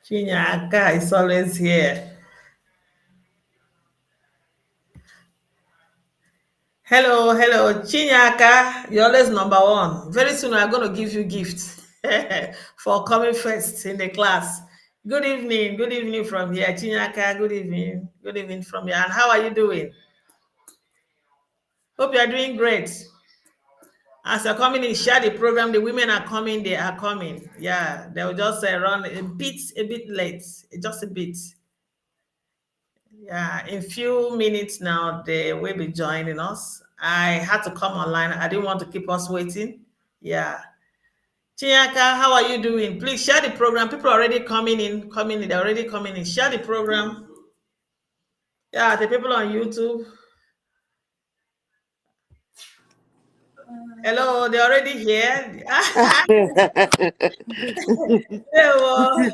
Chinyaka is always here. Hello, hello, Chinyaka. You're always number one. Very soon I'm going to give you gifts for coming first in the class. Good evening from here, Chinyaka. Good evening from here. And how are you doing? Hope you are doing great. As you're coming in, share the program. The women are coming. They are coming. Yeah, they will just run a bit late, just a bit. Yeah, in few minutes now, they will be joining us. I had to come online. I didn't want to keep us waiting. Yeah. Chinyaka, how are you doing? Please share the program. People are already coming in. They're already coming in. Share the program. Yeah, the people on YouTube. Hello, they're already here. Hello.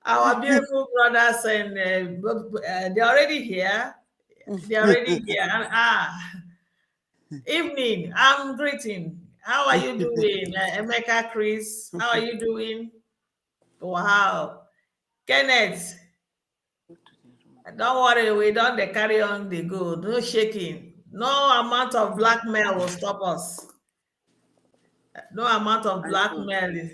Our beautiful brothers and they're already here. They're already here. Evening. I'm greeting. How are you doing, Emeka, Chris? How are you doing? Wow, Kenneth. Don't worry, we don't they carry on the go. No shaking. No amount of blackmail will stop us. No amount of blackmail is.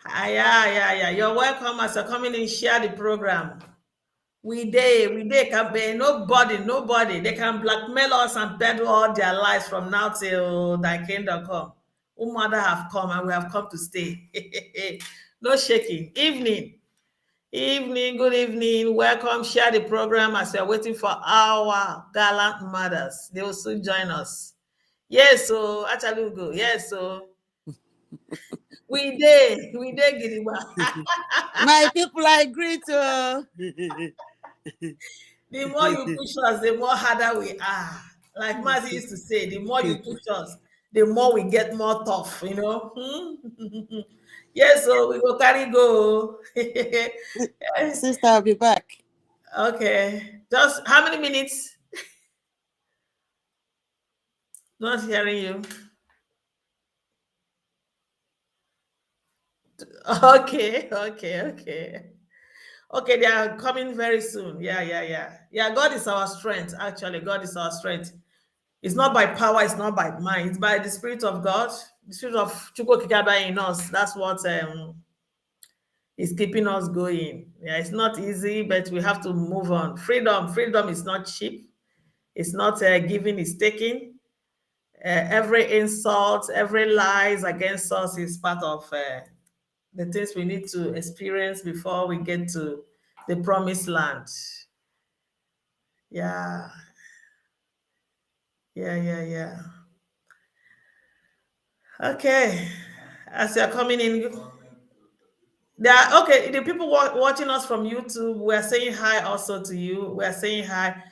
Yeah. You're welcome as you're coming in. Share the program. We can be nobody. They can blackmail us and peddle all their lives from now till thy kingdom come. Umuada have come and we have come to stay. No shaking. Evening, good evening. Welcome. Share the program as we are waiting for our gallant mothers. They will soon join us. Yes, so actually we'll go. Yes, so we did Gidigba. My people, I greet you. The more you push us, the more harder we are. Like Mazi used to say, the more you push us, the more we get more tough, you know. Yes, so we will carry go. Sister, I'll be back. Okay. Just how many minutes? Not hearing you. Okay. Okay, they are coming very soon. Yeah, God is our strength. Actually, God is our strength. It's not by power, it's not by mind, it's by the Spirit of God, the Spirit of Chukwokikaba in us. That's what is keeping us going. Yeah, it's not easy, but we have to move on. Freedom is not cheap. It's not giving, it's taking. Every insult, every lies against us is part of the things we need to experience before we get to the promised land. Yeah. Okay. As you're coming in, okay. The people watching us from YouTube, we are saying hi also to you. We are saying hi.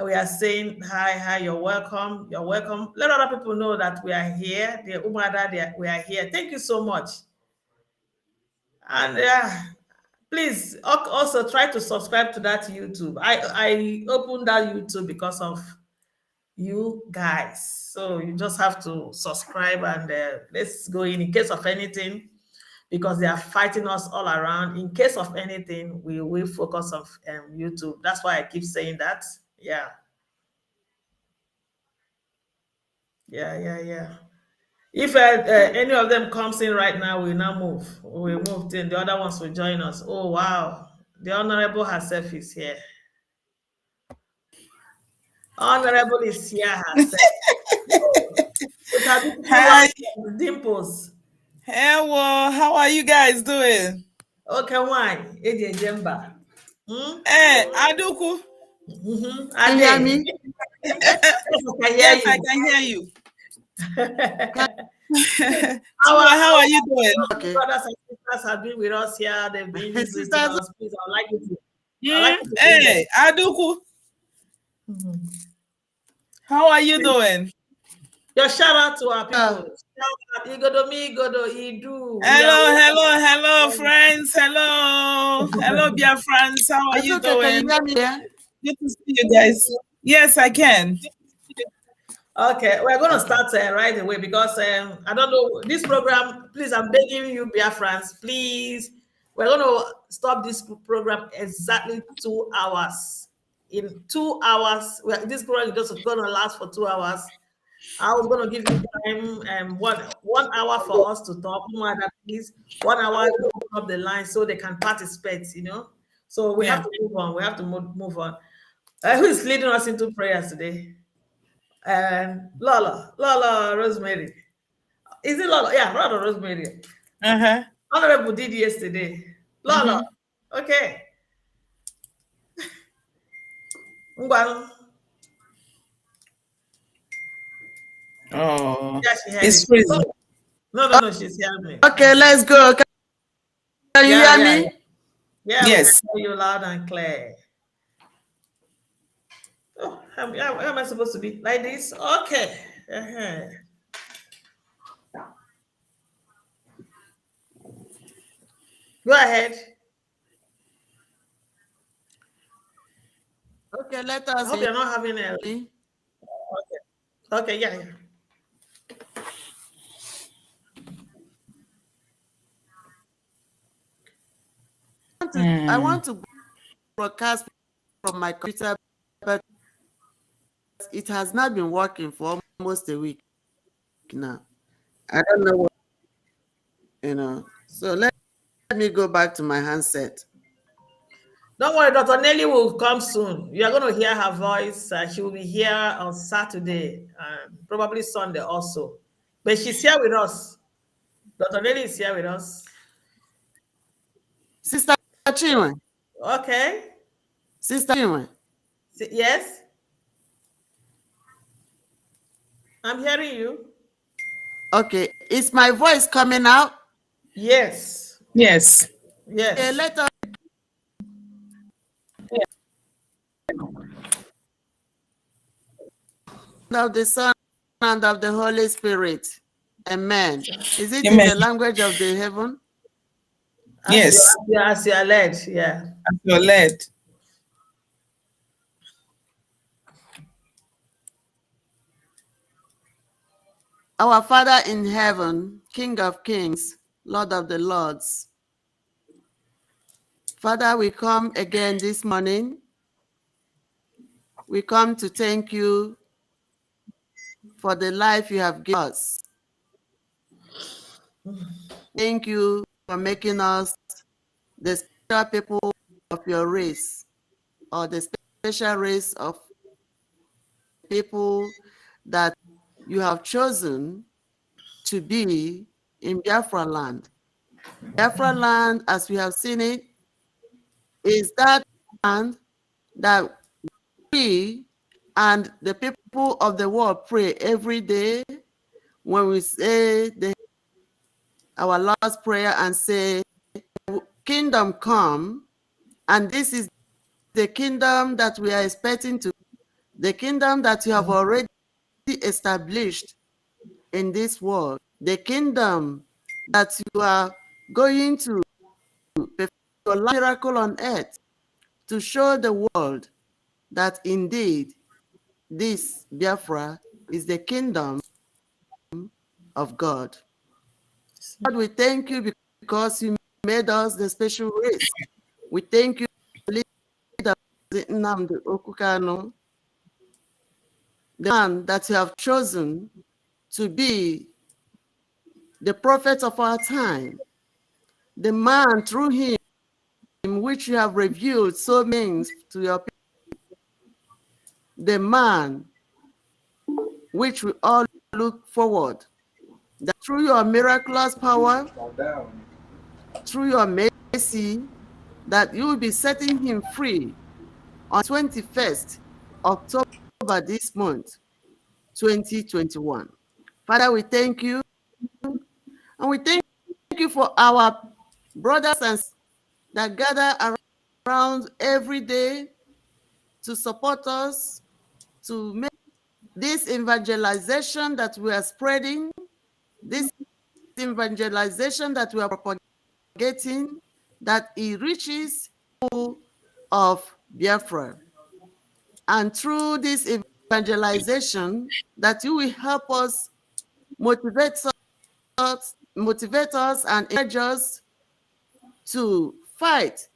We are saying hi. You're welcome. You're welcome. Let other people know that we are here. The Umuada, we are here. Thank you so much. And please also try to subscribe to that YouTube. I opened that YouTube because of you guys. So you just have to subscribe and let's go in case of anything, because they are fighting us all around. In case of anything, we will focus on YouTube. That's why I keep saying that. Yeah. If any of them comes in right now, we now move. We move. Then the other ones will join us. Oh wow, the honorable herself is here. Honorable is here herself. Hi. Dimples. Hello, how are you guys doing? Okay, why? Eje Jemba. Hey, Aduku. Can you hear me? Yes, I can hear you. How are you doing? Okay. Brothers and sisters have been with us here. They've been with us. Please, I would like you to. Hey, Aduku. How are you doing? Your shout out to our people. Hello, friends. Hello, Biafrans. How are you doing? Can you hear me? Good to see you guys. Yes, I can. Okay, we're going to start right away because I don't know this program. Please, I'm begging you, Biafrans, please. We're going to stop this program exactly 2 hours. In 2 hours, this program is just going to last for 2 hours. I was going to give you time, 1 hour for us to talk. Umuada, please, 1 hour to open up the line so they can participate. So we have to move on. We have to move on. Who is leading us into prayers today? And Lola Rosemary. Is it Lola? Yeah, Lola Rosemary. Honorable did yesterday. Lola. Okay. Well, oh, yeah, she heard it's it. freezing. No, she's hearing me. Okay, let's go. Can you hear me? Yeah, Yes. we can hear you loud and clear. Oh, how am I supposed to be? Like this? Okay. Go ahead. Okay, let I us hope see. you're not having a. Okay, yeah. I want to broadcast from my computer, but it has not been working for almost a week now. I don't know what. So let me go back to my handset. Don't worry, Dr. Nelly will come soon. You are going to hear her voice. She will be here on Saturday, probably Sunday also. But she's here with us. Dr. Nelly is here with us. Sister Chinwe. Okay. Sister Chinwe. Yes? I'm hearing you. Okay, is my voice coming out? Yes. Yes. Yes. Okay, let us. Of the Son and of the Holy Spirit. Amen. Is it Amen. in the language of the heaven? Yes. As you are led, yeah. As you're led. Our Father in heaven, King of kings, Lord of the lords. Father, we come again this morning. We come to thank you for the life you have given us. Thank you for making us the special people of your race, or the special race of people that you have chosen to be in Biafra land. Biafra land, as we have seen it, is that land that we and the people of the world pray every day when we say our Lord's Prayer and say, kingdom come, and this is the kingdom that we are expecting to, the kingdom that you have already established in this world, the kingdom that you are going to perform a miracle on earth to show the world that indeed this Biafra is the kingdom of God. God, we thank you because you made us the special race. We thank you for the Nnamdi Okukano, the man that you have chosen to be the prophet of our time, the man through him which you have revealed so many to your people, the man which we all look forward, that through your miraculous power, through your mercy, that you will be setting him free on 21st October this month, 2021. Father, we thank you, and we thank you for our brothers and sisters that gather around every day to support us, to make this evangelization that we are spreading, this evangelization that we are propagating, that it reaches people of Biafra. And through this evangelization, that you will help us, motivate us and encourage us to fight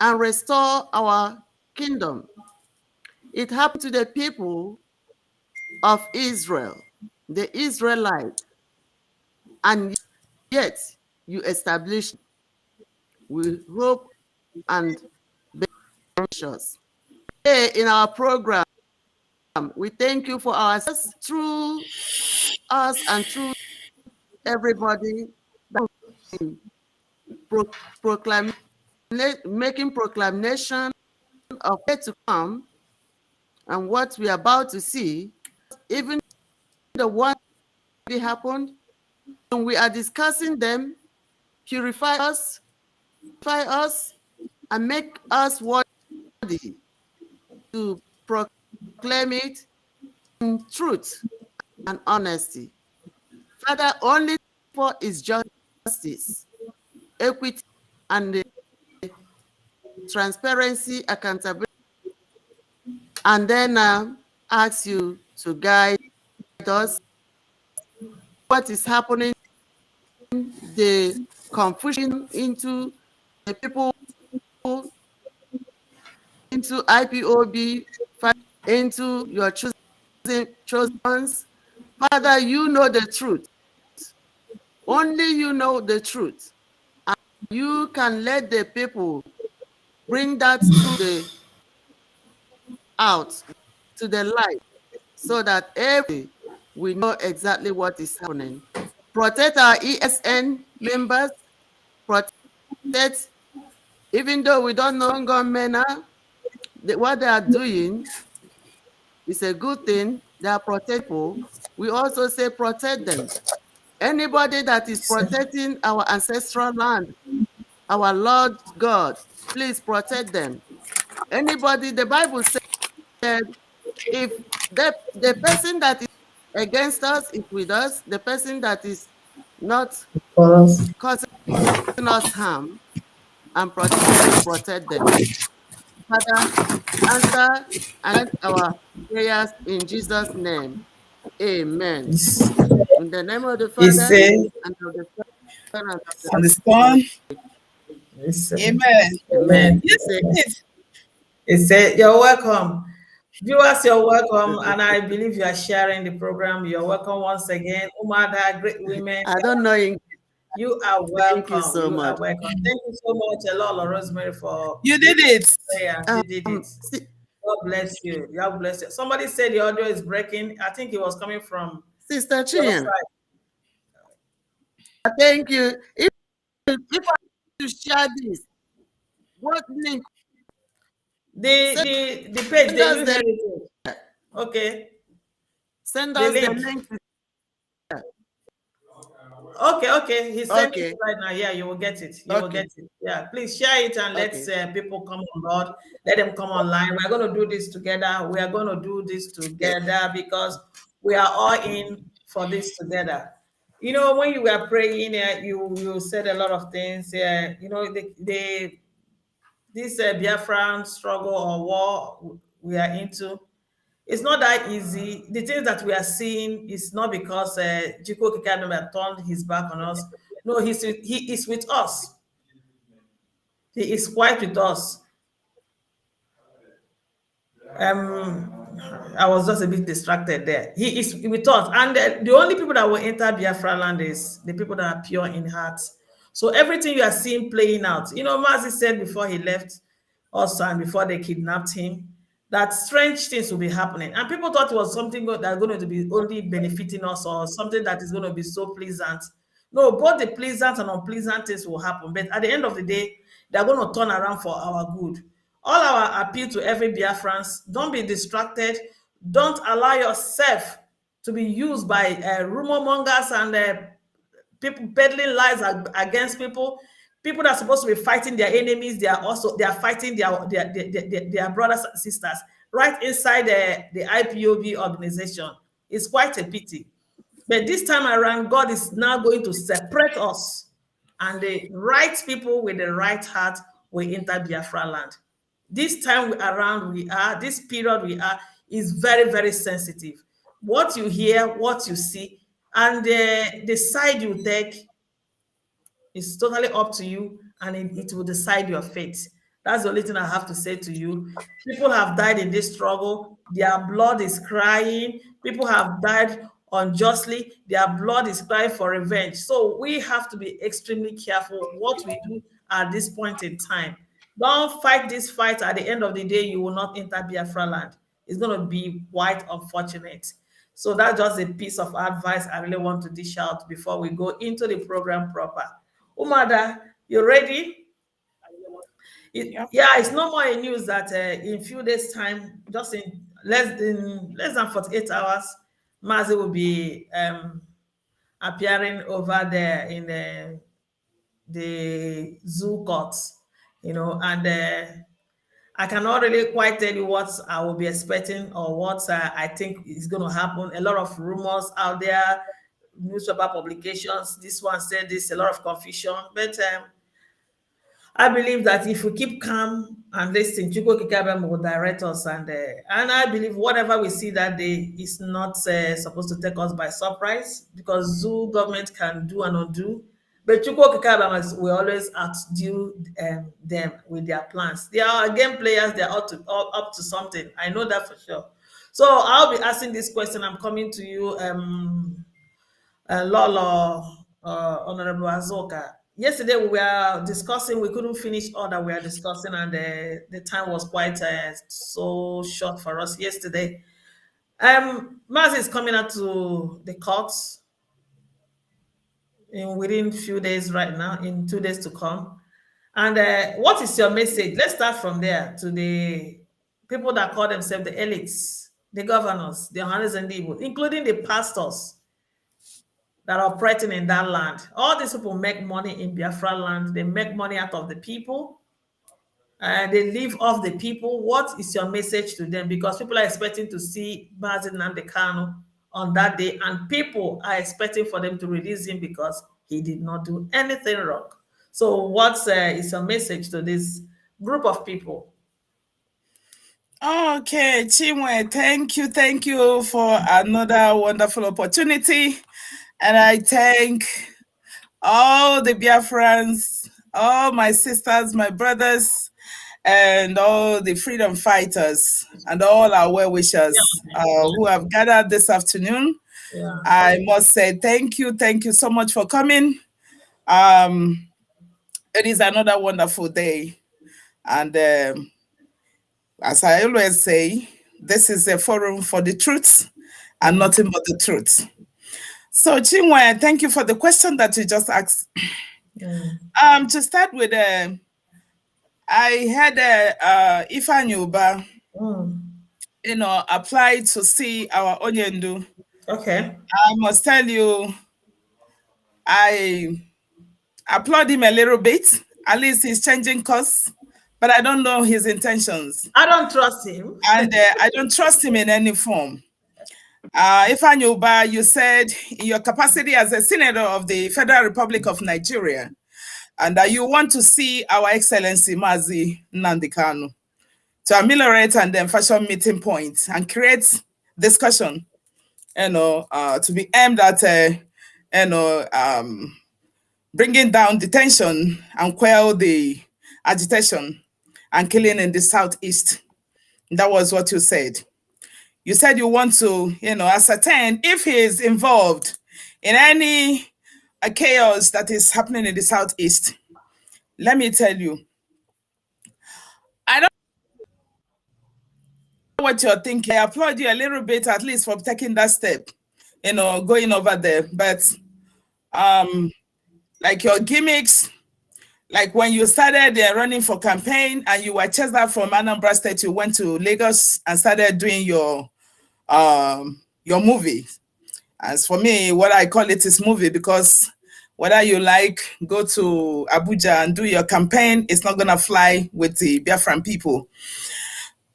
and restore our kingdom. It happened to the people of Israel, the Israelites, and yet you established. We hope and be anxious. Today in our program, we thank you for our success through us and through everybody that making proclamation of what to come and what we are about to see, even the one that happened, and we are discussing them, purify us, and make us worthy to proclaim it in truth and honesty. Father, only for is justice, equity, and the transparency, accountability, and then ask you to guide us. What is happening, the confusion into the people, into IPOB, into your chosen ones. Father, you know the truth. Only you know the truth. And you can let the people bring that truth out to the light so that we know exactly what is happening. Protect our ESN members, protect, even though we don't know gunmen, what they are doing is a good thing. They are protectable. We also say protect them. Anybody that is protecting our ancestral land, our Lord God, please protect them. Anybody, the Bible said, if the person that is against us is with us, the person that is not causing us harm, and please protect them. Father, answer and our prayers in Jesus' name. Amen. In the name of the He Father, said, and of the Son, and of the on the Holy storm. Spirit. Amen. Amen. Yes. He said, "You're welcome." Viewers, you're welcome. And I believe you are sharing the program. You're welcome once again. Umuada, great women. I don't know. You are Thank you welcome. so You are much. welcome. Thank you so much, Lola Rosemary, for You did it. prayers. You did it. God bless you. God bless you. Somebody said the audio is breaking. I think it was coming from Sister your Chin, side. thank you. If I to share this, what link? Send, The page, send the us new the heritage. Okay. send The us the link. link. Okay. He sent it Okay. right now. Yeah, you will get it. You will Okay. get it. Yeah, please share it and let Okay. people come on board. Let them come online. We're going to do this together. We are going to do this Yes. together because we are all in for this together. You know, when you were praying, you said a lot of things. You know, this Biafran struggle or war we are into. It's not that easy. The things that we are seeing is not because Chiko Kikadome turned his back on us. No, he is with us. He is quite with us. I was just a bit distracted there. He is with us, and the only people that will enter Biafra land is the people that are pure in heart. So everything you are seeing playing out, you know, Mazi said before he left us and before they kidnapped him, that strange things will be happening, and people thought it was something that's going to be only benefiting us or something that is going to be so pleasant. No, both the pleasant and unpleasant things will happen, but at the end of the day, they're going to turn around for our good. All our appeal to every Biafrans, don't be distracted. Don't allow yourself to be used by rumor mongers and people peddling lies against people. People that are supposed to be fighting their enemies, they are fighting their brothers and sisters right inside the IPOB organization. It's quite a pity. But this time around, God is now going to separate us, and the right people with the right heart will enter Biafra land. This time around, this period we are, is very, very sensitive. What you hear, what you see, and the side you take it's totally up to you, and it will decide your fate. That's the only thing I have to say to you. People have died in this struggle. Their blood is crying. People have died unjustly. Their blood is crying for revenge. So we have to be extremely careful what we do at this point in time. Don't fight this fight. At the end of the day, you will not enter Biafra land. It's going to be quite unfortunate. So that's just a piece of advice I really want to dish out before we go into the program proper. Umuada, you ready? Yep. Yeah, it's no more a news that in few days' time, just in less than 48 hours, Mazi will be appearing over there in the zoo courts, and I cannot really quite tell you what I will be expecting or what I think is going to happen. A lot of rumors out there, newspaper publications. This one said this, a lot of confusion. But I believe that if we keep calm and listen, Chukwu Kikabem will direct us, and I believe whatever we see that day is not supposed to take us by surprise, because zoo government can do and undo, but Chukwu Kikabem will always outdo them with their plans. They are game players; they are up to something. I know that for sure. So I'll be asking this question. I'm coming to you, Lolo, Honorable Azoka. Yesterday we were discussing, we couldn't finish all that we are discussing, and the time was quite so short for us yesterday. Maz is coming out to the courts within few days right now, in 2 days to come. And what is your message? Let's start from there to the people that call themselves the elites, the governors, the honors and evil, including the pastors that are operating in that land. All these people make money in Biafra land. They make money out of the people. And they live off the people. What is your message to them? Because people are expecting to see Mazi Nnamdi Kanu on that day, and people are expecting for them to release him because he did not do anything wrong. So what is your message to this group of people? Okay, Chinwe, thank you for another wonderful opportunity. And I thank all the Biafrans, all my sisters, my brothers, and all the freedom fighters, and all our well-wishers who have gathered this afternoon. Yeah. I must say thank you so much for coming. It is another wonderful day. And as I always say, this is a forum for the truth and nothing but the truth. So Chinwe, thank you for the question that you just asked. To start with, I had Ifeanyi Ubah, applied to see our Onyendu. Okay. I must tell you, I applaud him a little bit. At least he's changing course, but I don't know his intentions. I don't trust him. And I don't trust him in any form. Ifeanyi Ubah, you said in your capacity as a senator of the Federal Republic of Nigeria, and you want to see Our Excellency Mazi Nnamdi Kanu to ameliorate and then fashion meeting points and create discussion, to be aimed at, bringing down detention and quell the agitation and killing in the Southeast. That was what you said. You said you want to, ascertain if he is involved in any chaos that is happening in the Southeast. Let me tell you, I don't know what you're thinking. I applaud you a little bit, at least, for taking that step, going over there. But like your gimmicks, like when you started running for campaign and you were chased out from Anambra State, you went to Lagos and started doing your movie. As for me, what I call it is movie, because whether you go to Abuja and do your campaign, it's not gonna fly with the Biafran people.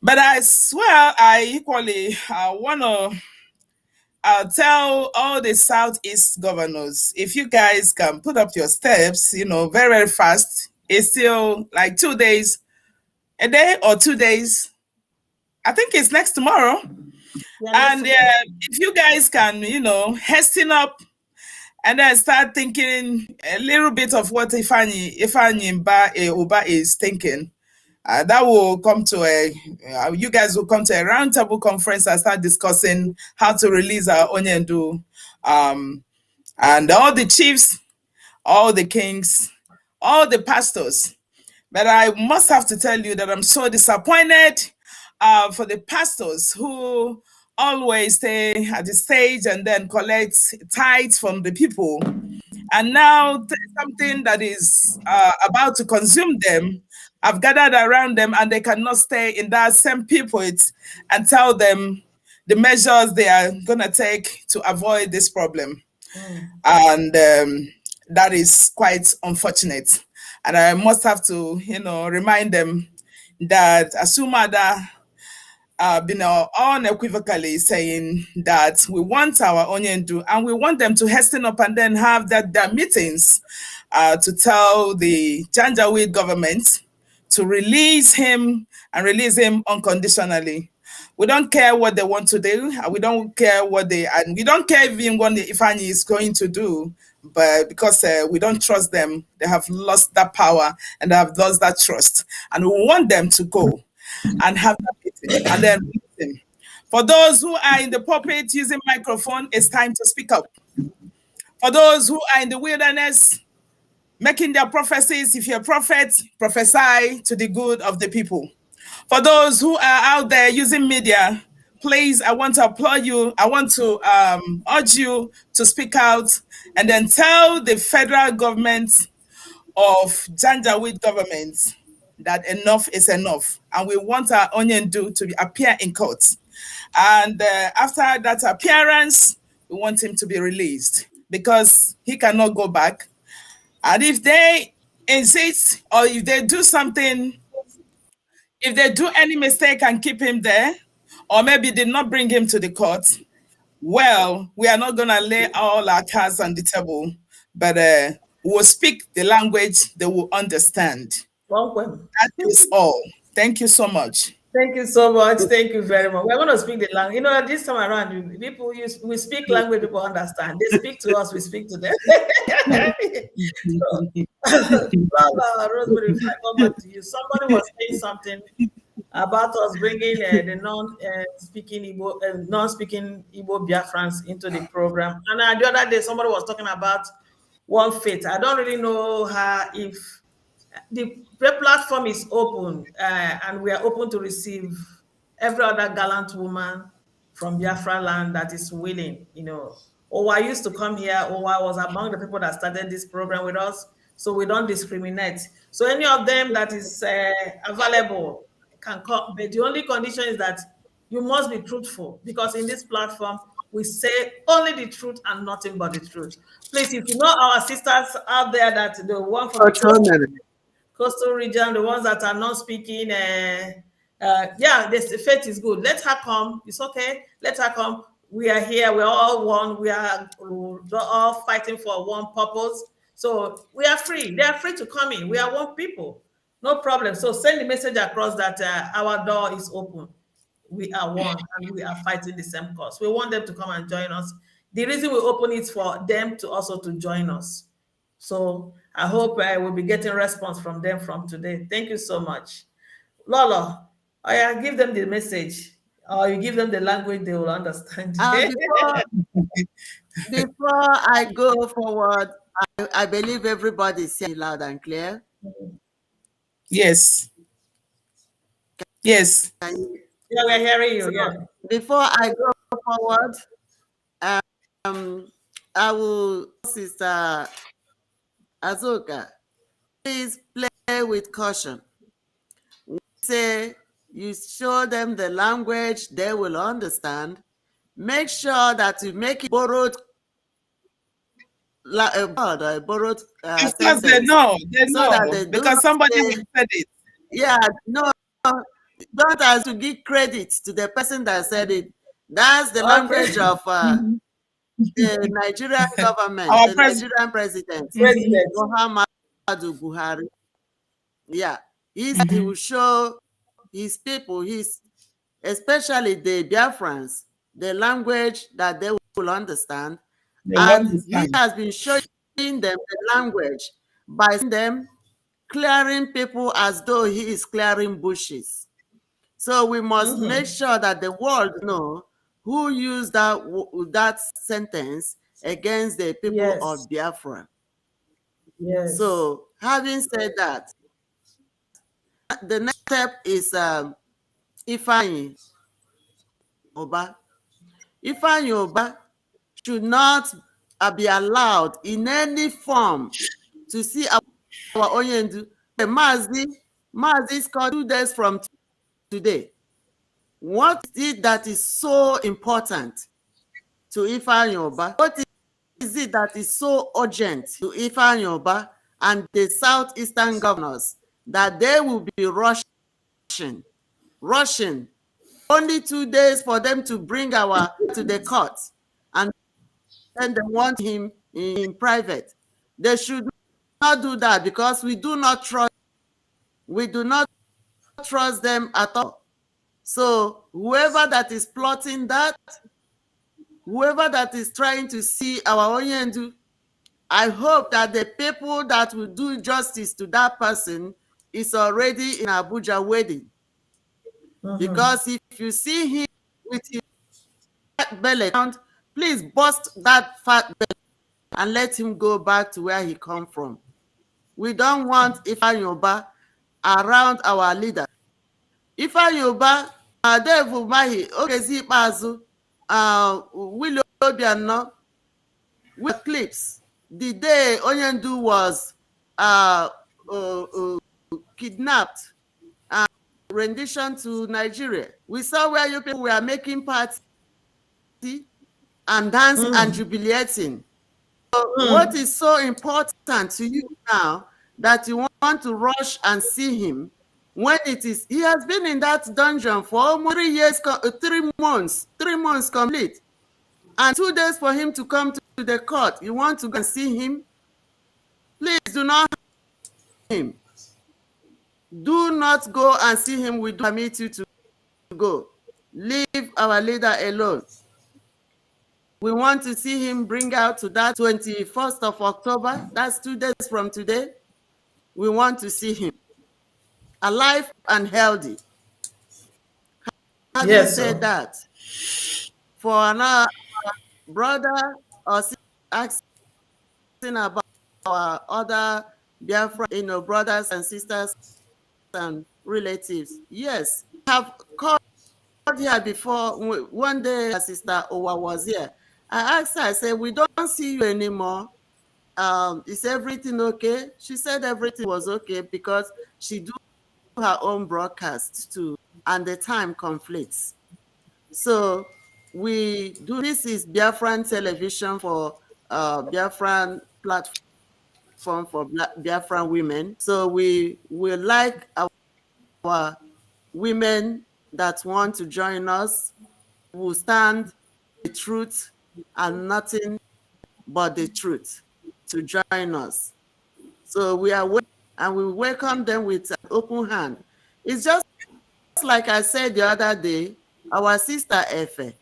But as well, I equally want to tell all the Southeast governors, if you guys can put up your steps, very, very fast. It's still like 2 days, a day or 2 days. I think it's next tomorrow. Yeah, And if you guys can, hasten up and then start thinking a little bit of what Ifeanyi Uba is thinking, that will come to you guys will come to a roundtable conference and start discussing how to release our Onyendu. And all the chiefs, all the kings, all the pastors. But I must have to tell you that I'm so disappointed for the pastors who always stay at the stage and then collect tithes from the people. And now something that is about to consume them, I've gathered around them and they cannot stay in that same pulpit and tell them the measures they are going to take to avoid this problem. And that is quite unfortunate. And I must have to, remind them that as Umuada been unequivocally saying that we want our Onyendu and we want them to hasten up and then have their meetings to tell the Janjaweed government to release him and release him unconditionally. We don't care what they want to do. We don't care and we don't care even what Ifeanyi is going to do. But because we don't trust them, they have lost that power and they have lost that trust. And we want them to go and have that meeting and then listen. For those who are in the pulpit using microphone, it's time to speak up. For those who are in the wilderness making their prophecies, if you're a prophet, prophesy to the good of the people. For those who are out there using media, please, I want to applaud you. I want to urge you to speak out and then tell the federal government of Janjaweed government that enough is enough. And we want our Onyendu to appear in court. And after that appearance, we want him to be released because he cannot go back. And if they insist or if they do something, if they do any mistake and keep him there, or maybe did not bring him to the court, well, we are not going to lay all our cards on the table, but we'll speak the language they will understand. Welcome. That is all. Thank you so much. Thank you so much. Thank you very much. We're going to speak the language. This time around, we speak language people understand. They speak to us, we speak to them. Rosemary, if I come back to you, somebody was saying something about us bringing the non-speaking Igbo Biafrans into the program. And the other day, somebody was talking about one faith. I don't really know if the platform is open and we are open to receive every other gallant woman from Biafra land that is willing, or I used to come here, or I was among the people that started this program with us, so we don't discriminate. So any of them that is available can come, but the only condition is that you must be truthful, because in this platform, we say only the truth and nothing but the truth. Please, if you know our sisters out there that the one from coastal region, the ones that are not speaking, the faith is good. Let her come. It's okay. Let her come. We are here. We're all one. We are all fighting for one purpose. So we are free. They are free to come in. We are one people. No problem. So send the message across that our door is open. We are one and we are fighting the same cause. We want them to come and join us. The reason we open it for them to also to join us. So I hope I will be getting response from them from today. Thank you so much. Lola, I give them the message, or you give them the language they will understand. Before I go forward, I believe everybody is saying loud and clear. Yes. Yes. Yeah, we're hearing you. Yeah. Before I go forward, I will, Sister Azuka, please play with caution. Say you show them the language they will understand. Make sure that you make it borrowed Because they know, so that they because somebody will said it. Yeah, no, don't have to give credit to the person that said it. That's the language of the Nigerian government, the Nigerian president, Muhammadu Buhari. Yeah, he will show his people, his especially the Biafrans, the language that they will understand. They will And he understand. has been showing them the language by them clearing people as though he is clearing bushes. So we must make sure that the world know who used that sentence against the people Yes. of Biafra. Yes. So having said that, the next step is Ifeanyi Oba. Ifeanyi Oba should not be allowed in any form to see our Onyendu. Mazi scored 2 days from today. What is it that is so important to Ifeanyi Oba? What is it that is so urgent to Ifeanyi Oba and the southeastern governors that they will be rushing only 2 days for them to bring our to the court, and then they want him in private? They should not do that because we do not trust them at all. So whoever that is plotting that, whoever that is trying to see our Onyendu, I hope that the people that will do justice to that person is already in Abuja waiting. Because if you see him with his fat belly, please bust that fat belly and let him go back to where he come from. We don't want Ifeanyi Oba around our leader. Ifeanyi Oba, Dave Umahi, Ogezi Ikpeazu, Willie Obianọ, with clips. The day Onyendu was kidnapped and rendition to Nigeria, we saw where you people were making party and dancing and jubilating. So what is so important to you now that you want to rush and see him when it is he has been in that dungeon for almost 3 years, 3 months complete, and 2 days for him to come to the court? You want to go and see him? Please do not him. Do not go and see him. We do permit you to go. Leave our leader alone. We want to see him bring out to that 21st of October. That's 2 days from today. We want to see him alive and healthy. Having Yes, said sir. that, for another brother or sister asking about our other Biafra, brothers and sisters and relatives, yes, have called here before. One day, Sister Owa was here. I asked her, I said, we don't see you anymore. Is everything okay? She said everything was okay because she do her own broadcast too, and the time conflicts. So we do, this is Biafran television for Biafran platform for Biafran women. So we like our women that want to join us, will stand the truth and nothing but the truth to join us. So we are waiting, and we welcome them with an open hand. It's just like I said the other day, our sister Efe,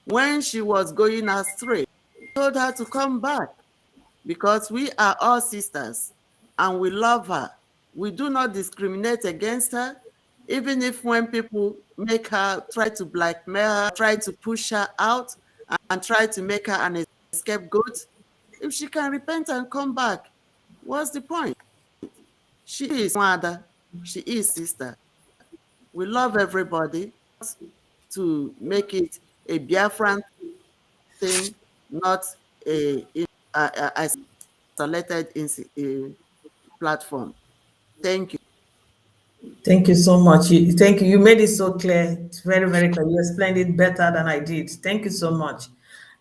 when she was going astray, told her to come back because we are all sisters and we love her. We do not discriminate against her, even if when people make her try to blackmail her, try to push her out, and try to make her an scapegoat. If she can repent and come back, what's the point? She is Umuada. She is sister. We love everybody to make it a Biafran thing, not a isolated platform. Thank you. Thank you so much. Thank you. You made it so clear. It's very, very clear. You explained it better than I did. Thank you so much.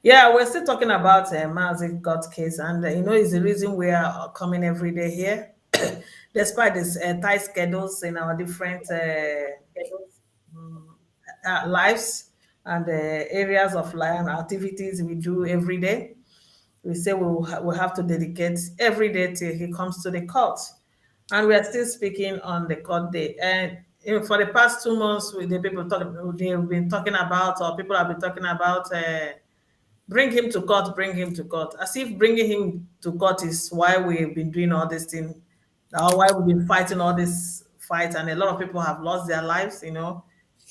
Yeah, we're still talking about Mazi court case, and it's the reason we are coming every day here, despite this tight schedules in our different lives and areas of life and activities we do every day. We say we'll have to dedicate every day till he comes to the court. And we are still speaking on the court day. And for the past 2 months, with the people talking, they've been talking about, or people have been talking about, bring him to court, bring him to court. As if bringing him to court is why we've been doing all this thing, or why we've been fighting all this fight. And a lot of people have lost their lives,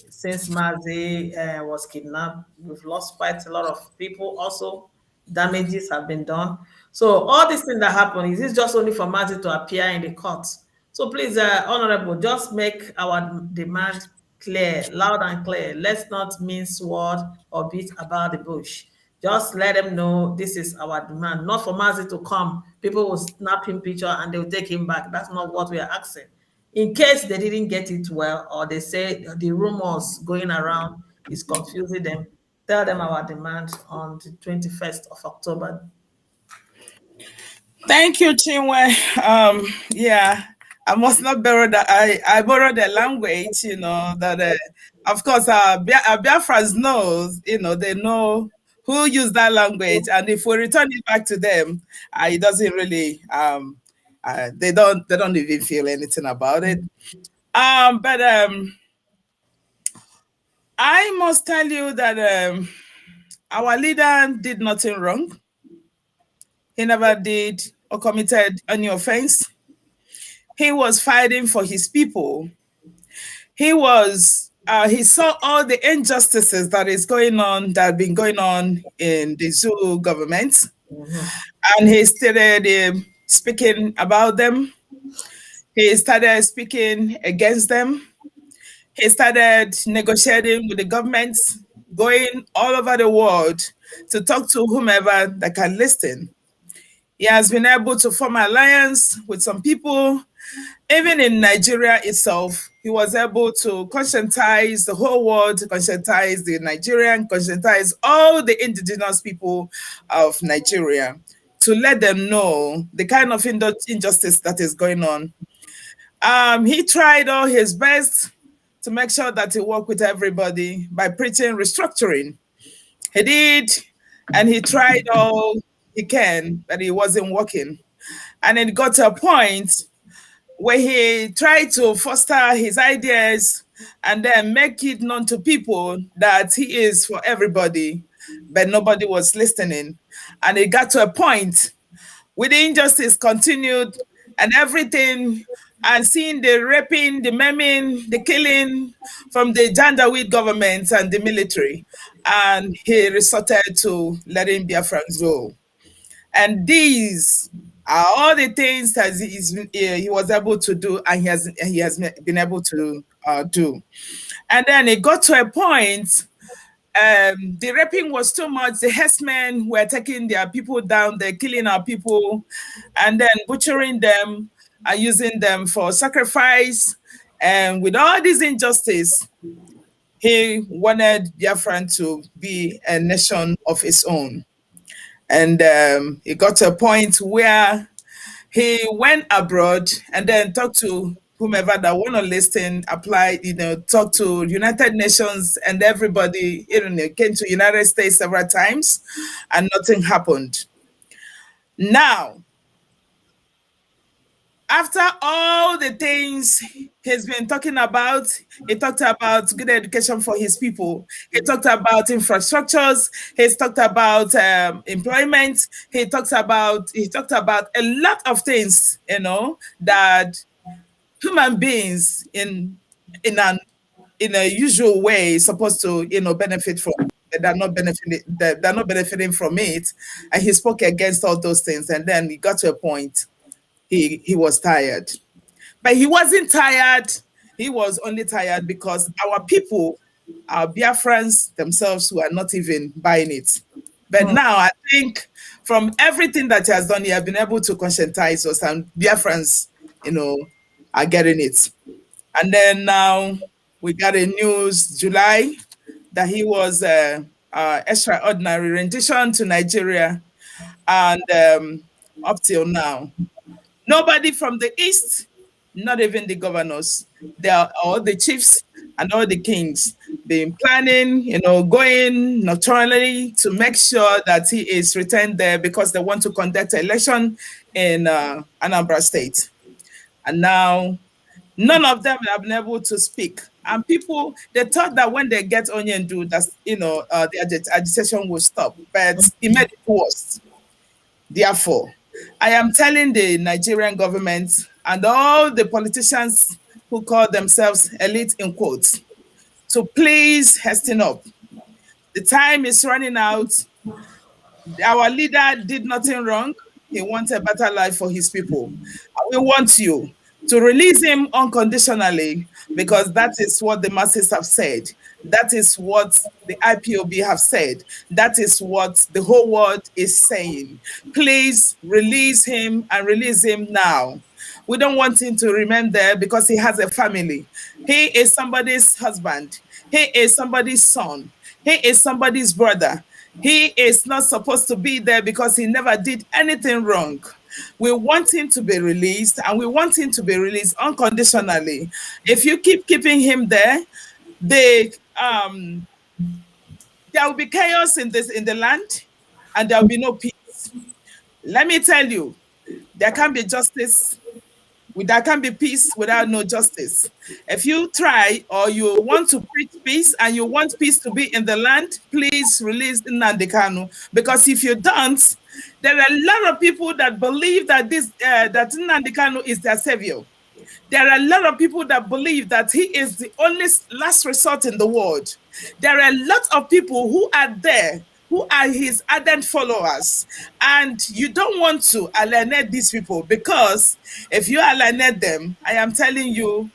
since Mazi was kidnapped. We've lost quite a lot of people also. Damages have been done. So all these things that happen, is this just only for Mazi to appear in the court? So please, Honorable, just make our demand clear, loud and clear. Let's not mince word or beat about the bush. Just let them know this is our demand, not for Mazi to come. People will snap him picture and they'll take him back. That's not what we are asking. In case they didn't get it well, or they say the rumors going around is confusing them, tell them our demand on the 21st of October. Thank you, Chinwe. Yeah, I must not borrow that. I borrow the language, that of course Biafrans knows, they know who use that language, and if we return it back to them, it doesn't really they don't even feel anything about it. But I must tell you that our leader did nothing wrong. He never did or committed any offense. He was fighting for his people. He saw all the injustices that have been going on in the Zulu government, and he started speaking about them. He started speaking against them. He started negotiating with the governments, going all over the world to talk to whomever that can listen. He has been able to form an alliance with some people. Even in Nigeria itself, he was able to conscientize the whole world, to conscientize the Nigerian, conscientize all the indigenous people of Nigeria, to let them know the kind of injustice that is going on. He tried all his best to make sure that he worked with everybody by preaching restructuring. He did, and he tried all he can, but it wasn't working. And it got to a point where he tried to foster his ideas and then make it known to people that he is for everybody, but nobody was listening. And it got to a point where the injustice continued and everything, and seeing the raping, the maiming, the killing from the Janjaweed government and the military. And he resorted to letting Biafrans go. And these are all the things that he was able to do, and he has been able to do. And then it got to a point, the raping was too much. The herdsmen were taking their people down, they're killing our people, and then butchering them and using them for sacrifice. And with all this injustice, he wanted Biafran to be a nation of its own. And it got to a point where he went abroad and then talked to whomever that want to listen, applied, talked to United Nations and everybody, came to United States several times and nothing happened. Now, after all the things he's been talking about, he talked about good education for his people. He talked about infrastructures. He's talked about employment. He talked about a lot of things, that human beings in a usual way supposed to, benefit from. They're not benefiting from it. And he spoke against all those things. And then he got to a point. He was tired, but he wasn't tired. He was only tired because our people, our Biafrans themselves, who are not even buying it. But now I think from everything that he has done, he has been able to conscientize us, and Biafrans, are getting it. And then now we got a news July that he was extraordinary rendition to Nigeria, and up till now, nobody from the East, not even the governors, they are all the chiefs and all the kings, been planning, going nocturnally to make sure that he is returned there because they want to conduct an election in Anambra State. And now None of them have been able to speak. And people, they thought that when they get Onyendu, that's, the agitation will stop. But it made it worse. Therefore, I am telling the Nigerian government and all the politicians who call themselves elite in quotes to please hasten up. The time is running out. Our leader did nothing wrong. He wants a better life for his people. We want you to release him unconditionally because that is what the masses have said. That is what the IPOB have said. That is what the whole world is saying. Please release him and release him now. We don't want him to remain there because he has a family. He is somebody's husband. He is somebody's son. He is somebody's brother. He is not supposed to be there because he never did anything wrong. We want him to be released, and we want him to be released unconditionally. If you keep keeping him there, there will be chaos in the land, and there will be no peace. Let me tell you, there can't be justice. There can't be peace without no justice. If you try or you want to preach peace and you want peace to be in the land, please release Nnamdi Kanu. Because if you don't, there are a lot of people that believe that that Nnamdi Kanu is their savior. There are a lot of people that believe that he is the only last resort in the world. There are a lot of people who are there, who are his ardent followers. And you don't want to alienate these people, because if you alienate them, I am telling you,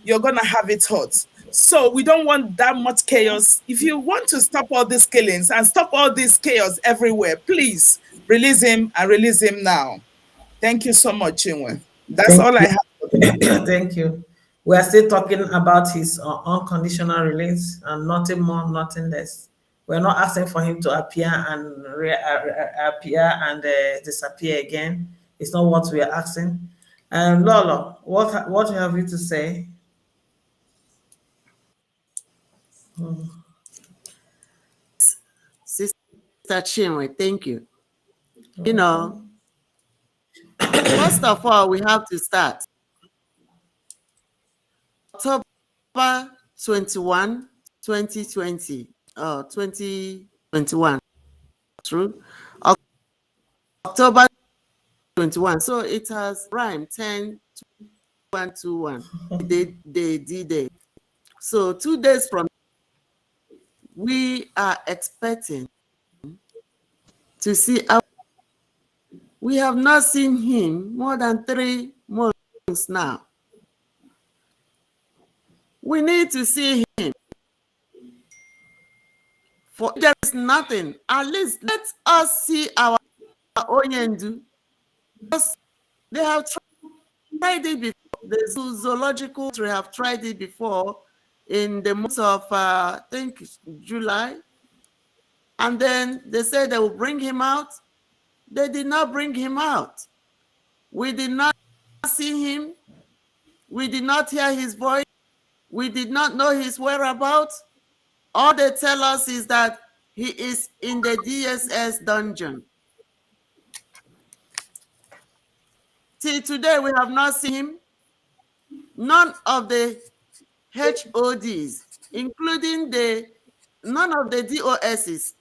you're going to have it hot. So we don't want that much chaos. If you want to stop all these killings and stop all this chaos everywhere, please release him and release him now. Thank you so much, Chinwe. That's all I have. Thank you. We are still talking about his unconditional release and nothing more, nothing less. We're not asking for him to appear and appear and disappear again. It's not what we are asking. Lolo, what have you to say? Sister Chinwe, thank you. You know, first of all, we have to start. October 21, 2020, 2021, true? October 21. So it has rhymed 10, 21, 21. They did it. So 2 days from, we are expecting to see our, we have not seen him more than 3 months now. We need to see him. For there is nothing. At least let us see our Onyendu. They have tried it before. The zoological they have tried it before in the month of I think July. And then they said they will bring him out. They did not bring him out. We did not see him. We did not hear his voice. We did not know his whereabouts. All they tell us is that he is in the DSS dungeon. Till today, we have not seen him. None of the HODs, including none of the DOSs,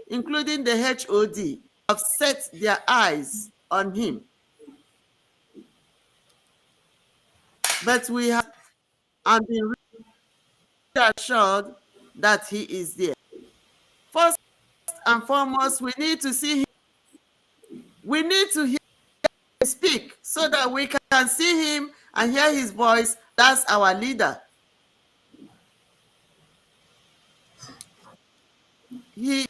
including the HOD, have set their eyes on him. But we have been assured that he is there. First and foremost, we need to see him. We need to hear him speak so that we can see him and hear his voice. That's our leader. He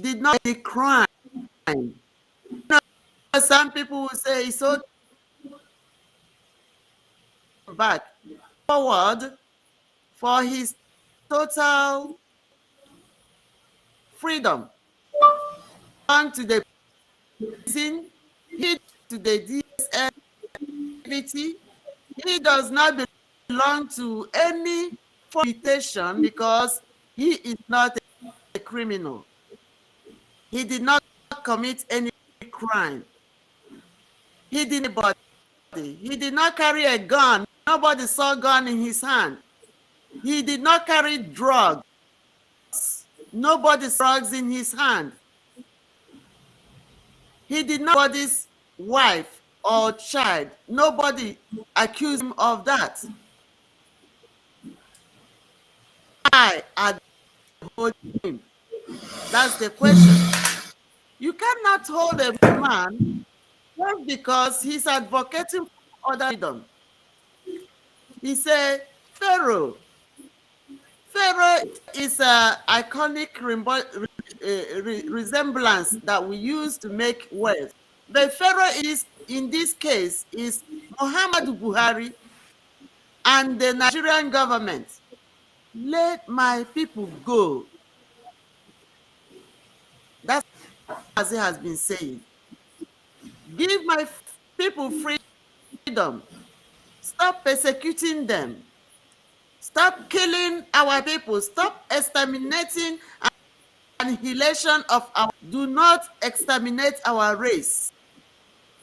did not do crime. Some people will say he's so back forward for his total freedom. On to the prison, he to the DSS activity. He does not belong to any reputation because he is not a criminal. He did not commit any crime. He didn't, but He did not carry a gun. Nobody saw a gun in his hand. He did not carry drugs. Nobody saw drugs in his hand. He did not nobody's wife or child. Nobody accused him of that. Why are they holding him? That's the question. You cannot hold a man just because he's advocating for other freedom. He said, Pharaoh is an iconic resemblance that we use to make words. But Pharaoh is, in this case, is Muhammadu Buhari and the Nigerian government. Let my people go. That's as he has been saying. Give my people freedom. Stop persecuting them. Stop killing our people. Stop exterminating annihilation of our. Do not exterminate our race.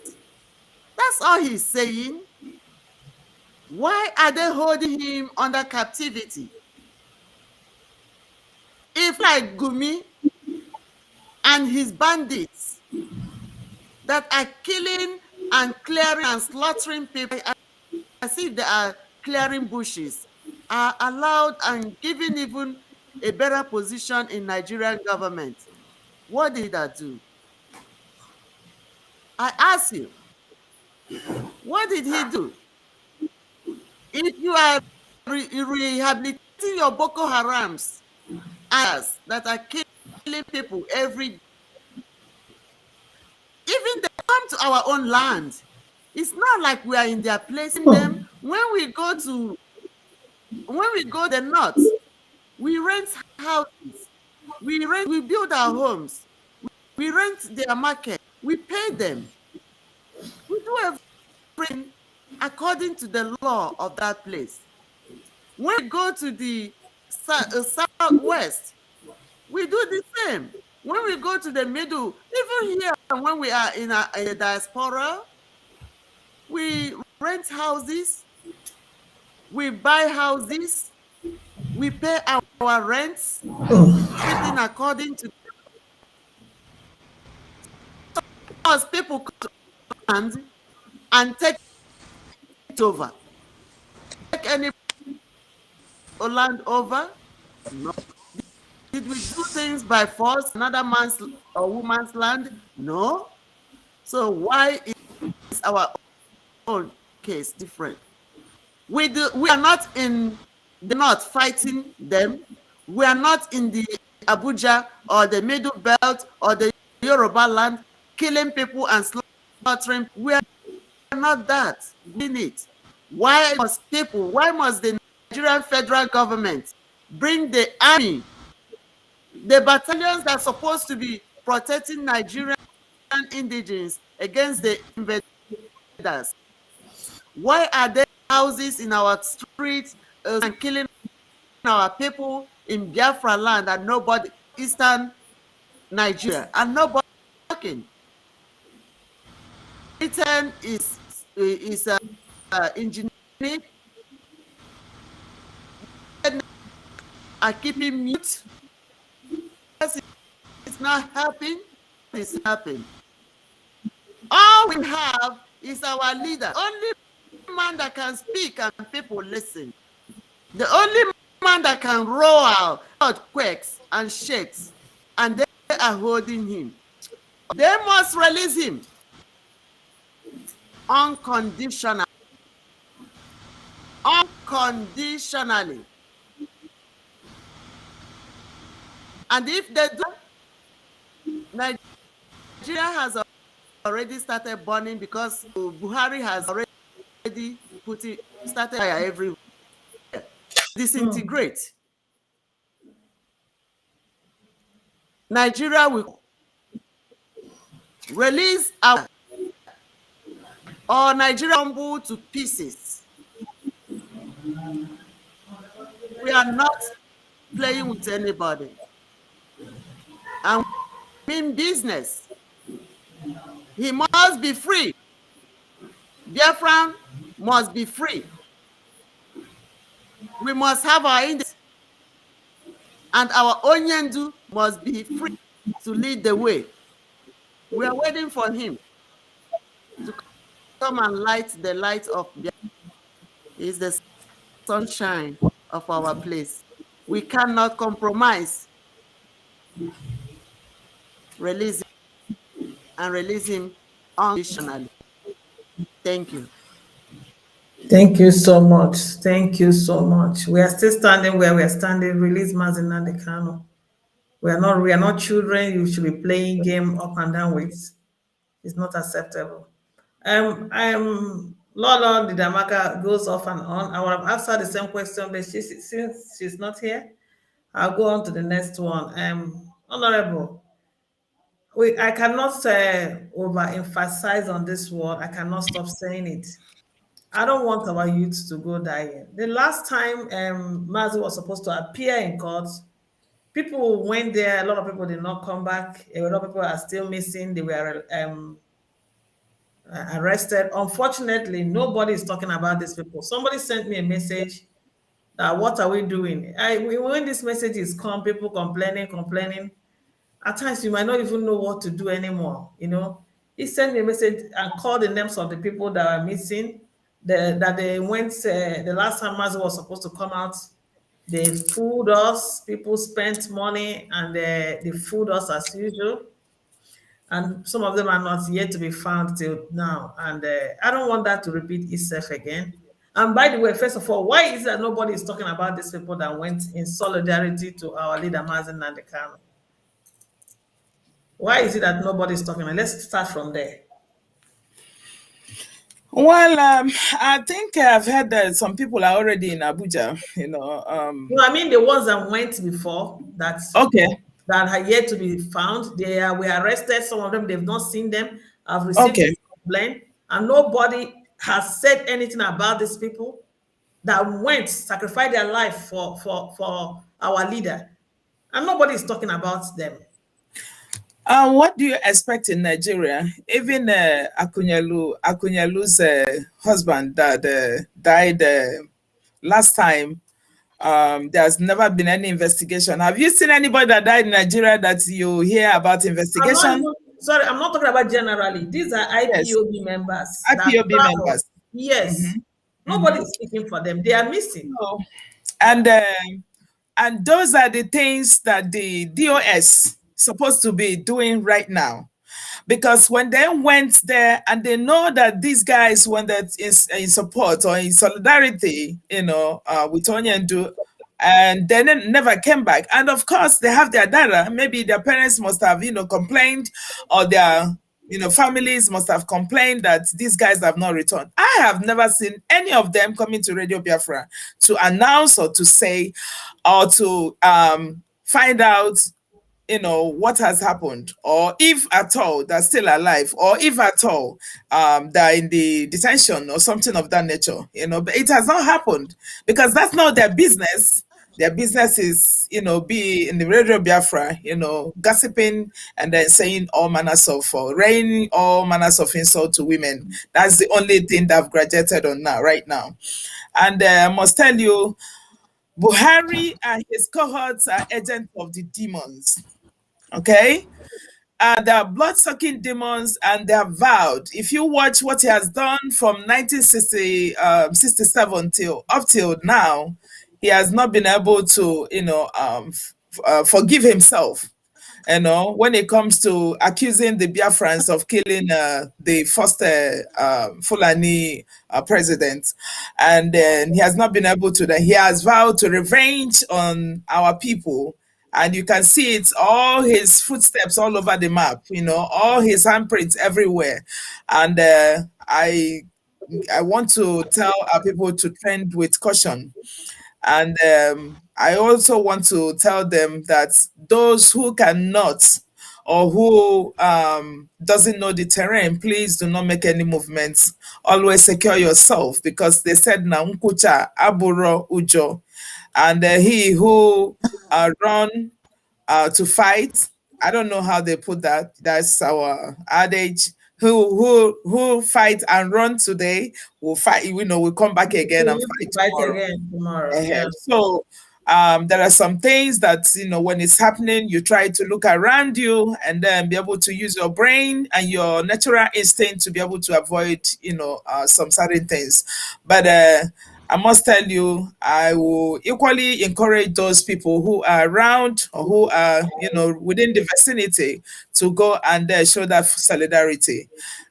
That's all he's saying. Why are they holding him under captivity? If like Gumi and his bandits that are killing and clearing and slaughtering people as if they are clearing bushes are allowed and given even a better position in Nigerian government, what did that do? I ask you, what did he do? If you are rehabilitating your Boko Harams that are killing people every day, even they come to our own land, it's not like we are in their placing them. When we go the north, we rent houses, we build our homes, we rent their market, we pay them, we do everything according to the law of that place. When we go to the southwest, we do the same. When we go to the middle, even here, when we are in a diaspora, we rent houses, we buy houses, we pay our rents, everything according to. Because people come to land and take it over. Take any land over? No. Did we do things by force, another man's or woman's land? No. So why is our own case different? We are not in the north fighting them. We are not in the Abuja or the Middle Belt or the Yoruba land killing people and slaughtering. We are not that. We need it. Why must the Nigerian federal government bring the army, the battalions that are supposed to be protecting Nigerian indigenes against the invaders? Why are there houses in our streets and killing our people in Biafra land and nobody, Eastern Nigeria, and nobody talking? Britain is engineering, are keeping mute. It's not helping. It's helping. All we have is our leader. Only man that can speak and people listen. The only man that can roar out earthquakes and shakes, and they are holding him. They must release him unconditionally. Unconditionally. And if they do, Nigeria has already started burning because Buhari has already started fire everywhere. Disintegrate. Nigeria will release our or Nigeria crumble to pieces. We are not playing with anybody. And in business, he must be free. Biafran must be free. We must have our independence, and our Onyendu must be free to lead the way. We are waiting for him to come and light the light of Biafra. He is the sunshine of our place. We cannot compromise. Release him and release him unconditionally. Thank you. Thank you so much. Thank you so much. We are still standing where we are standing. Release Mazi Nnamdi Kanu. We are not children you should be playing game up and down with. It's not acceptable. Lord Didamaka goes off and on. I would have asked her the same question, but since she's not here, I'll go on to the next one. Honorable, I cannot overemphasize on this word. I cannot stop saying it. I don't want our youth to go dying. The last time Mazi was supposed to appear in court, people went there. A lot of people did not come back. A lot of people are still missing. They were arrested. Unfortunately, nobody is talking about these people. Somebody sent me a message that what are we doing? When these messages come, people complaining. At times, you might not even know what to do anymore. He sent me a message and called the names of the people that are missing. That they went. The last time Mazi was supposed to come out, they fooled us. People spent money and they fooled us as usual. And some of them are not yet to be found till now. And I don't want that to repeat itself again. And by the way, first of all, why is it that nobody is talking about these people that went in solidarity to our leader Mazi Nnamdi Kanu? Why is it that nobody is talking? Let's start from there. Well, I think I've heard that some people are already in Abuja. No, I mean the ones that went before Okay. that are yet to be found. They were arrested. Some of them, they've not seen them. I've received Okay. complaint, and nobody has said anything about these people that went, sacrificed their life for our leader. And nobody is talking about them. What do you expect in Nigeria? Even Akunyalu's husband that died last time, there's never been any investigation. Have you seen anybody that died in Nigeria that you hear about investigation? I'm not talking about generally. These are IPOB members. IPOB members. Yes. Mm-hmm. Nobody is speaking for them. They are missing. No. And those are the things that the DOS supposed to be doing right now. Because when they went there and they know that these guys went there in support or in solidarity, with Onyendu, and they never came back. And of course, they have their data. Maybe their parents must have, complained, or their, families must have complained that these guys have not returned. I have never seen any of them coming to Radio Biafra to announce or to say or to find out what has happened, or if at all they're still alive, or if at all they're in the detention or something of that nature. But it has not happened because that's not their business. Their business is, be in the Radio Biafra, gossiping and then saying all manners of, raining all manners of insult to women. That's the only thing they've graduated on right now. And I must tell you, Buhari and his cohorts are agents of the demons. Okay? They are blood-sucking demons, and they are vowed. If you watch what he has done from 1967 up till now, he has not been able to, forgive himself. When it comes to accusing the Biafrans of killing the first Fulani president, and then he has not been able to. He has vowed to revenge on our people. And you can see it's all his footsteps all over the map, all his handprints everywhere. And I want to tell our people to trend with caution. And I also want to tell them that those who cannot or who doesn't know the terrain, please do not make any movements. Always secure yourself, because they said na nkucha aburo ujo. And he who run to fight, I don't know how they put that. That's our adage. who fight and run today will fight, will come back again We and need to fight fight tomorrow. again tomorrow. Yeah. So there are some things that, when it's happening, you try to look around you and then be able to use your brain and your natural instinct to be able to avoid, some certain things. But I must tell you, I will equally encourage those people who are around or who are, within the vicinity to go and show that solidarity.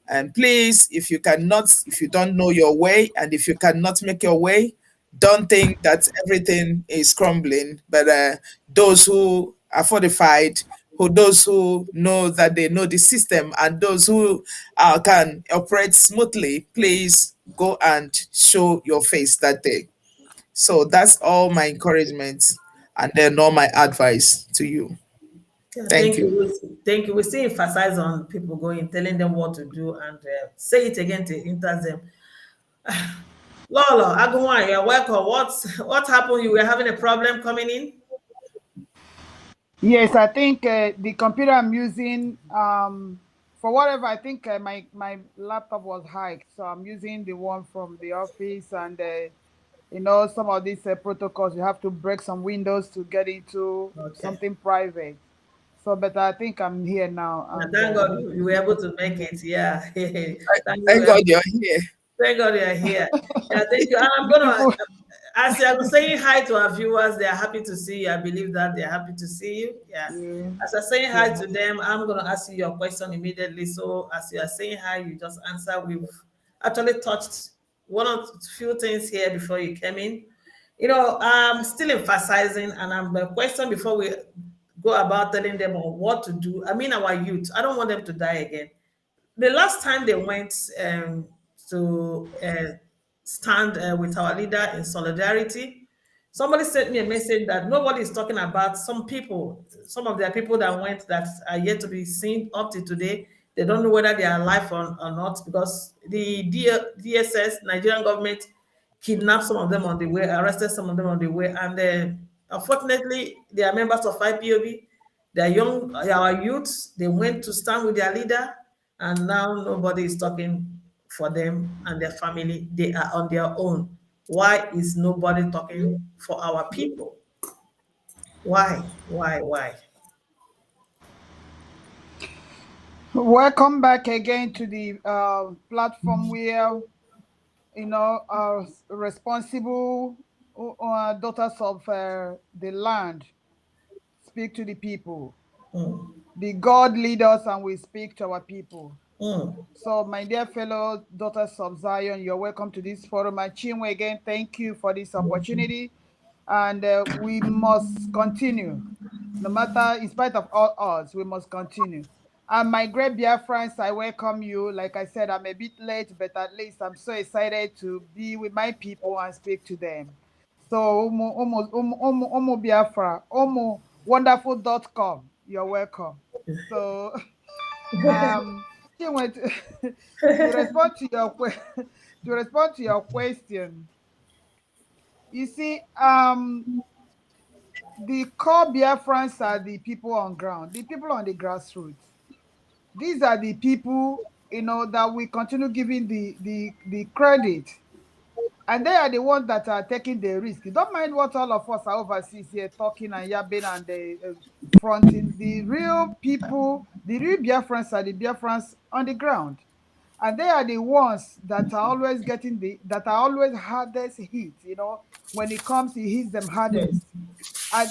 And please, if you don't know your way and if you cannot make your way, don't think that everything is crumbling. But those who are fortified, those who know that they know the system, and those who can operate smoothly, please go and show your face that day. So that's all my encouragement and then all my advice to you. Yeah, Thank thank you. you. Thank you. We still emphasize on people going, telling them what to do, and say it again to interest them. Lolo, Agunwa, you're welcome. What happened? You were having a problem coming in? Yes, I think the computer I'm using, for whatever, I think my laptop was hacked, so I'm using the one from the office, and some of these protocols you have to break some windows to get into Okay. something private. So, but I think I'm here now, Yeah, and thank God you were able to make it. Yeah. Thank Thank you. God you're here. Thank God you're here. Yeah, thank you. And I'm gonna, people, as I'm saying hi to our viewers, they are happy to see you. I believe that they're happy to see you. Yeah. yeah, As I'm saying hi yeah. to them, I'm gonna ask you your question immediately. So as you are saying hi, you just answer. We've actually touched one or few things here before you came in. I'm still emphasizing, and I'm the question before we go about telling them on what to do. I mean, our youth. I don't want them to die again. The last time they went to stand with our leader in solidarity, somebody sent me a message that nobody is talking about some people, some of their people that went that are yet to be seen up to today. They don't know whether they are alive or not because the DSS, Nigerian government, kidnapped some of them on the way, arrested some of them on the way, and unfortunately, they are members of IPOB. They are young, our youths. They went to stand with their leader, and now nobody is talking for them and their family. They are on their own. Why is nobody talking for our people? Why? Why? Why? Welcome back again to the platform where responsible daughters of the land speak to the people. Mm, The God lead us and we speak to our people. mm, So, my dear fellow daughters of Zion, you're welcome to this forum. And Chinwe, again, thank you for this opportunity. And we must continue. No matter, in spite of all odds, we must continue. And my great Biafrans, I welcome you. Like I said, I'm a bit late, but at least I'm so excited to be with my people and speak to them. So, Biafra, wonderful.com, you're welcome. So, um, Chinwe, to respond to your to respond to your question, you see, the core Biafrans are the people on ground, the people on the grassroots. These are the people, that we continue giving the credit. And they are the ones that are taking the risk. You don't mind what all of us are overseas here talking and yapping and fronting. The real people, the real Biafrans are the Biafrans on the ground. And they are the ones that are always that are always hardest hit, when it comes, it hits them hardest.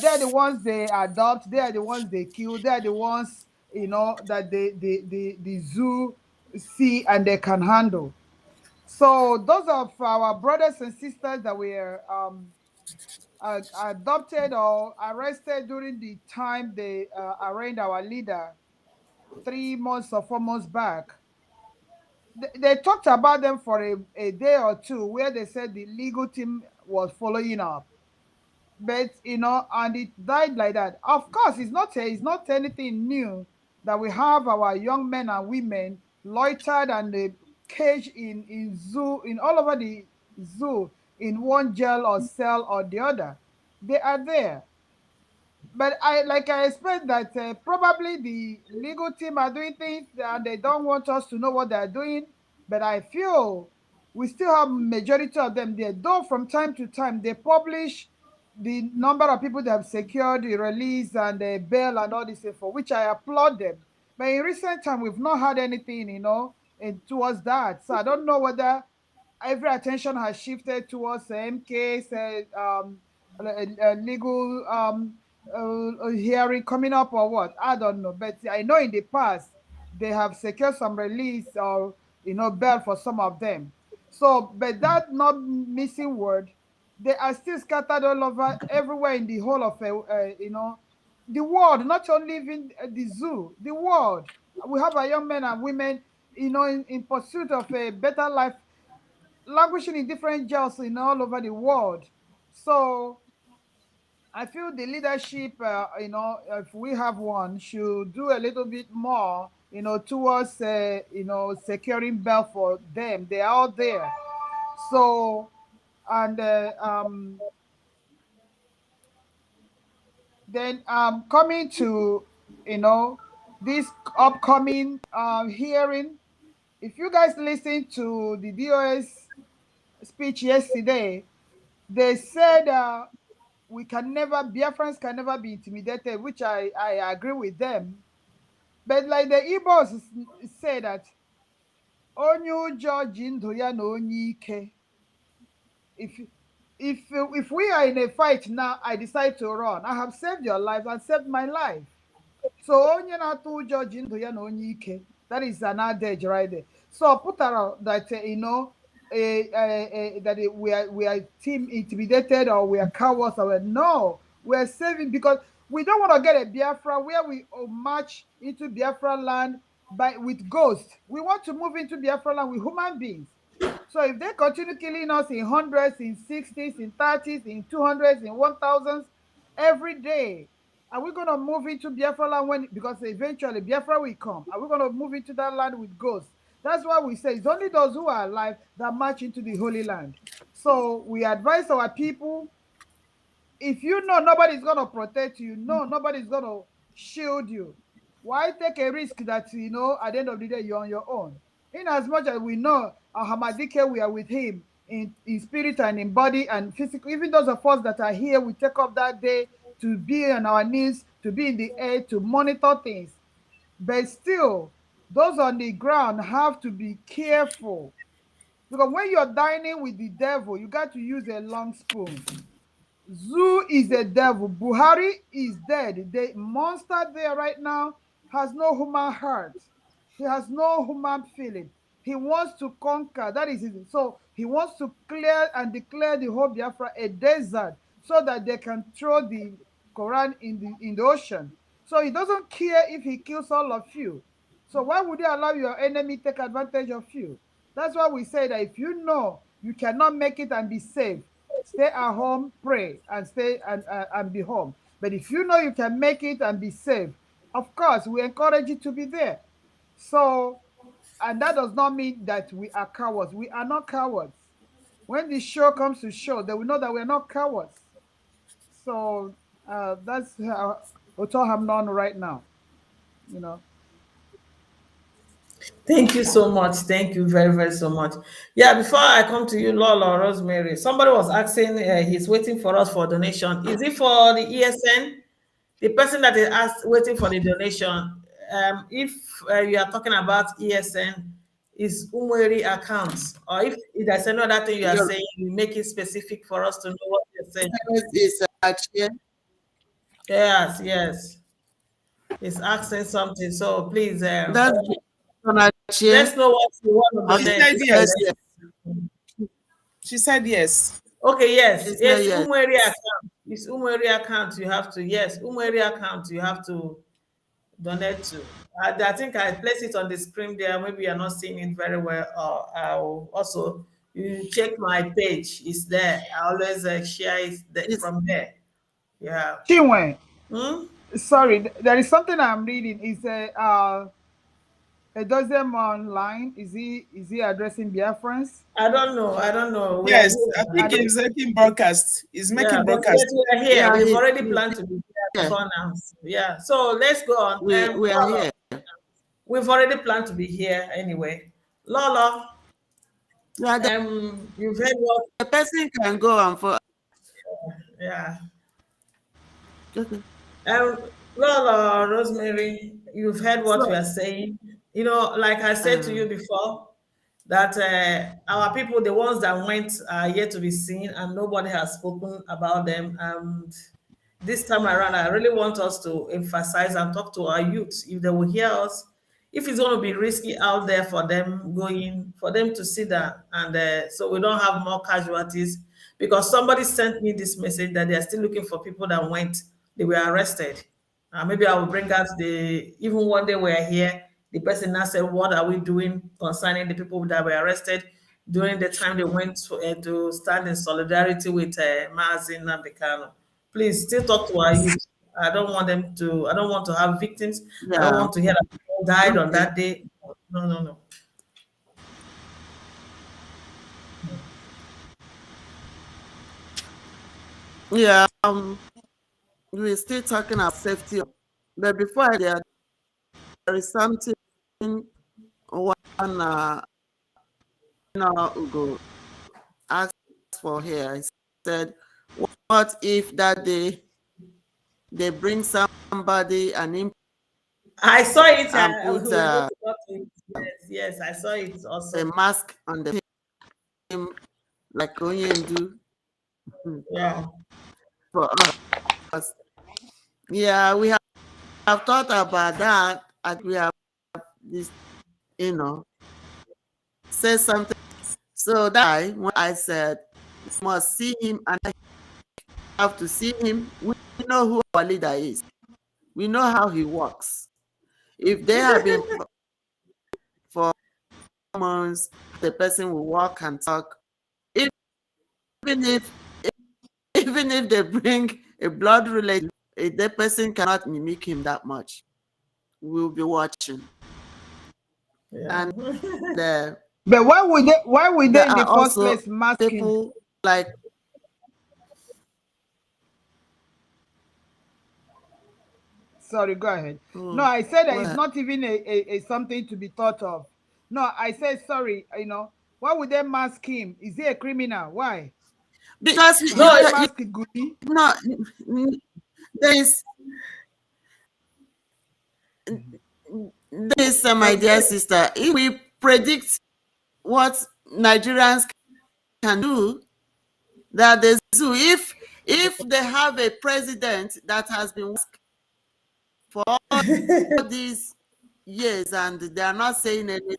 They're the ones they adopt, they are the ones they kill, they are the ones, that the zoo see and they can handle. So those of our brothers and sisters that were adopted or arrested during the time they arraigned our leader 3 months or 4 months back, they talked about them for a day or two, where they said the legal team was following up. But and it died like that. Of course, it's not anything new that we have our young men and women loitered and caged in zoo, in all over the zoo, in one jail or cell or the other. They are there. but I expect that probably the legal team are doing things and they don't want us to know what they're doing. But I feel we still have majority of them there. Though from time to time they publish the number of people that have secured the release and the bail and all this, for which I applaud them. But in recent time, we've not had anything, towards that. So I don't know whether every attention has shifted towards MK's legal hearing coming up or what. I don't know. But I know in the past they have secured some release or bail for some of them. So, but that not missing word, they are still scattered all over everywhere in the whole of the world, not only even the zoo, the world. We have our young men and women, in pursuit of a better life, languishing in different jails all over the world. So I feel the leadership, if we have one, should do a little bit more, towards, securing bail for them. They are out there. So, and then coming to, this upcoming hearing, if you guys listen to the DOS speech yesterday, they said Biafrans can never be intimidated, which I agree with them. But like the Igbos say that, onye ụjọ ji ndụ ya na onye ike. If we are in a fight now, I decide to run, I have saved your life and saved my life. So onye na-atụ ụjọ ji ndụ ya na onye ike. That is an adage right there. So putara that that we are team intimidated or we are cowards or no, we are saving, because we don't want to get a Biafra where we march into Biafra land with ghosts. We want to move into Biafra land with human beings. So if they continue killing us in hundreds, in 60s, in 30s, in 200s, in 1000s every day, are we going to move into Biafra land because eventually Biafra will come? Are we going to move into that land with ghosts? That's why we say it's only those who are alive that march into the Holy Land. So we advise our people, if you know nobody's going to protect you, nobody's going to shield you, why take a risk that, at the end of the day, you're on your own? In as much as we know Hamadike, we are with him in spirit and in body and physical. Even those of us that are here, we take up that day to be on our knees, to be in the air, to monitor things. But still, those on the ground have to be careful. Because when you're dining with the devil, you got to use a long spoon. Zoo is a devil. Buhari is dead. The monster there right now has no human heart. He has no human feeling. He wants to conquer. That is it. So he wants to clear and declare the whole Biafra a desert so that they can throw the Quran in the ocean. So he doesn't care if he kills all of you. So why would you allow your enemy take advantage of you? That's why we say that if you know you cannot make it and be safe, stay at home, pray, and stay and be home. But if you know you can make it and be safe, of course, we encourage you to be there. So, and that does not mean that we are cowards. We are not cowards. When the show comes to show, they will know that we are not cowards. So that's how I'm known right now. Thank you so much. Thank you very, very so much. Yeah, before I come to you, Lola Rosemary, somebody was asking, he's waiting for us for donation. Is it for the ESN? The person that is waiting for the donation, if you are talking about ESN, is Umweri accounts, or if there's another thing you are saying, you make it specific for us to know what you're saying. Yes. It's asking something, so please. Let's know what you want to donate. Yes. She said yes. Okay, yes. Umweri account. It's Umweri account you have to, Umweri account you have to donate to. I think I place it on the screen there. Maybe you're not seeing it very well. Or I'll also, you check my page. It's there. I always share it from there. Yeah. Chinwe. Sorry, there is something I'm reading. It's a dozen online. Is he addressing Biafrans? I don't know. Yes, I think he's making broadcast. He's making broadcast. We are here. We've already planned to be here. here. for now. Yeah. So let's go on. We are Lolo, here. we've already planned to be here anyway. Lolo, Yeah, you've heard what? the person can go and for. Yeah. Okay. Lolo, Rosemary, you've heard what we So, are saying. You know, like I said to you before, that our people, the ones that went, are yet to be seen, and nobody has spoken about them. And this time around, I really want us to emphasize and talk to our youth if they will hear us. If it's going to be risky out there for them going, for them to see that, and so we don't have more casualties. Because somebody sent me this message that they are still looking for people that went, they were arrested. Maybe I will bring out even one day we are here, the person now said, what are we doing concerning the people that were arrested during the time they went to stand in solidarity with Mazin Nambekano? Please still talk to our youth. I don't want to have victims. I don't yeah. want to hear that people died on Okay. that day. No, no, no. Yeah. We're still talking about safety, but before there is something one Ugo asked for here. He said, "What if that day they bring somebody and I saw it. put We were going to talk to it. Yes, yes, I saw it a also. mask on the him like Onyendu Yeah. for us?" Yeah, we have thought about that, and we have this, say something. So that when I said we must see him and I have to see him, we know who our leader is. We know how he works. If they have been for months, the person will walk and talk. Even if even if they bring a blood relative, the person cannot mimic him that much. We'll be watching. Yeah. And uh, But why would they there in the are first also place mask him? people like Sorry, go ahead. No, who, I said that it's well, not even a something to be thought of. No, I said sorry. Why would they mask him? Is he a criminal? Why? because Did No, they mask Gumi? no, there is this, my dear okay. sister. If we predict what Nigerians can do, that they do. If they have a president that has been for all these years and they are not saying anything,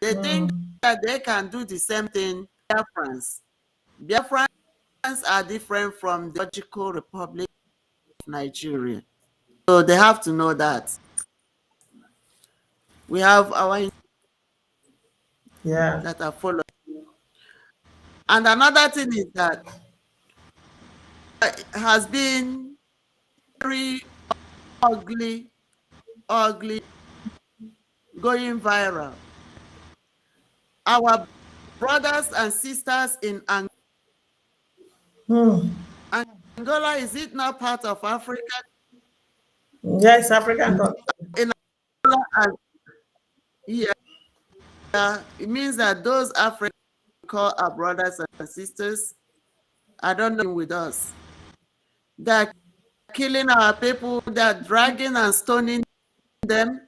they think Mm, that they can do the same thing. Biafrans. Biafrans are different from the logical Republic of Nigeria. So they have to know that. We have our yeah. that are following. And another thing is that it has been very ugly, ugly, going viral. Our brothers and sisters in Hmm. Angola, is it not part of Africa? Yes, African country. In Angola, and yeah, it means that those Africans call our brothers and sisters, I don't know with us. They're killing our people, they're dragging and stoning them.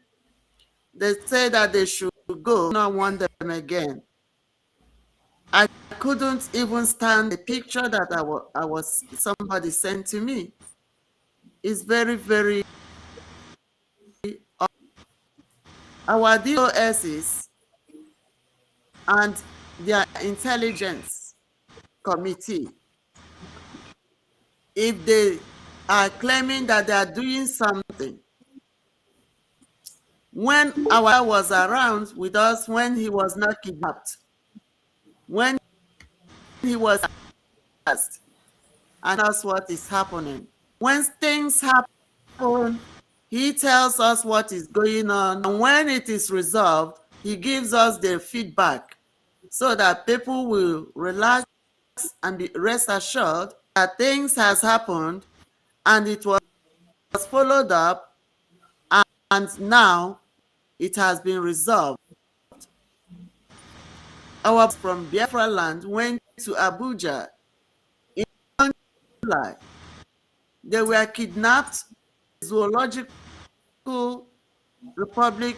They say that they should go, not want them again. I couldn't even stand the picture that I was somebody sent to me. It's very, very our DOSs and their intelligence committee, if they are claiming that they are doing something, when our was around with us, when he was not kidnapped, when he was asked, and that's what is happening. When things happen, he tells us what is going on, and when it is resolved, he gives us the feedback so that people will relax and be rest assured that things has happened and it was was followed up, and now it has been resolved. Our from Biafra land went to Abuja in July. They were kidnapped. Zoological Republic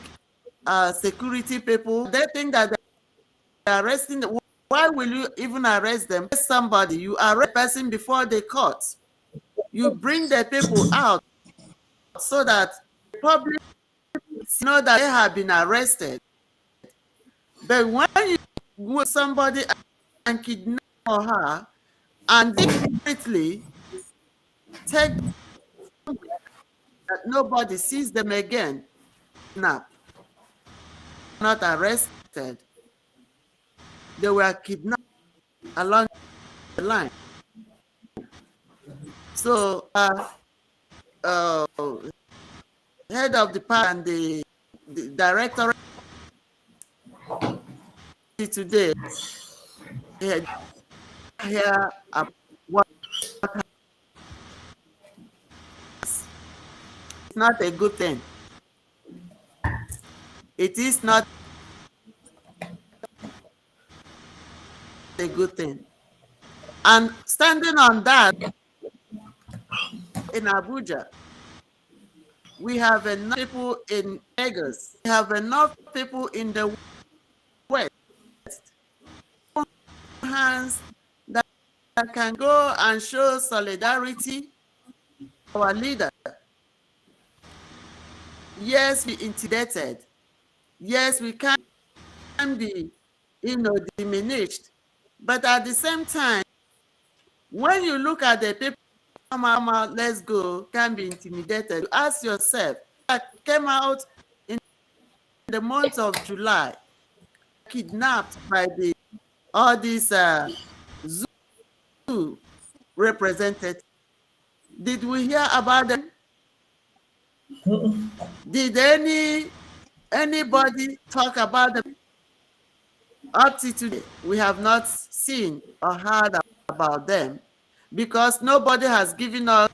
security people. They think that they're arresting them. Why will you even arrest them? Somebody, you arrest a person before they court. You bring the people out so that the public know that they have been arrested. But when you go somebody and kidnap her and secretly take them that nobody sees them again, kidnapped, not arrested, they were kidnapped along the line. So head of the park and the director today here what it's not a good thing. It is not a good thing. And standing on that, in Abuja, we have enough people in Lagos, we have enough people in the West, hands that can go and show solidarity to our leader. Yes, we intimidated. Yes, we can be, diminished. But at the same time, when you look at the people, mama, let's go, can be intimidated. You ask yourself, that came out in the month of July, kidnapped by all these zoo representatives. Did we hear about them? Did anybody talk about them? Up to today, we have not seen or heard about them because nobody has given us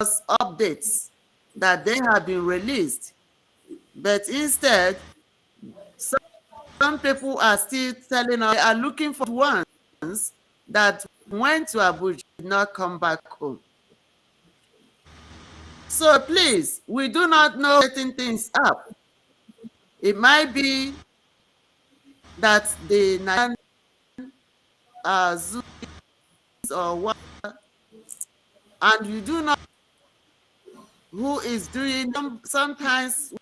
updates that they have been released. But instead, some people are still telling us they are looking for ones that went to Abuja, did not come back home. So please, we do not know setting things up. It might be that the Nigerian zoos or what, and you do not know who is doing them. Sometimes,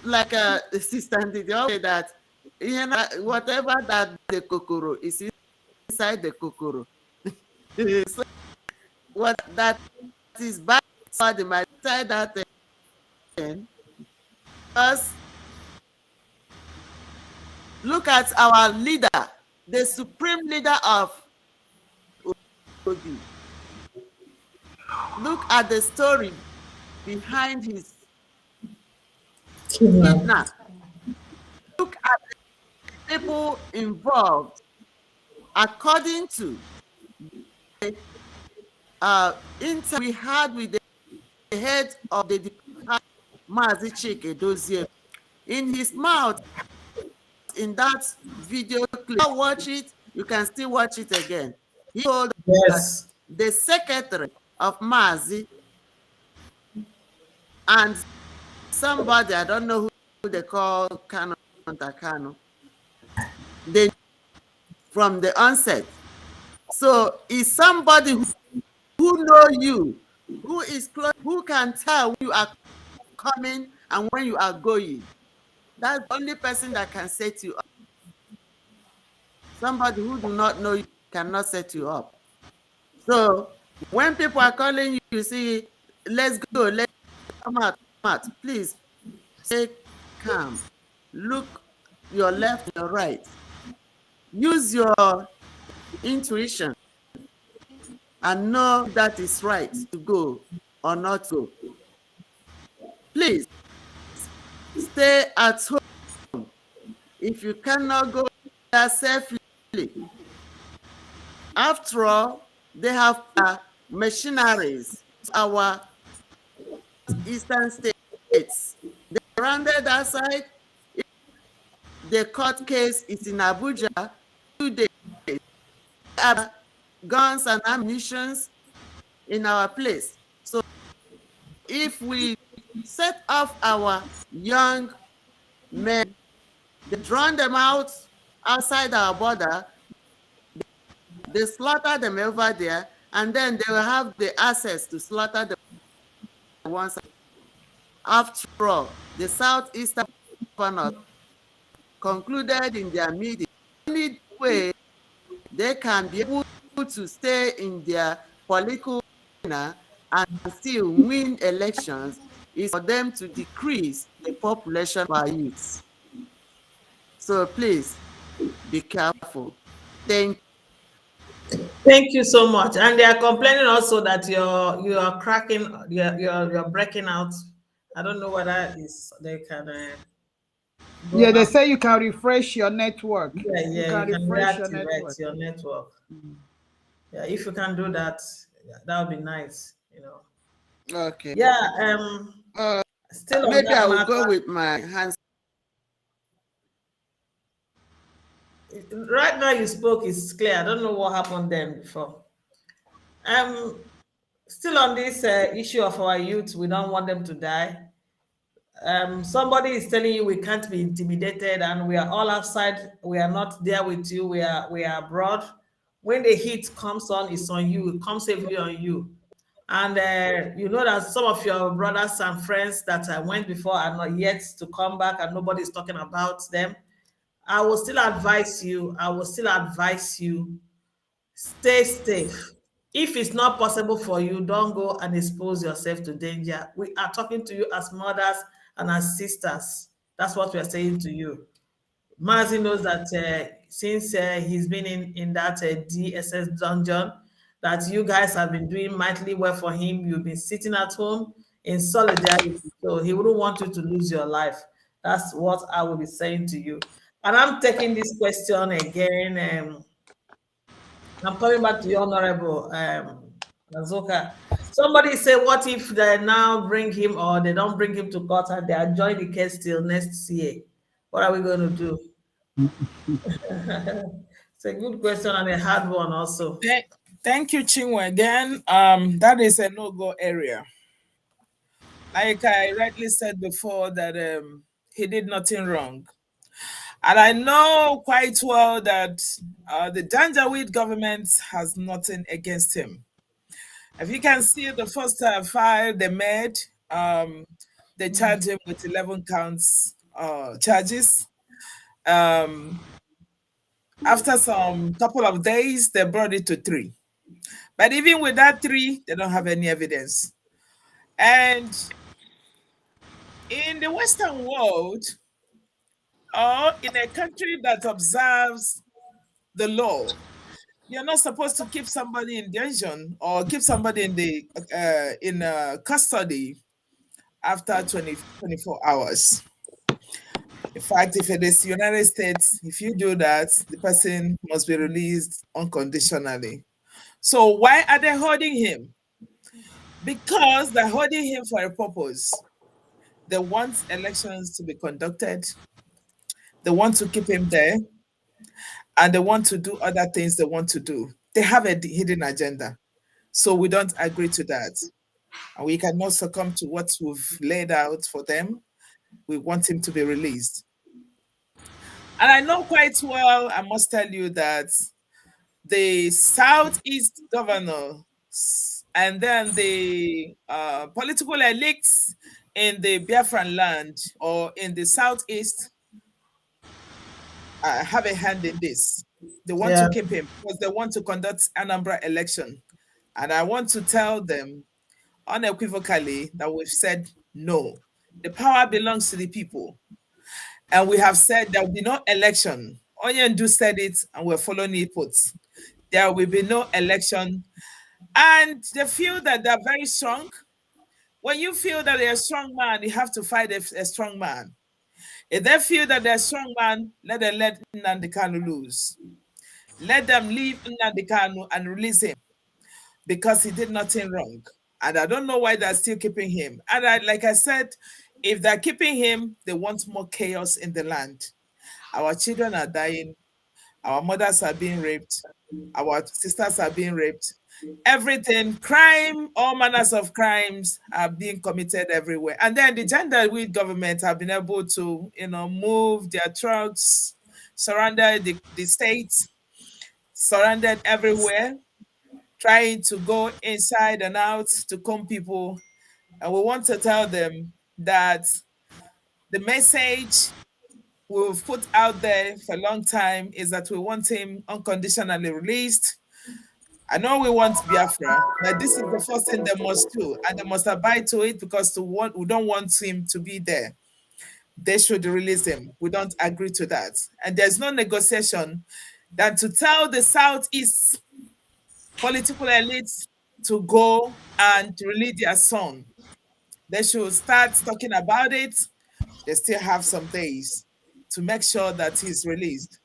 like a assistant did say that, whatever that the kokoro is inside the kokoro. So what that is bad, they might say that thing. Because look at our leader, the supreme leader of Ogi. Look at the story behind his kidnap. Look at the people involved. According to the interview we had with the head of the department, Mazi Chike Dozie, in his mouth, in that video clip, watch it, you can still watch it again. He told us the secretary of Mazi and somebody, I don't know who they call Kano, they from the onset. So is somebody who know you, who is close, who can tell when you are coming and when you are going. That's the only person that can set you up. Somebody who do not know you cannot set you up. So when people are calling you, you see, let's go, let's come out. Please stay calm. Look your left, your right. Use your intuition and know that is right to go or not to. Please stay at home. If you cannot go there safely, after all, they have machineries, our eastern states. They surrounded that side. The court case is in Abuja. 2 days. Have guns and ammunition in our place. So if we set off our young men, they drown them out outside our border, they slaughter them over there, and then they will have the access to slaughter the ones. After all, the southeastern governors concluded in their meeting, the only way they can be able to stay in their political arena and still win elections is for them to decrease the population of our youths. So please be careful. Thank you. Thank you so much. And they are complaining also that you are cracking, you're breaking out. I don't know whether is they can go Yeah, they out. say you can refresh your network. Yeah, You yeah, can you can refresh your reactivate network. your network. Yeah, if you can do that, that would be nice. Okay. Yeah. Still on Maybe that I will go matter. with my hands. Right now you spoke is clear. I don't know what happened then before. Still on this issue of our youth, we don't want them to die. Somebody is telling you we can't be intimidated and we are all outside, we are not there with you, we are abroad. When the heat comes on, it's on you, it comes heavily on you. And you know that some of your brothers and friends that went before are not yet to come back and nobody's talking about them. I will still advise you, stay safe. If it's not possible for you, don't go and expose yourself to danger. We are talking to you as mothers and as sisters. That's what we are saying to you. Mazi knows that since he's been in that DSS dungeon, that you guys have been doing mightily well for him. You've been sitting at home in solidarity. So he wouldn't want you to lose your life. That's what I will be saying to you. And I'm taking this question again. I'm coming back to you, Honorable Azoka. Somebody say, what if they now bring him or they don't bring him to court and they adjourn the case till next year? What are we going to do? It's a good question and a hard one also. Thank you, Chinwe, again. That is a no-go area. Like I rightly said before, that he did nothing wrong. And I know quite well that the Janjaweed government has nothing against him. If you can see the first file they made, they charged him with 11 counts charges. After some couple of days, they brought it to 3. But even with that 3, they don't have any evidence. And in the Western world, or in a country that observes the law, you're not supposed to keep somebody in detention or keep somebody in custody after 24 hours. In fact, if it is the United States, if you do that, the person must be released unconditionally. So why are they holding him? Because they're holding him for a purpose. They want elections to be conducted. They want to keep him there. And they want to do other things they want to do. They have a hidden agenda. So we don't agree to that. And we cannot succumb to what we've laid out for them. We want him to be released. And I know quite well, I must tell you that the Southeast governors and then the political elites in the Biafran land or in the Southeast have a hand in this. They want Yeah. to keep him because they want to conduct Anambra election. And I want to tell them unequivocally that we've said no. The power belongs to the people. And we have said there will be no election. Onyendu said it and we're following it. There will be no election. And they feel that they're very strong. When you feel that they're a strong man, you have to fight a strong man. If they feel that they're a strong man, let Nnamdi Kanu lose. Let them leave Nnamdi Kanu and release him because he did nothing wrong. And I don't know why they're still keeping him. And like I said, if they're keeping him, they want more chaos in the land. Our children are dying. Our mothers are being raped. Our sisters are being raped. Everything, crime, all manners of crimes are being committed everywhere. And then the gender with government have been able to, move their trucks, surrounded the states, surrounded everywhere, trying to go inside and out to come people. And we want to tell them that the message we've put out there for a long time is that we want him unconditionally released. I know we want Biafra, but this is the first thing they must do, and they must abide to it because we don't want him to be there. They should release him. We don't agree to that. And there's no negotiation than to tell the Southeast political elites to go and release their son. They should start talking about it. They still have some days to make sure that he's released.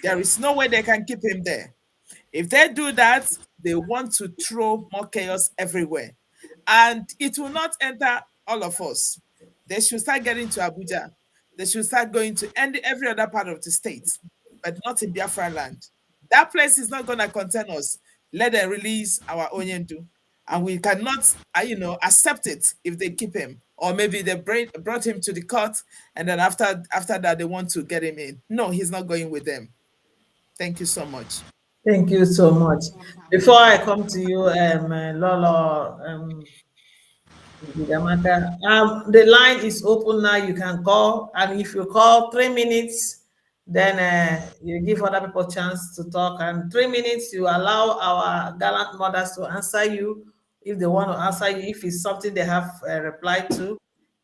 There is no way they can keep him there. If they do that, they want to throw more chaos everywhere. And it will not enter all of us. They should start getting to Abuja. They should start going to every other part of the state, but not in Biafra land. That place is not going to contain us. Let them release our Onyendu. And we cannot, accept it if they keep him. Or maybe they brought him to the court, and then after that, they want to get him in. No, he's not going with them. Thank you so much. Thank you so much. Before I come to you, Lolo, the line is open now. You can call, and if you call 3 minutes, then you give other people chance to talk. And 3 minutes, you allow our gallant mothers to answer you if they want to answer you. If it's something they have replied to,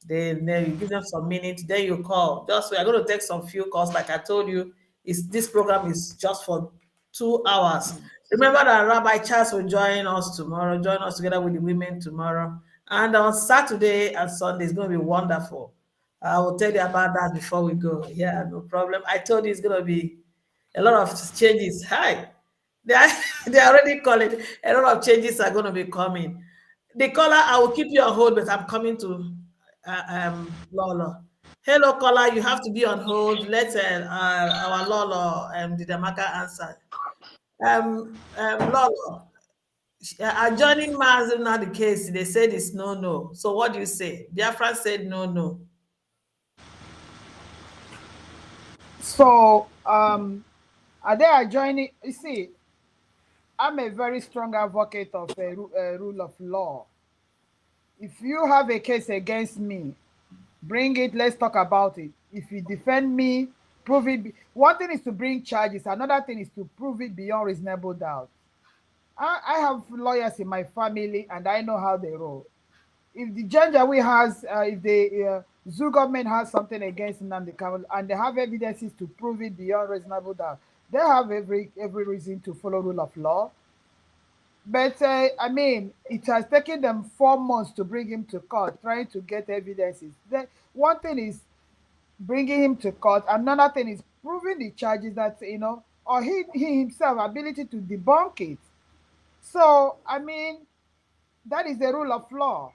then you give them some minutes. Then you call. Just we are going to take some few calls. Like I told you, this program is just for 2 hours. Remember that Rabbi Charles will join us tomorrow. Join us together with the women tomorrow. And on Saturday and Sunday, it's going to be wonderful. I will tell you about that before we go. Yeah, no problem. I told you it's going to be a lot of changes. Hi. They are, they are already calling. A lot of changes are going to be coming. The caller, I will keep you on hold, but I'm coming to Lolo. Hello, caller. You have to be on hold. Let our Lolo the Damaka answer. Lolo, adjourning mass is not the case. They said it's no. So what do you say? Biafran said no. So, are they adjoining? You see, I'm a very strong advocate of a rule of law. If you have a case against me, bring it. Let's talk about it. If you defend me, prove it. One thing is to bring charges. Another thing is to prove it beyond reasonable doubt. I have lawyers in my family, and I know how they roll. If the Janjaweed has, if the Zoo government has something against Nnamdi Kanu, and they have evidences to prove it beyond reasonable doubt, they have every reason to follow rule of law. But I mean, it has taken them 4 months to bring him to court, trying to get evidences. One thing is bringing him to court. Another thing is proving the charges that or he himself ability to debunk it. So I mean, that is the rule of law.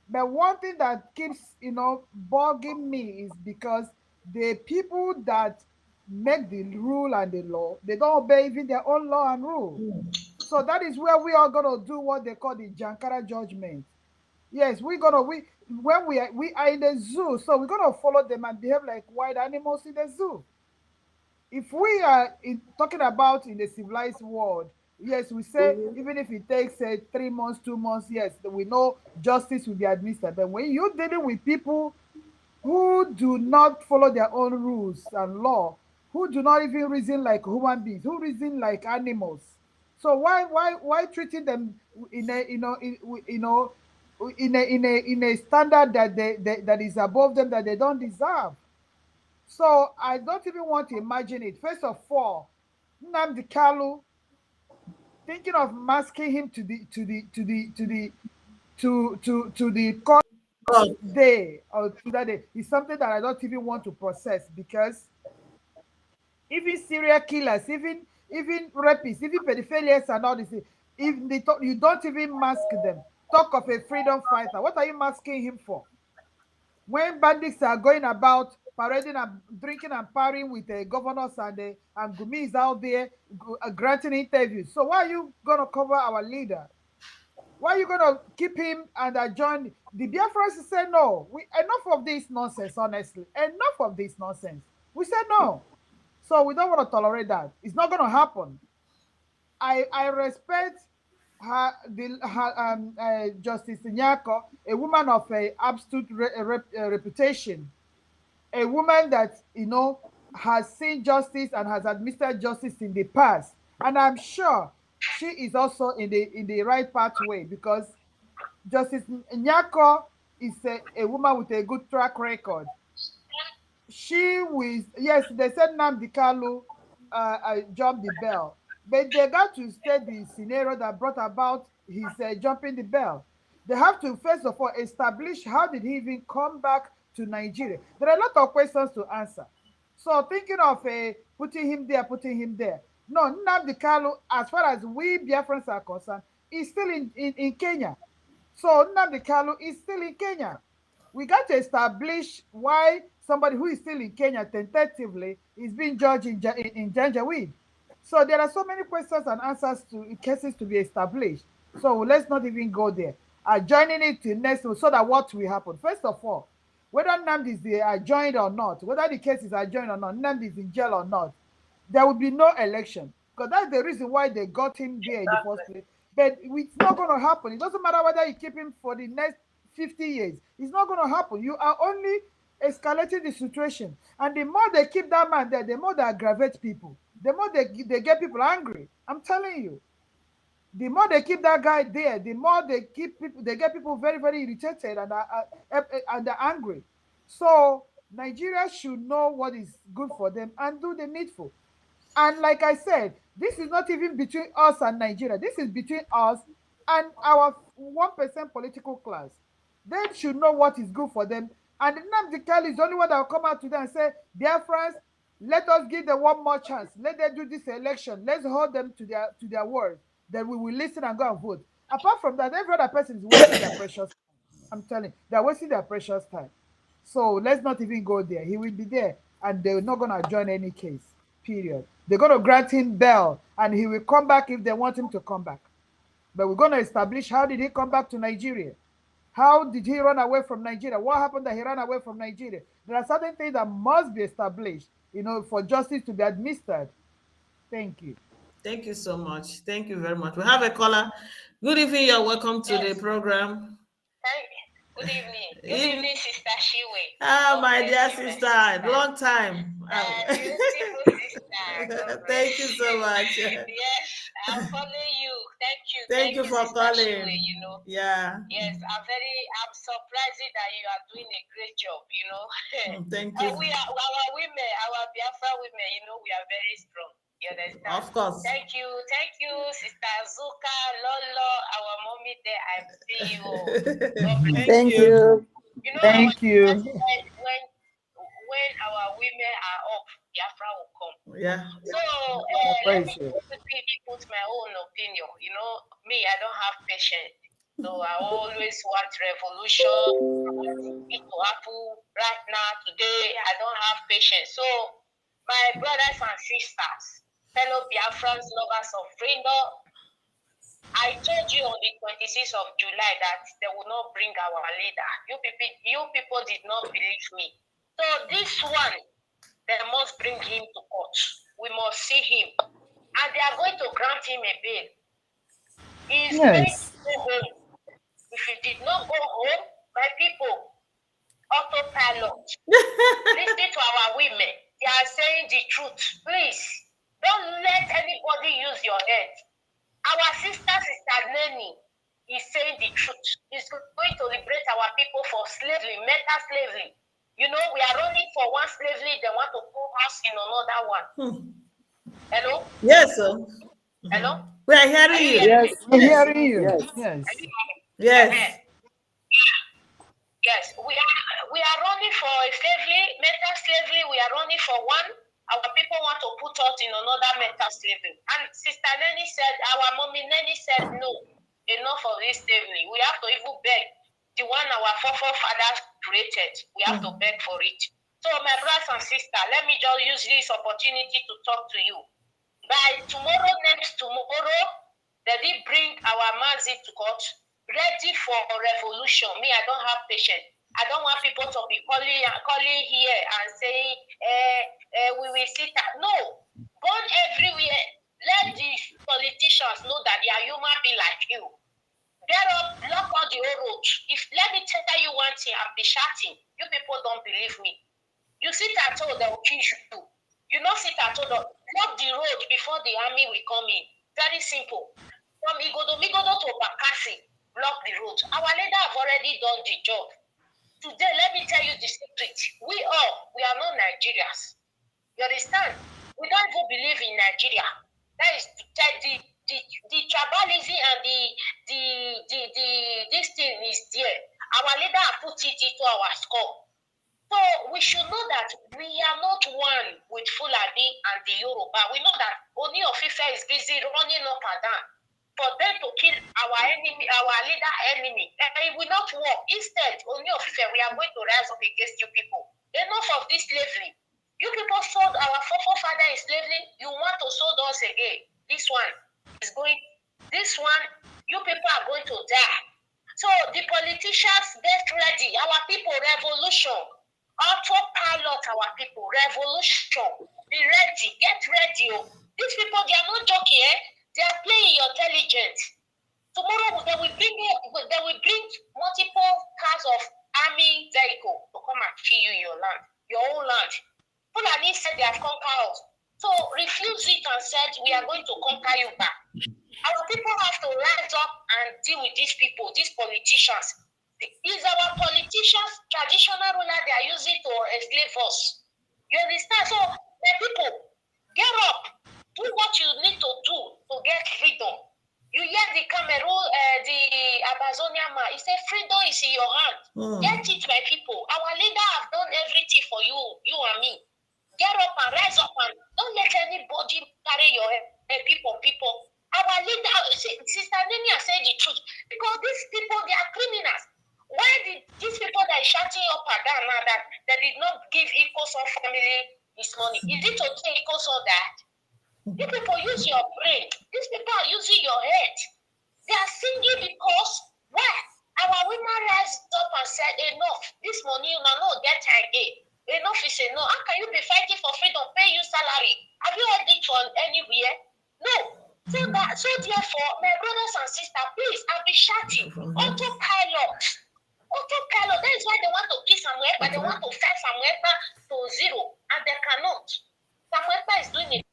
But one thing that keeps bugging me is because the people that make the rule and the law, they don't obey even their own law and rule. So that is where we are gonna do what they call the Jankara judgment. Yes, when we are in the zoo, so we're gonna follow them and behave like wild animals in the zoo. If we are talking about in the civilized world, yes, we say even if it takes 3 months, 2 months, yes, we know justice will be administered. But when you're dealing with people who do not follow their own rules and law, who do not even reason like human beings, who reason like animals, so why treating them in a in a standard that is above them that they don't deserve? So I don't even want to imagine it. First of all, Nnamdi Kanu thinking of masking him to the court day or to that day is something that I don't even want to process, because even serial killers, even rapists, even pedophiles and all this, if you don't even mask them, talk of a freedom fighter. What are you masking him for? When bandits are going about parading and drinking and partying with the governors and Gumi is out there granting interviews. So why are you going to cover our leader? Why are you going to keep him and join? The Biafrans say no. Enough of this nonsense, honestly. Enough of this nonsense. We said no. So we don't want to tolerate that. It's not going to happen. I respect Justice Nyako, a woman of a absolute reputation, a woman that has seen justice and has administered justice in the past, and I'm sure she is also in the right pathway because Justice Nyako is a woman with a good track record. She was, yes, they said Nnamdi Kalu jumped the bell, but they got to state the scenario that brought about his jumping the bell. They have to first of all establish how did he even come back to Nigeria. There are a lot of questions to answer. So thinking of putting him there, putting him there. No, Nnamdi Kalu, as far as we Biafrans are concerned, is still in Kenya. So Nnamdi Kalu is still in Kenya. We got to establish why somebody who is still in Kenya tentatively is being judged in Janjaweed. So there are so many questions and answers to cases to be established. So let's not even go there. Joining it to next so that what will happen? First of all, whether Nnamdi is adjoined or not, whether the case is adjoined or not, Nnamdi is in jail or not, there will be no election. Because that's the reason why they got him there in the first place. But it's not going to happen. It doesn't matter whether you keep him for the next 50 years. It's not going to happen. You are only escalating the situation. And the more they keep that man there, the more they aggravate people. The more they get people angry. I'm telling you. The more they keep that guy there, the more they get people very, very irritated and they're angry. So Nigeria should know what is good for them and do the needful. And like I said, this is not even between us and Nigeria. This is between us and our 1% political class. They should know what is good for them. And Nnamdi Kanu is the only one that will come out to them and say, dear friends, let us give them one more chance. Let them do this election. Let's hold them to their word. Then we will listen and go and vote. Apart from that, every other person is wasting their precious time. I'm telling you, they're wasting their precious time. So let's not even go there. He will be there, and they're not going to join any case, period. They're going to grant him bail, and he will come back if they want him to come back. But we're going to establish how did he come back to Nigeria? How did he run away from Nigeria? What happened that he ran away from Nigeria? There are certain things that must be established, for justice to be administered. Thank you. Thank you so much. Thank you very much. We have a caller. Good evening. You're welcome to the program. Hi. Good evening. Good evening, Sister Shiwe. Ah, my dear sister. Long time. Beautiful sister. Thank you so much. Yes, I'm following you. Thank you. Thank you for Sister calling. Shiwe, Yeah. Yes, I'm surprised that you are doing a great job, Thank you. We are our women, our Biafra women, we are very strong. You understand? Of course. Thank you, Sister Zuka, Lolo, our mommy there. I see you. Thank you. Thank you. When our women are up, Biafra will come. Yeah. So let me put my own opinion. Me, I don't have patience. So I always want revolution. It will happen right now, today. I don't have patience. So my brothers and sisters, fellow Biafrans, lovers of freedom, I told you on the 26th of July that they will not bring our leader. You people did not believe me. So this one, they must bring him to court. We must see him. And they are going to grant him a bail. He's going to go home. If he did not go home, my people, autopilot. Listen to our women. They are saying the truth. Please, don't let anybody use your head. Our sister Lenny is saying the truth. He's going to liberate our people for slavery, mental slavery. We are running for one slavery, they want to put us in another one. Hello? Yes, sir. Hello? We are hearing you. Yes, we're hearing you. Yes. Yes, we are running for slavery, mental slavery. We are running for one. Our people want to put us in another mental slavery. And Sister Nenny said, our mommy Nenny said, no. enough of this slavery. We have to even beg the one our forefathers created. We have to beg for it. So my brothers and sisters, let me just use this opportunity to talk to you. By tomorrow, next tomorrow, they did bring our Mazi to court, ready for a revolution. Me, I don't have patience. I don't want people to be calling here and saying, we will sit at. No, burn everywhere. Let the politicians know that they are human beings like you. Get up, block all the whole road. Let me tell you one thing, I'll be shouting. You people don't believe me. You sit at home, they will kill you. You not sit at home, block the road before the army will come in. Very simple. From Igodo to Bakassi, block the road. Our leader have already done the job. Today, let me tell you the secret. We are not Nigerians. You understand? We don't even believe in Nigeria. That is the tribalism and this thing is there. Our leader have put it into our score. So we should know that we are not one with Fulani and the Yoruba. We know that Oni of Ife is busy running up and down for them to kill our enemy, our leader enemy. It will not work. Instead, Oni of Ife, we are going to rise up against you people. Enough of this slavery. You people sold our forefather in slavery. You want to sold us again. This one, you people are going to die. So the politicians get ready. Our people, revolution. Autopilot our people, revolution. Be ready, get ready. These people, they are not joking, They are playing your intelligence. Tomorrow they will bring multiple cars of army vehicle to come and kill you in your land, your own land. Fulani said they have conquered us. So refuse it and said we are going to conquer you back. Our people have to rise up and deal with these people, these politicians. Is our politicians traditional ruler they are using to enslave us? You understand? So the people, get up, do what you need to do to get freedom. You hear the Cameroon, the Amazonian man, he said freedom is in your hand. Get it, my people. Our leader have done everything for you and me. Get up and rise up and don't let anybody carry your people. Our leader, Sister Nenia said the truth. Because these people, they are criminals. Why did these people that are shouting up and down now that they did not give Ecoson family this money? Is it to take Ecoson that? You people use your brain. These people are using your head. They are singing because why? Our women rise up and said enough. This money you not get again. Enough is enough. How can you be fighting for freedom, pay you salary? Have you heard it from anywhere? No. So therefore, my brothers and sisters, please, I'll be shouting. Autopilot. That is why they want to kill somewhere, but they want to fight somewhere to zero, and they cannot. Somewhere is doing it.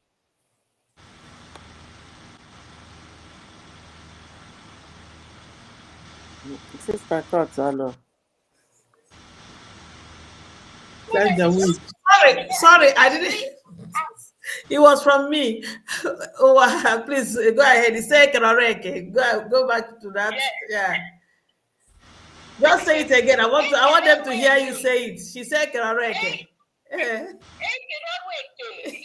Sister Kotsalo. Sorry, I didn't. It was from me. Oh, please go ahead. Say Kerareke. Go back to that. Yeah. Just say it again. I want them to hear you say it. She said Kerareke.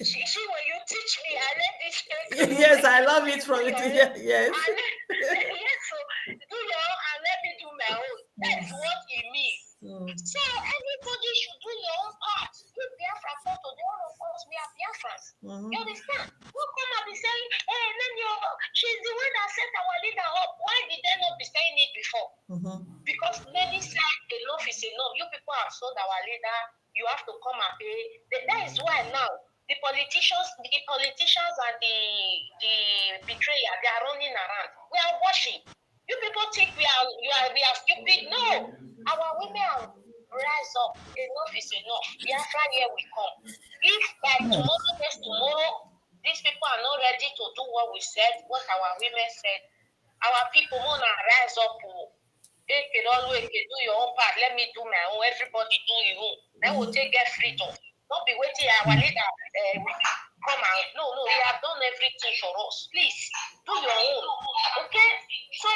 See, when you teach me, I let this. Yes, I love it from it. Yes. Yes, so do your own and let me do my own. That's what it means. So everybody should do your own part. If Biafra come to the all of us, we are Biafrans. You understand? Who come and be saying, hey, she's the one that set our leader up. Why did they not be saying it before? Because many say enough is enough. You people have sold our leader. You have to come and pay. That is why now the politicians and the betrayer, they are running around. We are watching. You people think we are stupid. No, our women rise up. Enough is enough. Biafra here we come. If by next tomorrow, these people are not ready to do what we said, what our women said, our people want to rise up. They can always do your own part. Let me do my own. Everybody do your own. Then we'll get freedom. Don't be waiting our leader come out. No, he have done everything for us. Please do your own. Okay? So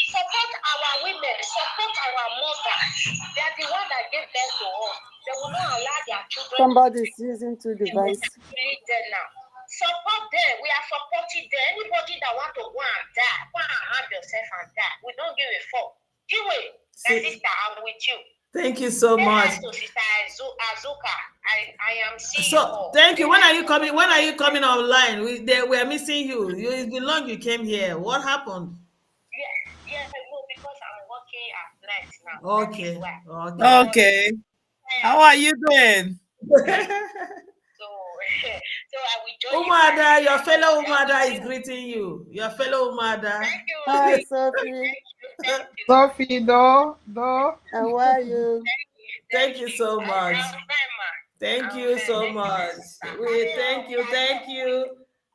support our women, support our mothers. They are the one that gave birth to us. They will not allow their children. Somebody's using two devices. Now. Support them. We are supporting them. Anybody that want to go and die, go and harm yourself and die. We don't give a fuck. Anyway, my sister, I'm with you. Thank you so much. To Sister Azuka. I am seeing So thank you. When are you coming? When are you coming online? We are missing you. It's been long you came here. What happened? Yeah, no, because I'm working at night now. Okay. Okay. How are you doing? So I will join Umuada, your fellow Umuada is greeting you. Your fellow Umuada. Thank you. Hi, Sophie. Thank you. Sophie, do. How are you? Thank you so much. Thank you so much. Thank you.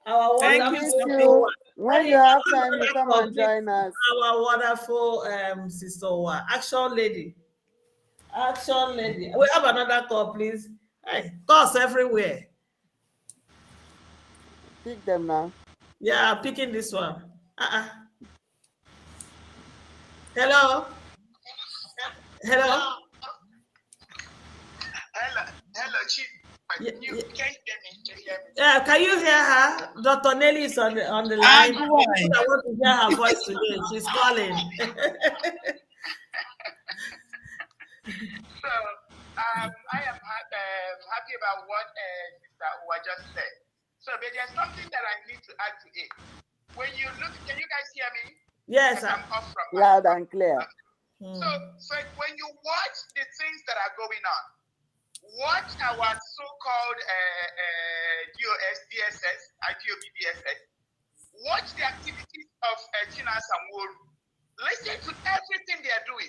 Our Thank We wonderful, miss you. When you have time, you come and join us. our wonderful sister, Action Lady. Action Lady. We have another call, please. Hey, calls everywhere. Pick them now. Yeah, I'm picking this one. Hello. Hello, Chief. Can you hear me? Yeah, can you hear her? Dr. Nelly is on the line. I want to hear her voice today. She's calling. So I am happy about what Sister Uwa just said. So but there's something that I need to add to it. When you look, can you guys hear me? Yes, sir. I'm off from Loud and clear. So when you watch the things that are going on, watch our so-called DSS, IPOB DSS, watch the activities of China Samworu. Listen to everything they are doing.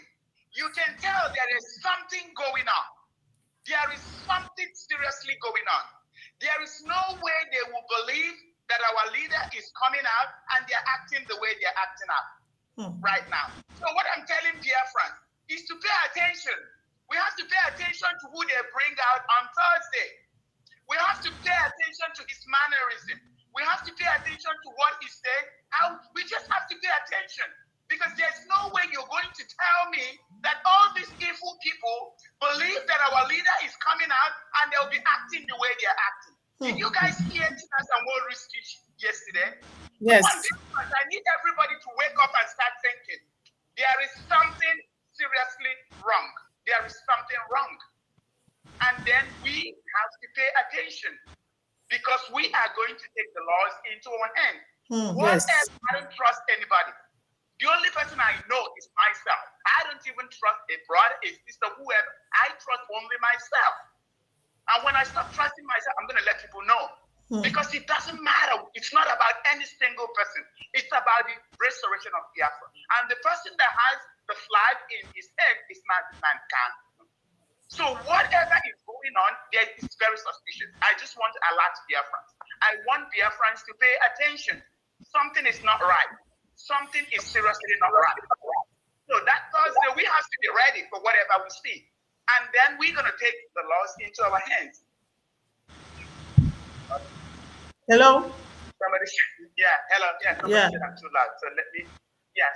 You can tell there is something going on. There is something seriously going on. There is no way they will believe that our leader is coming out and they're acting the way they're acting out right now. So what I'm telling Biafran is to pay attention. We have to pay attention to who they bring out on Thursday. We have to pay attention to his mannerism. We have to pay attention to what he said. We just have to pay attention. Because there's no way you're going to tell me that all these evil people believe that our leader is coming out and they'll be acting the way they're acting. Did you guys hear Tina Samori's speech yesterday? Yes. I need everybody to wake up and start thinking. There is something seriously wrong. There is something wrong. And then we have to pay attention because we are going to take the laws into our hands. Yes. I don't trust anybody. The only person I know is myself. I don't even trust a brother, a sister, whoever. I trust only myself. And when I start trusting myself, I'm going to let people know. Because it doesn't matter. It's not about any single person. It's about the restoration of Biafra. And the person that has the flag in his head is not mankind. So whatever is going on, there is very suspicious. I just want to alert Biafrans. I want Biafrans to pay attention. Something is not right. Something is seriously not right. So that Thursday, we have to be ready for whatever we see. And then we're going to take the laws into our hands. Hello? Somebody, hello. Somebody said I'm too loud. So let me,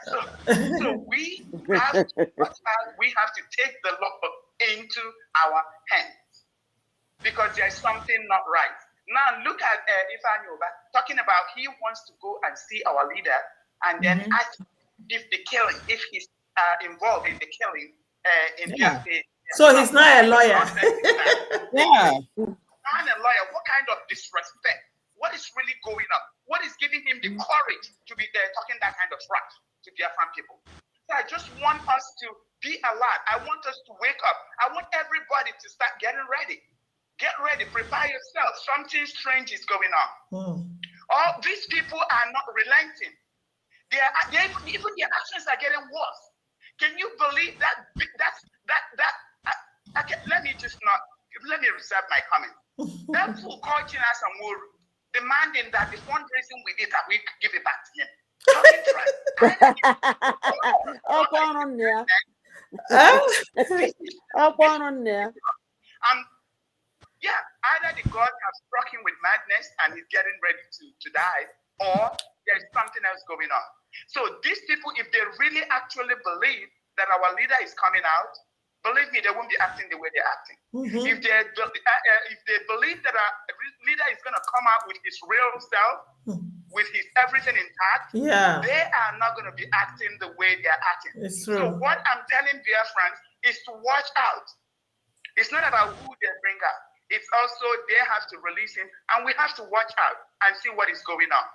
so we have to take the law into our hands because there's something not right. Now look at Ifan Yoba talking about he wants to go and see our leader and then ask if he's involved in the killing in PFA. So he's not a lawyer. Yeah. Not a lawyer. What kind of disrespect? What is really going on? What is giving him the courage to be there talking that kind of trash to Biafran people? So I just want us to be alert. I want us to wake up. I want everybody to start getting ready. Get ready. Prepare yourself. Something strange is going on. All these people are not relenting. Even their actions are getting worse. Can you believe that? Let me reserve my comment. That fool called China Samworu, demanding that the fundraising we did, that we give it back to him. Either the God has struck him with madness and he's getting ready to die, or there's something else going on. So these people, if they really actually believe that our leader is coming out, believe me, they won't be acting the way they're acting. Mm-hmm. If they believe that a leader is going to come out with his real self, with his everything intact, Yeah. they are not going to be acting the way they're acting. It's true. So what I'm telling Biafrans is to watch out. It's not about who they bring out. It's also they have to release him, and we have to watch out and see what is going on.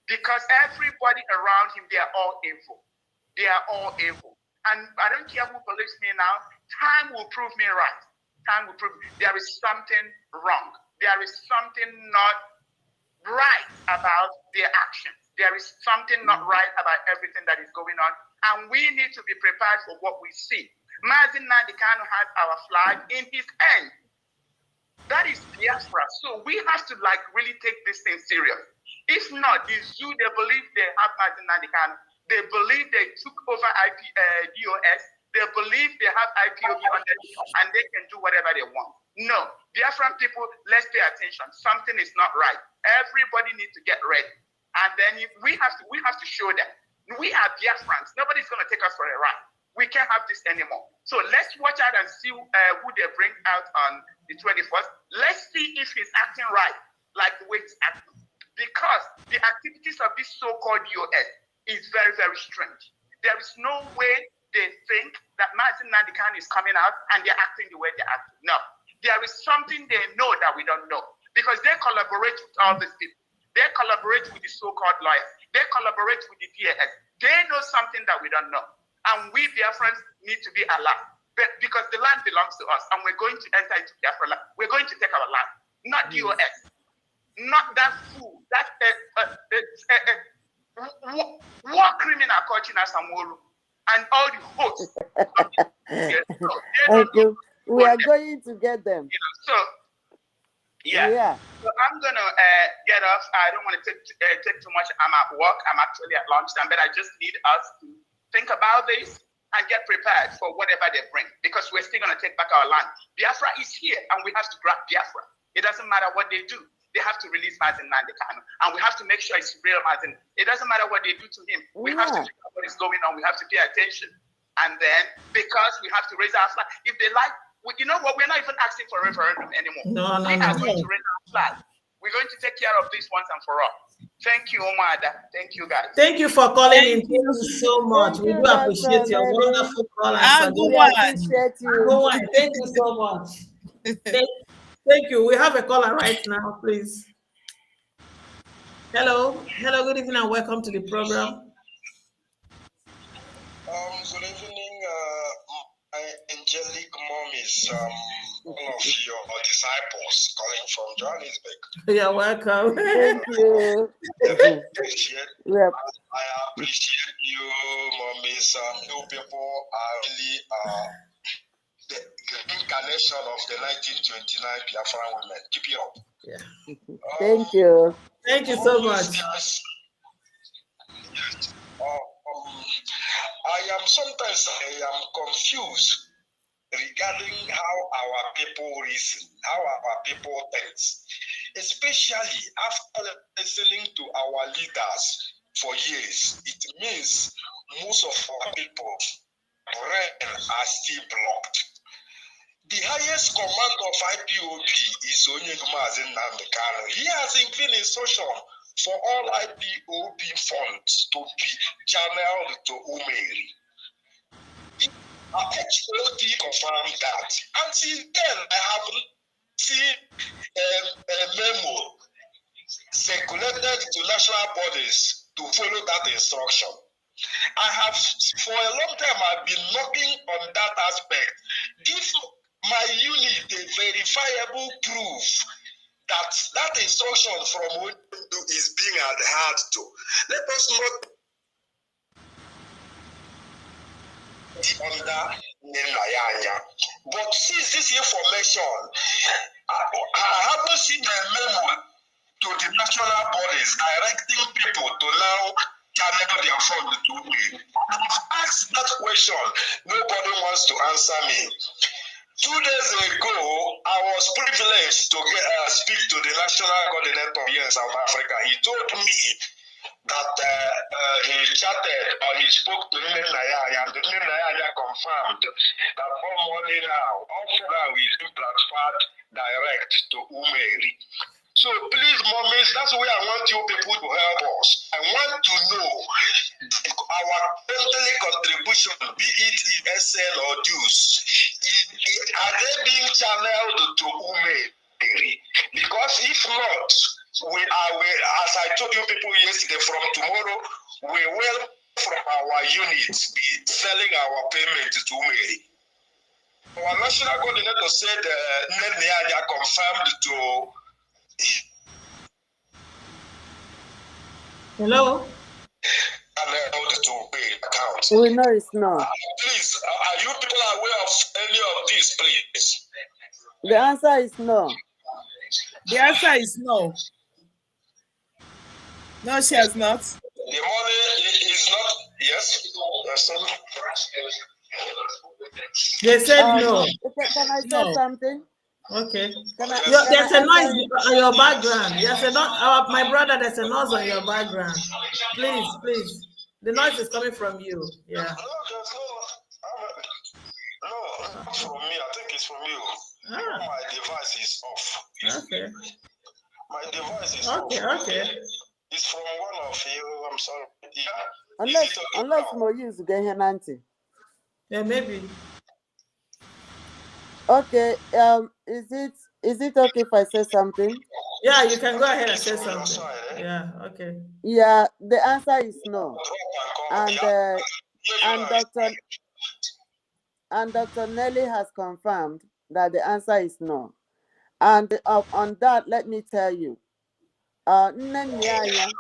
Because everybody around him, they are all evil. They are all evil. And I don't care who believes me now, time will prove me right. Time will prove there is something wrong. There is something not right about their actions. There is something not right about everything that is going on. And we need to be prepared for what we see. Mazin Nadikano has our flag in his hand. That is Biafra. So we have to really take this thing serious. If not, the zoo, they believe they have Mazin Nadikano. They believe they took over DOS. They believe they have IPOB on them, and they can do whatever they want. No, Biafran people, let's pay attention. Something is not right. Everybody needs to get ready, and then we have to show them we are Biafrans. Nobody's going to take us for a ride. We can't have this anymore. So let's watch out and see who they bring out on the 21st. Let's see if he's acting right, like the way he's acting, because the activities of this so-called DOS is very, very strange. There is no way they think that Mazin Nadikan is coming out and they're acting the way they're acting. No. There is something they know that we don't know, because they collaborate with all these people. They collaborate with the so-called lawyers. They collaborate with the DAS. They know something that we don't know. And we Biafrans need to be alert, because the land belongs to us, and we're going to enter into Biafra land. We're going to take our land, not DOS. Not that fool, that war criminal called China Samoru and all the hosts. Okay. We are going to get them. So, yeah. So I'm going to get off. I don't want to take too much. I'm at work. I'm actually at lunchtime, but I just need us to think about this and get prepared for whatever they bring, because we're still going to take back our land. Biafra is here, and we have to grab Biafra. It doesn't matter what they do. They have to release Mazin Nandekano, and we have to make sure it's real Mazin. It doesn't matter what they do to him. We have to figure out what is going on. We have to pay attention. And then, because we have to raise our flag, if they like, you know what, we're not even asking for a referendum anymore. We are going to raise our flag. We're going to take care of this once and for all. Thank you, Umuada. Thank you, guys. Thank you for calling in. Thank you so much. We do appreciate your wonderful call. We appreciate you. Thank you so much. Thank you. We have a caller right now, please. Hello, good evening and welcome to the program. Good evening, my angelic mommies, all of your disciples calling from Johannesburg. You're welcome. Thank you. I appreciate you, mommies. You people are really the incarnation of the 1929 Biafran women. Keep it up. Yeah. Thank you. Thank you so much. Yes. I am confused regarding how our people reason, how our people think, especially after listening to our leaders for years. It means most of our people brain are still blocked. The highest command of IPOB is Mazin Nandekano. He has given instruction for all IPOB funds to be channeled to Umeri. HOD confirmed that. Until then, I haven't seen a memo circulated to national bodies to follow that instruction. I have, for a long time, I've been knocking on that aspect. Give my unit a verifiable proof that that instruction from Ondo is being adhered to. Let us not under Nayanya. But since this information, I haven't seen a memo to the national bodies directing people to now channel their funds to me. I've asked that question. Nobody wants to answer me. 2 days ago, I was privileged to speak to the national coordinator here in South Africa. He told me that he chatted or he spoke to Naya, and Naya confirmed that all money now, all now is being transferred direct to Umeri. So please, mommies, that's where I want you people to help us. I want to know our monthly contribution, be it ESL or dues, are they being channeled to Umeri? Because if not, as I told you people yesterday, from tomorrow, we will, from our units, be selling our payment to Umeri. Our national coordinator said Nene confirmed to. Hello? To pay account. We know it's not. Please, are you people aware of any of this, please? The answer is no. The answer is no. No, she has not. The money is not, yes? They said no. Can I say No. something? Okay. Yes. There's a noise on your background. There's a noise. My brother, there's a noise on your background. Please, please. The noise is coming from you. Yeah. No, there's no, not from me. I think it's from you. My device is off. Okay. My device is Okay, off. okay. It's from one of you. I'm sorry. Yeah. Unless Moyes get here, Nancy. Yeah, maybe. Okay. Is it okay if I say something? Yeah, you can go ahead and say something. Yeah, okay. Yeah, the answer is no. And Dr. Nelly has confirmed that the answer is no. And on that, let me tell you, Nnennyanya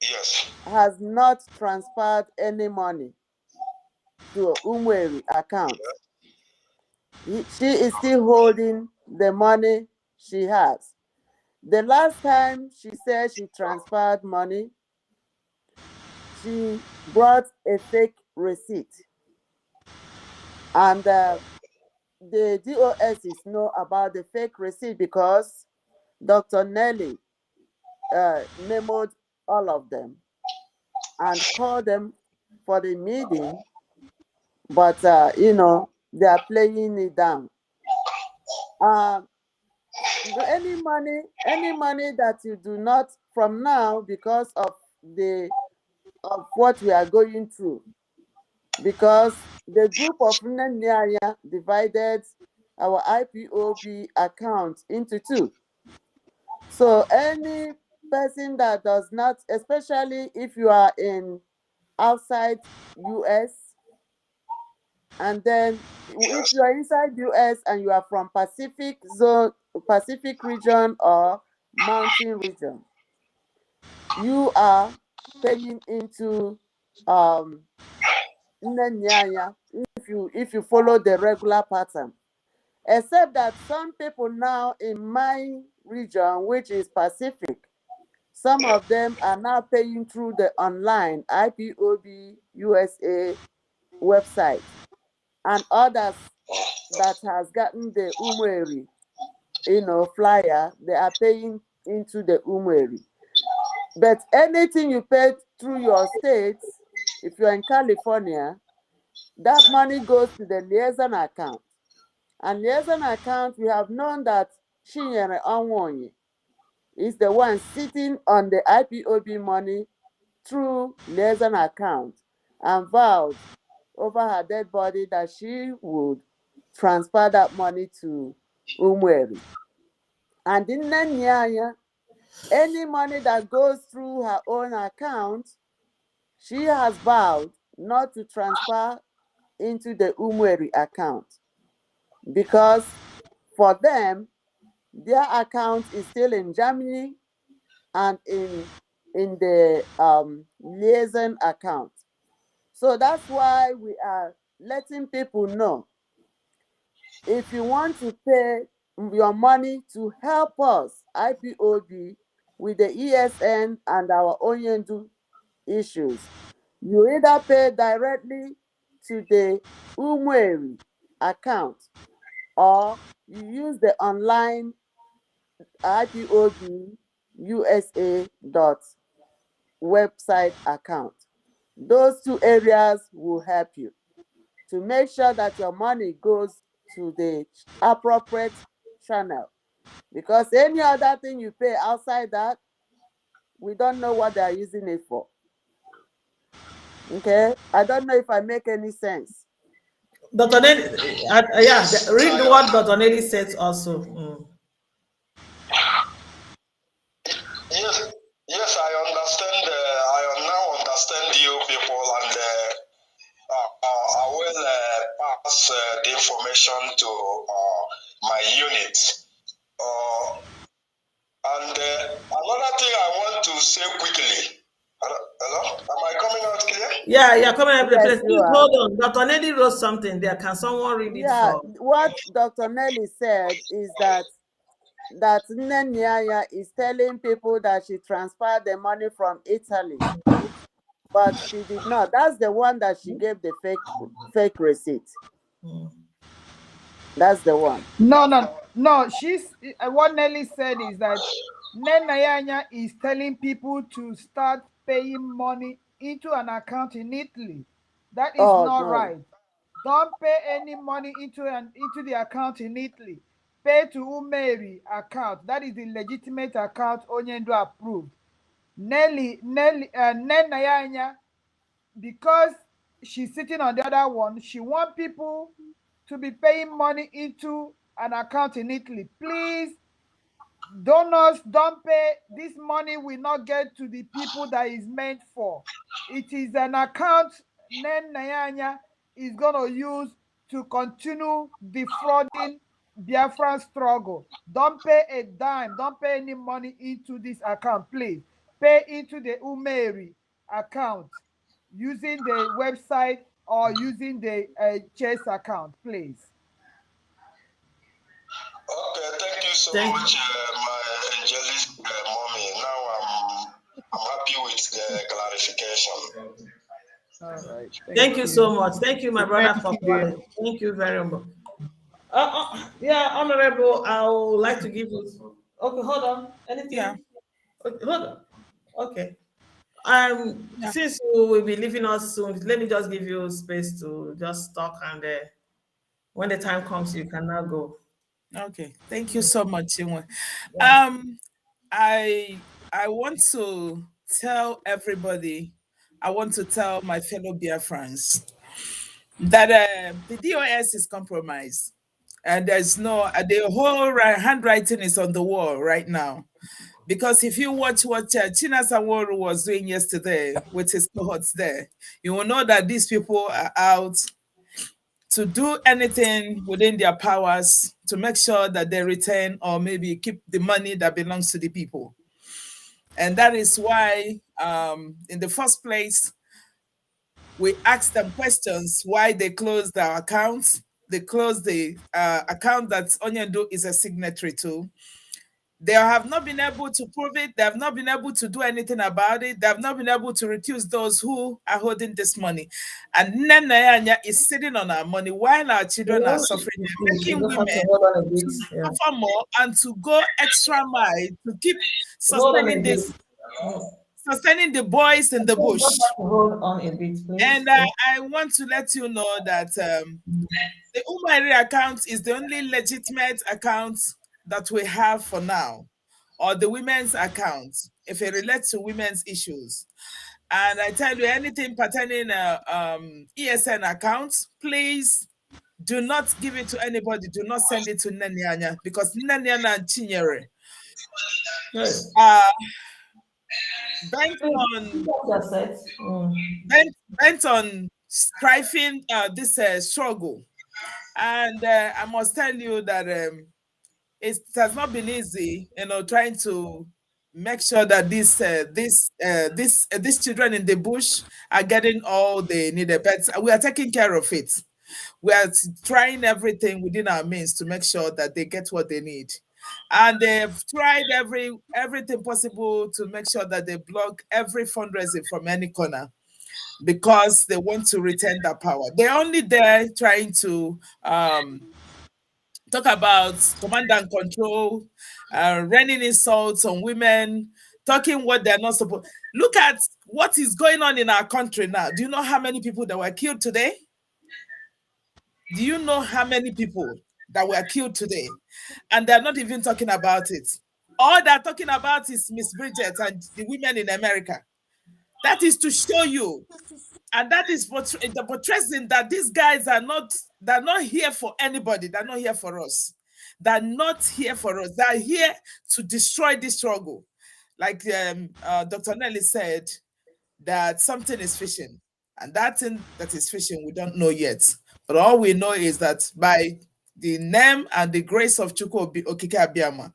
Yes. has not transferred any money to Umweri account. She is still holding the money she has. The last time she said she transferred money, she brought a fake receipt. And the DOS is know about the fake receipt because Dr. Nelly memoed all of them and called them for the meeting, but they are playing it down. Any money that you do not from now because of what we are going through, because the group of Nnennyanya divided our IPOB account into two. So any person that does not, especially if you are in outside US, and then if you are inside US and you are from Pacific zone, Pacific region or mountain region, you are paying into Nnennyanya if you follow the regular pattern. Except that some people now in my region, which is Pacific, some of them are now paying through the online IPOB USA website, and others that has gotten the Umweri, flyer, they are paying into the Umweri. But anything you pay through your states, if you're in California, that money goes to the liaison account. And liaison account, we have known that Chinyere Onwonye is the one sitting on the IPOB money through liaison account and vowed over her dead body that she would transfer that money to Umweri. And in Nnennyanya, any money that goes through her own account, she has vowed not to transfer into the Umweri account, because for them, their account is still in Germany and in the liaison account. So that's why we are letting people know, if you want to pay your money to help us, IPOB, with the ESN and our Onyendu issues, you either pay directly to the Umweri account, or you use the online IPOB website account. Those two areas will help you to make sure that your money goes to the appropriate channel. Because any other thing you pay outside that, we don't know what they are using it for. Okay? I don't know if I make any sense. Dr. Nelly, yeah, read what Dr. Nelly says also. Yes, yes, I understand. I now understand you people, and I will pass the information to my unit. And another thing I want to say quickly. Hello, am I coming out clear? Yeah, yeah, coming up. Yes, you Please are. hold on. Dr. Nelly wrote something there. Can someone read it Yeah, for? what Dr. Nelly said is that Nenianya is telling people that she transferred the money from Italy, but she did not. That's the one that she gave the fake receipt. That's the one. No. She's what Nelly said is that Nenayanya is telling people to start paying money into an account in Italy. That is Oh not no. right. Don't pay any money into the account in Italy. Pay to Umeri account. That is the legitimate account Onyendo approved. Nenayanya, because she's sitting on the other one, she want people to be paying money into an account in Italy. Please, donors, don't pay. This money will not get to the people that is meant for. It is an account Nen Nayanya is going to use to continue defrauding Biafran struggle. Don't pay a dime. Don't pay any money into this account, please. Pay into the Umeri account using the website or using the Chase account, please. Okay, thank you so Thank much, my angelist mommy. Now I'm happy with the clarification. All right. Thank you so much. Thank you, my brother, Thank for you. calling. Thank you very much. Yeah, Honorable, I would like to give you. Okay, hold on. Anything? Yeah. Okay, hold on. Okay. Yeah. Since you will be leaving us soon, let me just give you space to just talk, and when the time comes, you can now go. Okay. Thank you so much, Chinwe. Yeah. I want to tell everybody, I want to tell my fellow Biafrans that the DOS is compromised. And there's no, the whole handwriting is on the wall right now. Because if you watch what China Sanworu was doing yesterday with his cohorts there, you will know that these people are out to do anything within their powers to make sure that they retain or maybe keep the money that belongs to the people. And that is why, in the first place, we asked them questions why they closed our accounts. They closed the account that Onyendo is a signatory to. They have not been able to prove it. They have not been able to do anything about it. They have not been able to reduce those who are holding this money. And Nenayanya is sitting on our money while our children are suffering. They're You making just have to women hold on a bit. to Yeah. suffer more and to go extra mile to keep Hold on a sustaining bit. this, sustaining the boys in the You bush. just have to hold on a bit, please. And I want to let you know that the Umari account is the only legitimate account that we have for now, or the women's account, if it relates to women's issues. And I tell you, anything pertaining ESN accounts, please do not give it to anybody. Do not send it to Nanyanya, because Nanyanya and Chinyere Yes. are bent on bent on striving this struggle. And I must tell you that it has not been easy, trying to make sure that these children in the bush are getting all they needed. But we are taking care of it. We are trying everything within our means to make sure that they get what they need. And they've tried everything possible to make sure that they block every fundraising from any corner, because they want to retain that power. They're only there trying to talk about command and control, raining insults on women, talking what they're not supposed. Look at what is going on in our country now. Do you know how many people that were killed today? Do you know how many people that were killed today? And they're not even talking about it. All they're talking about is Miss Bridget and the women in America. That is to show you, and that is the portraying that these guys are not, they're not here for anybody. They're not here for us. They're not here for us. They're here to destroy this struggle. Like Dr. Nelly said, that something is fishing, and that thing that is fishing, we don't know yet. But all we know is that by the name and the grace of Chukwu Okike Abiyama,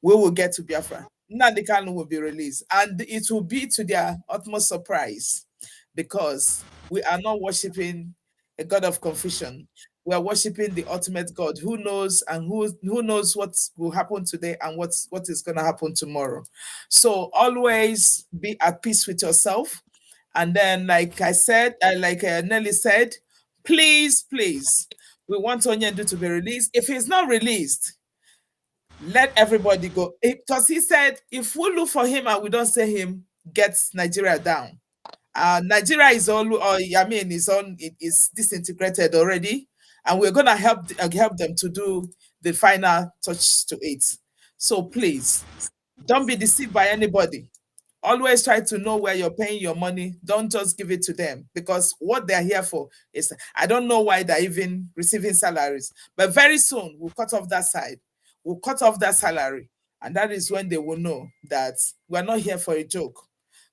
we will get to Biafra. Nnamdi Kanu will be released, and it will be to their utmost surprise, because we are not worshiping a God of confusion. We are worshiping the ultimate God who knows, and who knows what will happen today and what is going to happen tomorrow. So always be at peace with yourself. And then, like I said, like Nelly said, please, we want Onyendu to be released. If he's not released, let everybody go. Because he said, if we look for him and we don't see him, gets Nigeria down. Nigeria is is disintegrated already, and we're gonna help them to do the final touch to it. So please, don't be deceived by anybody. Always try to know where you're paying your money. Don't just give it to them, because what they're here for is, I don't know why they're even receiving salaries, but very soon we'll cut off that side. We'll cut off that salary, and that is when they will know that we're not here for a joke.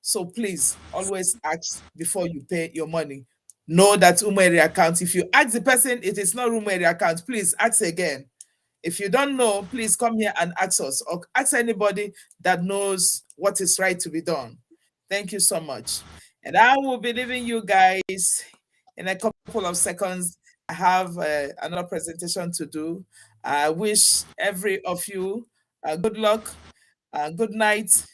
So please always ask before you pay your money. Know that Umuada account. If you ask the person it is not Umuada account, please ask again. If you don't know, please come here and ask us, or ask anybody that knows what is right to be done. Thank you so much. And I will be leaving you guys in a couple of seconds. I have another presentation to do. I wish every of you good luck, good night,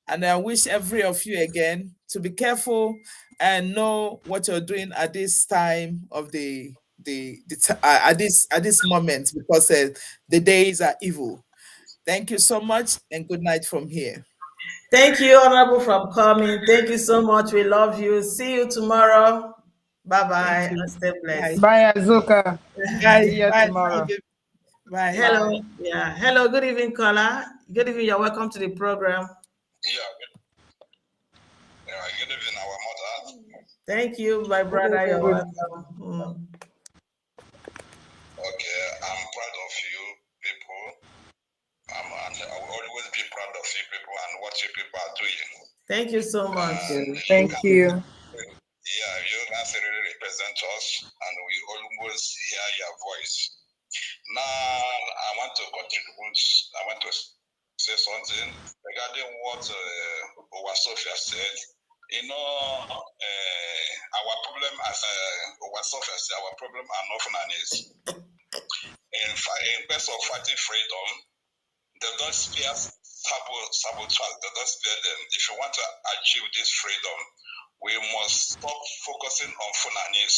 and I wish every of you again to be careful and know what you're doing at this time of at this moment, because the days are evil. Thank you so much, and good night from here. Thank you, Honorable, for coming. Thank you so much. We love you. See you tomorrow. Bye-bye, and stay blessed. Bye, Azuka. See you Bye. tomorrow. Bye. Hello. Yeah. Hello. Good evening, caller. Good evening. You're welcome to the program. Good evening, our mother. Thank you, my brother. You're welcome. Okay, I'm proud of you people. And I will always be proud of you people and what you people are doing. Thank you so much. Thank you. Yeah, you guys really represent us, and we always hear your voice. Now, I want to contribute. I want to say something regarding what Sophia said. You know, our problem as Sophia said, our problem are not Funanis. In place of fighting freedom, they don't spare sabotage. They don't spare them. If you want to achieve this freedom, we must stop focusing on Funanis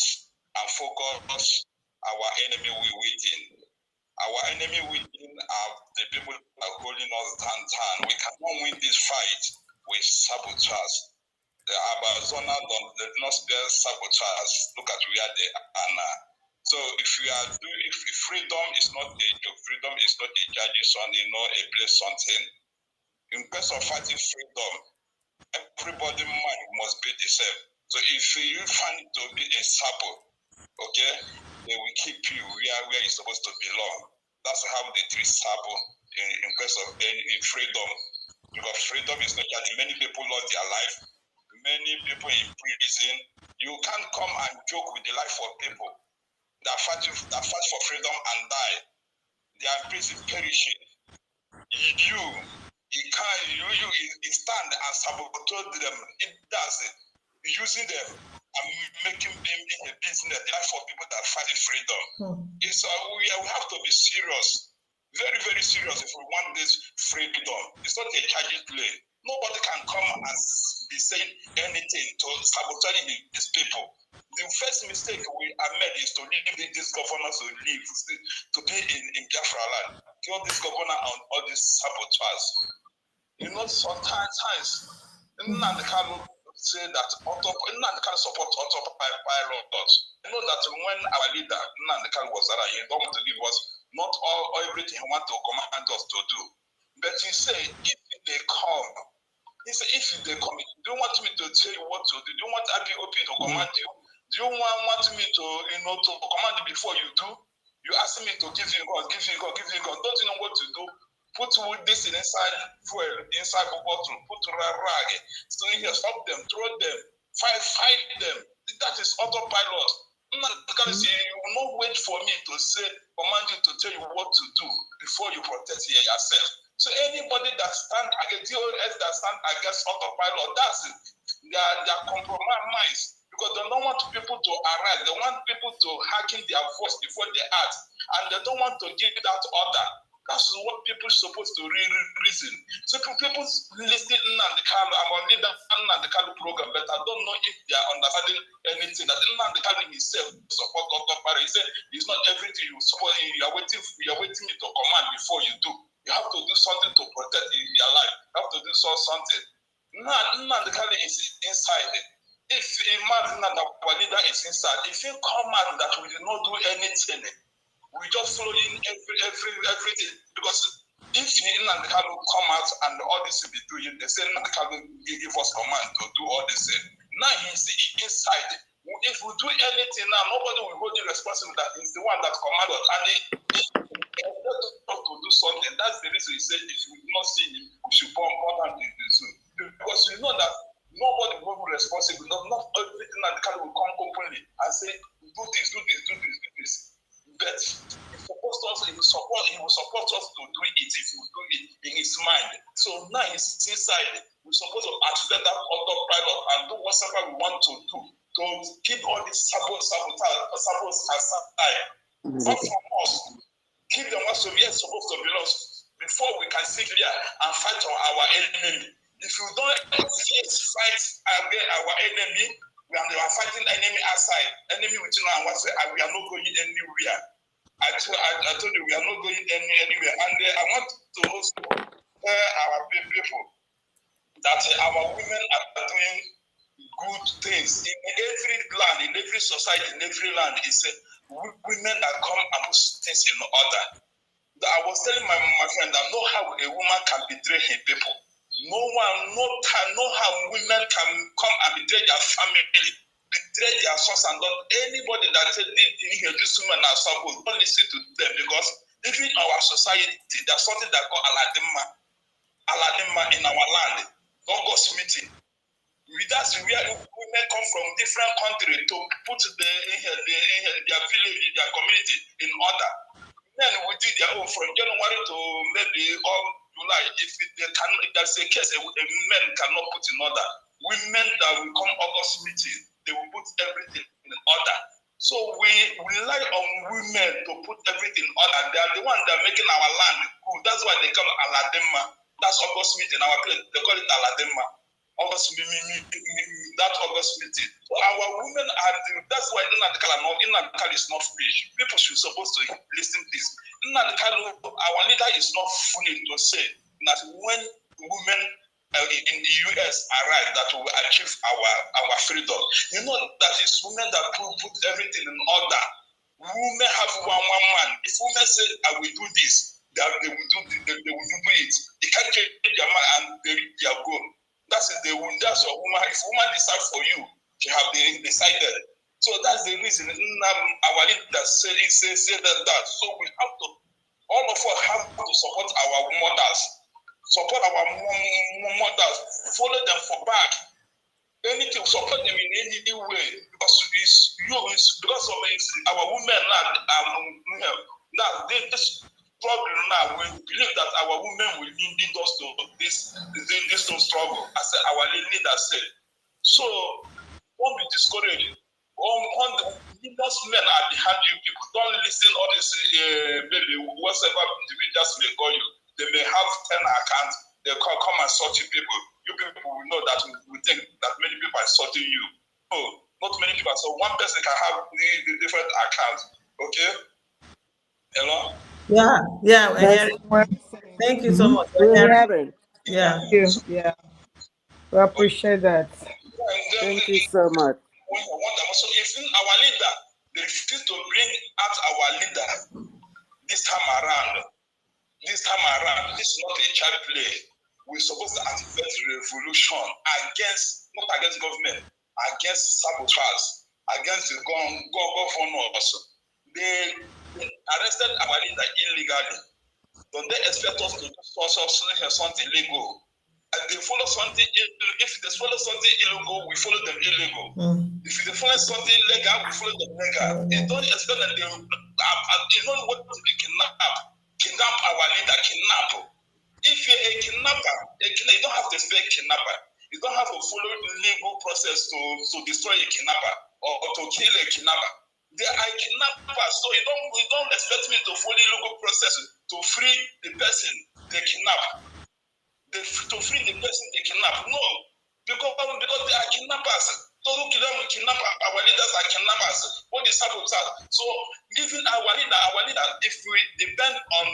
and focus our enemy within. Our enemy within are the people that are holding us down. We cannot win this fight with sabotage. The Abazona do not spare sabotage. Look at where they are now. So if freedom is not freedom is not a judge's son, a place something. In place of fighting freedom, everybody mind must be the same. So if you find to be a sabo, okay, they will keep you where you're supposed to belong. That's how they treat sabo in place of freedom. Because freedom is not just many people lost their life, many people in prison. You can't come and joke with the life of people that fight for freedom and die. They are in prison perishing. You stand and sabotage them. It does it. Using them and making them a business, the life of people that are fighting freedom. It's we have to be serious, very, very serious if we want this freedom. It's not a charging play. Nobody can come and be saying anything to sabotage his people. The first mistake we have made is to leave this governor to be in Biafra land. Kill this governor and all these saboteurs. You know, sometimes Nnamdi Kanu say that Nnamdi Kanu support autopilot. You know that when our leader Nnamdi Kanu was around, he don't want to give us not all everything he want to command us to do. But he say if they come, he said if they come, do you want me to tell you what to do? Do you want IPOP to command you? Do you want me to to command you before you do? You ask me to give you God. Don't you know what to do? Put this inside fuel, inside the bottle, put rag, so you stop them, throw them, fight them. That is autopilot. You will not wait for me to say, command you to tell you what to do before you protect yourself. So anybody that stand against DOS that stand against autopilot, that's it. They are compromised because they don't want people to arise. They want people to hacking their voice before they act, and they don't want to give that order. That's what people are supposed to reason. So people listening Nnamdi Kanu, I'm on leader Nnamdi Kanu program, but I don't know if they are understanding anything. That Nnamdi Kanu himself support autopilot. He said it's not everything you support. You are waiting me to command before you do. You have to do something to protect your life. You have to do something. Nnamdi Kanu is inside. If imagine that our leader is inside, if he come out that we did not do anything, we just follow in everything. Because if Nnamdi Kanu come out and all this will be doing, they say Nnamdi Kanu give us command to do all this. Now he's inside. If we do anything now, nobody will hold you responsible that he's the one that commanded us. And he to do something. That's the reason he said if you do not see him, you should burn down the zoo. Because you know that nobody will be responsible. Not everything that can will come openly and say, do this. But he will support us to do it if you do it in his mind. So now he's inside. We're supposed to activate that autopilot and do whatever we want to do to keep all these sabotage aside. Not from us. Keep them what we are supposed to be lost before we can sit here and fight our enemy. If you don't fight against our enemy, we are fighting the enemy outside. Enemy within our what say we are not going anywhere. I told you we are not going anywhere. And I want to also tell our people that our women are doing good things in every land, in every society, in every land. It's women that come and put things in order. I was telling my friend that know how a woman can betray her people. No how women can come and betray their family, betray their sons, and not anybody that said this woman are supposed don't listen to them, because even our society, there's something that called Aladima in our land, August meeting. That's where women come from different countries to put their village, their community in order. Then we did their own from January to maybe all July. If there's a case a men cannot put in order, women that will come August meeting, they will put everything in order. So we rely on women to put everything in order. They are the ones that are making our land good. That's why they call Aladema. That's August meeting. Our place, they call it Aladema. August meeting, that August meeting. So our women are that's why Nnamdi is not free. People should supposed to listen to this. Our leader is not fully to say that when women in the US arrive, that we will achieve our freedom. You know that it's women that put everything in order. Women have one man. If women say I will do this, they will do it. They can't change their mind and they reach their goal. That's a woman. If woman decide for you, she have decided. So that's the reason our leader say that. So we have to, all of us have to support our mothers, follow them for back. Anything, support them in any way, because because of our women now this problem now, we believe that our women will lead us to this struggle, as our leader said. So don't be discouraged. Most men are behind you people. Don't listen all this baby, whatever individuals may call you. They may have 10 accounts. they come and sort you people. You people will know that we think that many people are sorting you. No, not many people. So one person can have the different accounts. Okay? Hello? Yeah, yeah, we're That's hearing. Thank you so much. We're we're hearing. hearing. Yeah. Thank you. Yeah. We appreciate that. Thank you so much. So if our leader, they refuse to bring out our leader this time around, this is not a child play. We're supposed to activate revolution against, not against government, against saboteurs, against the governors. They arrested our leader illegally. Don't they expect us to do something illegal? And they follow something illegal. If they follow something illegal, we follow them illegal. If they follow something legal, we follow them legal. They don't expect that they don't want to be kidnap our leader, kidnap. If you're a kidnapper, you don't have to expect kidnapper. You don't have to follow the legal process to destroy a kidnapper or to kill a kidnapper. They are kidnappers, so you don't expect me to follow legal process to free the person they kidnap. To free the person they kidnap. No, because they are kidnappers. Those who kidnap our leaders are kidnappers. What is happening? So even our leader, if we depend on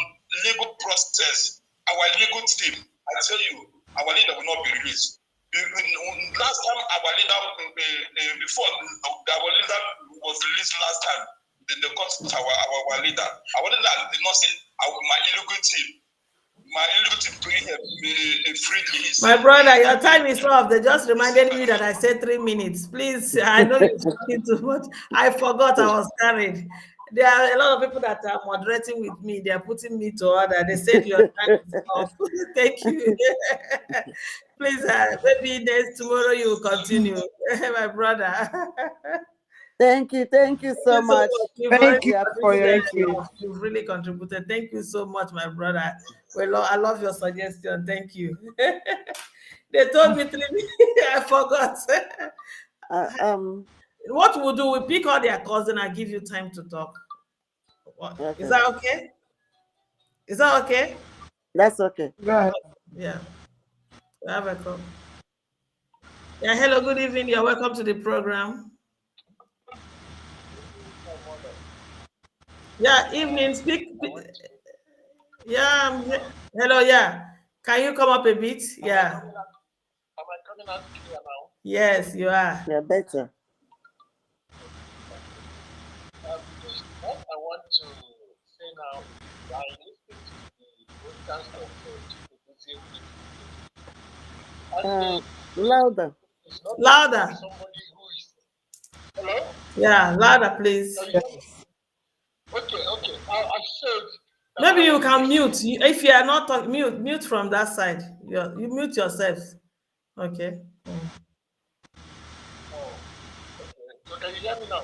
legal process, our legal team, I tell you, our leader will not be released. Last time our leader, before our leader was released last time, they got our leader. Our leader did not say my illegal team. My illegal team bring a free release. My brother, your time is off. They just reminded me that I said 3 minutes. Please, I know you're talking too much. I forgot I was carried. There are a lot of people that are moderating with me. They are putting me to order. They said your time is off. Thank you. Please, maybe tomorrow you will continue. My brother. Thank you so much. Thank you for your Thank you. input. You've really contributed. Thank you so much, my brother. Well, I love your suggestion. Thank you. They told me 3 minutes. I forgot. What we'll do, we pick all their cousin and give you time to talk. Okay. Is that okay? Is that okay? That's okay. Go ahead. Yeah. We have a call. Yeah, hello, good evening. You're welcome to the program. Yeah, evening. Speak. Yeah, hello, yeah. Can you come up a bit? Yeah. Am I coming out clear now? Yes, you are. Yeah, better. Please, what I want to say now, I listened to the broadcast of Louder. it's not Louder. somebody who is. Hello? Yeah, louder, please. Okay. I said. Maybe you can mute. If you are not talking, mute from that side. You mute yourself. Okay. So can you hear me now?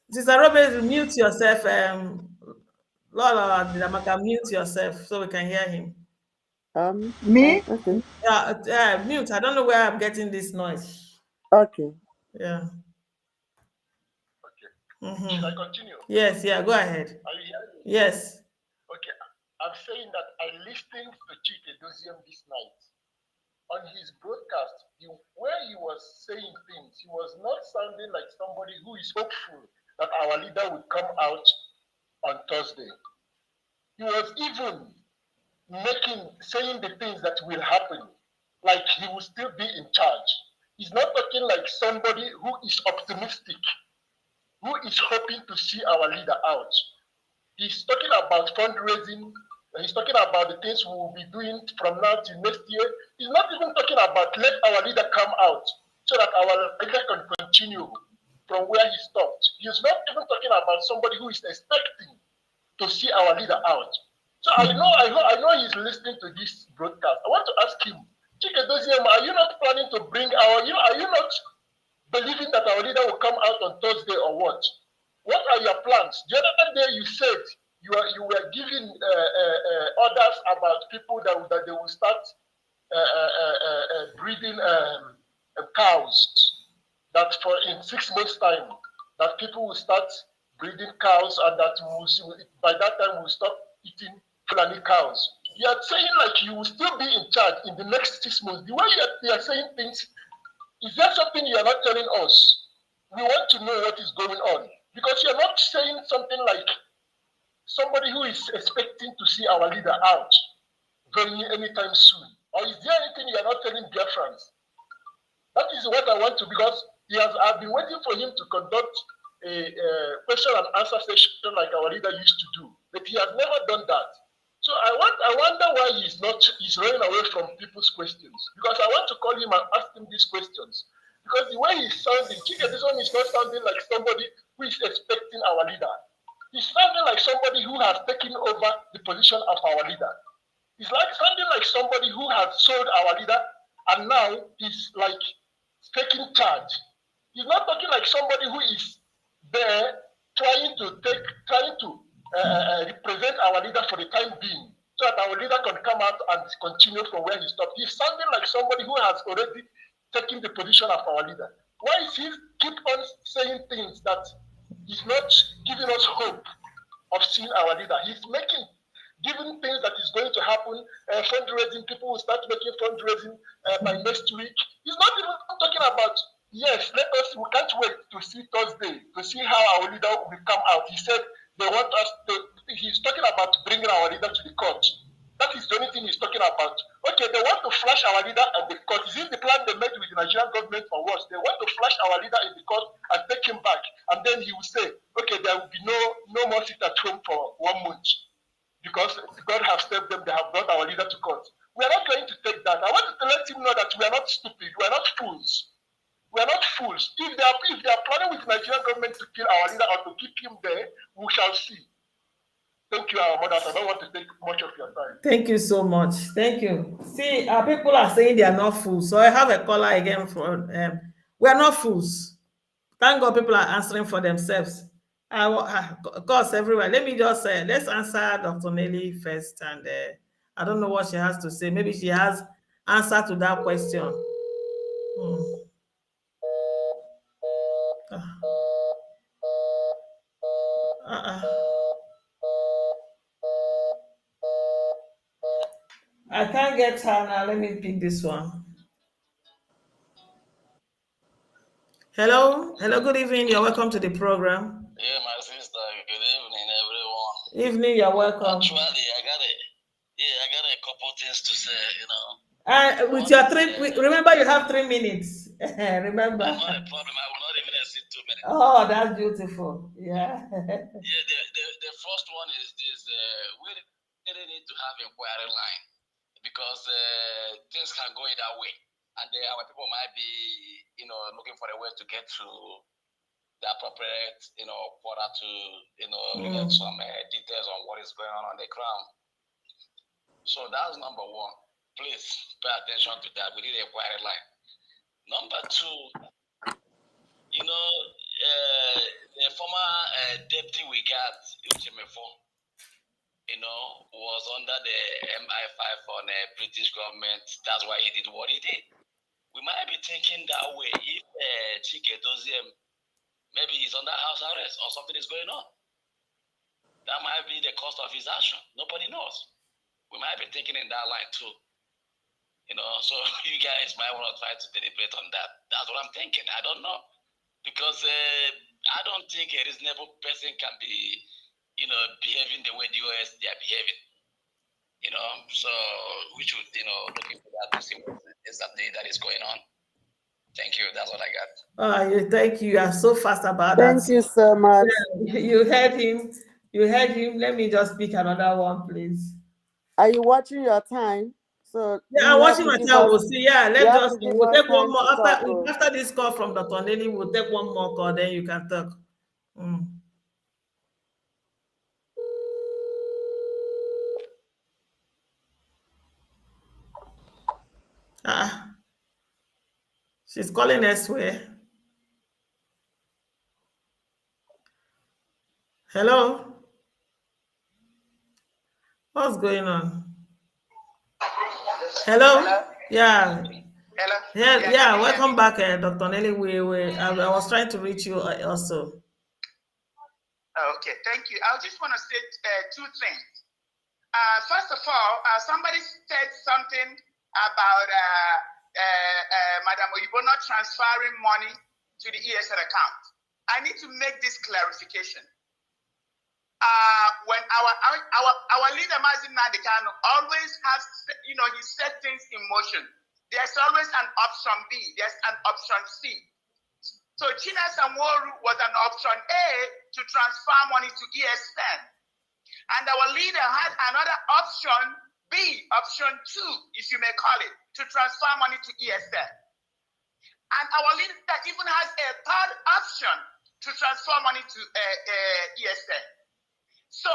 Sister Robert, mute yourself. Lola Damaka, mute yourself so we can hear him. Me? Okay. Yeah, mute. I don't know where I'm getting this noise. Okay. Yeah. Okay. Should I continue? Yes, yeah, go ahead. Are you hearing me? Yes. Okay. I'm saying that I listened to Chike Doziem this night. On his broadcast, where he was saying things, he was not sounding like somebody who is hopeful that our leader would come out on Thursday. He was even saying the things that will happen, like he will still be in charge. He's not talking like somebody who is optimistic, who is hoping to see our leader out. He's talking about fundraising. He's talking about the things we will be doing from now to next year. He's not even talking about let our leader come out so that our leader can continue from where he stopped. He's not even talking about somebody who is expecting to see our leader out. So I know he's listening to this broadcast. I want to ask him, Chike Doziem, are you not planning to bring are you not believing that our leader will come out on Thursday or what? What are your plans? The other day you said you were giving orders about people that they will start breeding cows. That in 6 months' time, that people will start breeding cows, and that by that time we'll stop eating Fulani cows. You are saying like you will still be in charge in the next 6 months. The way you are saying things, is there something you are not telling us? We want to know what is going on. Because you are not saying something like somebody who is expecting to see our leader out anytime soon. Or is there anything you are not telling Biafrans? That is what I want to, because I've been waiting for him to conduct a question and answer session like our leader used to do, but he has never done that. So I wonder why he's running away from people's questions, because I want to call him and ask him these questions, because the way he's sounding, this one is not sounding like somebody who is expecting our leader. He's sounding like somebody who has taken over the position of our leader. He's like sounding like somebody who has sold our leader, and now he's like taking charge. He's not talking like somebody who is there trying to represent our leader for the time being, so that our leader can come out and continue from where he stopped. He's sounding like somebody who has already taken the position of our leader. Why is he keep on saying things that he's not giving us hope of seeing our leader? He's giving things that is going to happen, fundraising, people will start making fundraising by next week. He's not even talking about, yes, we can't wait to see Thursday, to see how our leader will come out. He said they want us he's talking about bringing our leader to the court. That is the only thing he's talking about. Okay, they want to flash our leader at the court. Is it the plan they made with the Nigerian government for what? They want to flash our leader in the court and take him back. And then he will say, okay, there will be no more sit at home for 1 month, because God has saved them, they have brought our leader to court. We are not going to take that. I want to let him know that we are not stupid, we are not fools. We are not fools. If they are planning with the Nigerian government to kill our leader or to keep him there, we shall see. Thank you, our mothers. I don't want to take much of your time. Thank you so much. Thank you. See, our people are saying they are not fools. So I have a caller again from we are not fools. Thank God people are answering for themselves. Of course, everywhere. Let me just say, let's answer Dr. Nelly first. And I don't know what she has to say. Maybe she has answer to that question. I can't get her now. Let me pick this one. Hello. Hello, good evening. You're welcome to the program. Yeah, my sister. Good evening, everyone. Evening, you're welcome. Actually, I got a couple things to say, you know. With your remember you have 3 minutes. Remember. Not a problem. I will not even exceed 2 minutes. Oh, that's beautiful. Yeah. Yeah, the first one is this. We really need to have inquiry line, because things can go either way, and our people might be, you know, looking for a way to get to the appropriate, you know, quarter to, you know, get some details on what is going on the ground. So that's number one. Please pay attention to that. We need an inquiry line. Number two, you know, the former deputy we got, you know, was under the MI5 on the British government. That's why he did what he did. We might be thinking that way if Chike Doziem, maybe he's under house arrest or something is going on. That might be the cost of his action. Nobody knows. We might be thinking in that line too. You know, so you guys might want to try to deliberate on that. That's what I'm thinking. I don't know. Because I don't think a reasonable person can be, you know, behaving the way the US they are behaving. You know, so we should, you know, look into that to see what exactly that is going on. Thank you. That's what I got. Thank you. You are so fast about that. Thank you so much. You heard him. You heard him. Let me just pick another one, please. Are you watching your time? So yeah, I'm watching my time. We'll see. Yeah, we'll take one more after this call from Dr. Nelly. We'll take one more call, then you can talk. She's calling elsewhere. Hello? What's going on? Hello? Yeah. Hello? Yeah, welcome back, Dr. Nelly. I was trying to reach you also. Okay, thank you. I just want to say two things. First of all, somebody said something about Madam Oyibo not transferring money to the ESN account. I need to make this clarification. When our leader Mazin Nadekano always has, he set things in motion. There's always an option B. There's an option C. So China Samoru was an option A to transfer money to ESN. And our leader had another option B, option 2, if you may call it, to transfer money to ESN. And our leader even has a third option to transfer money to ESN. So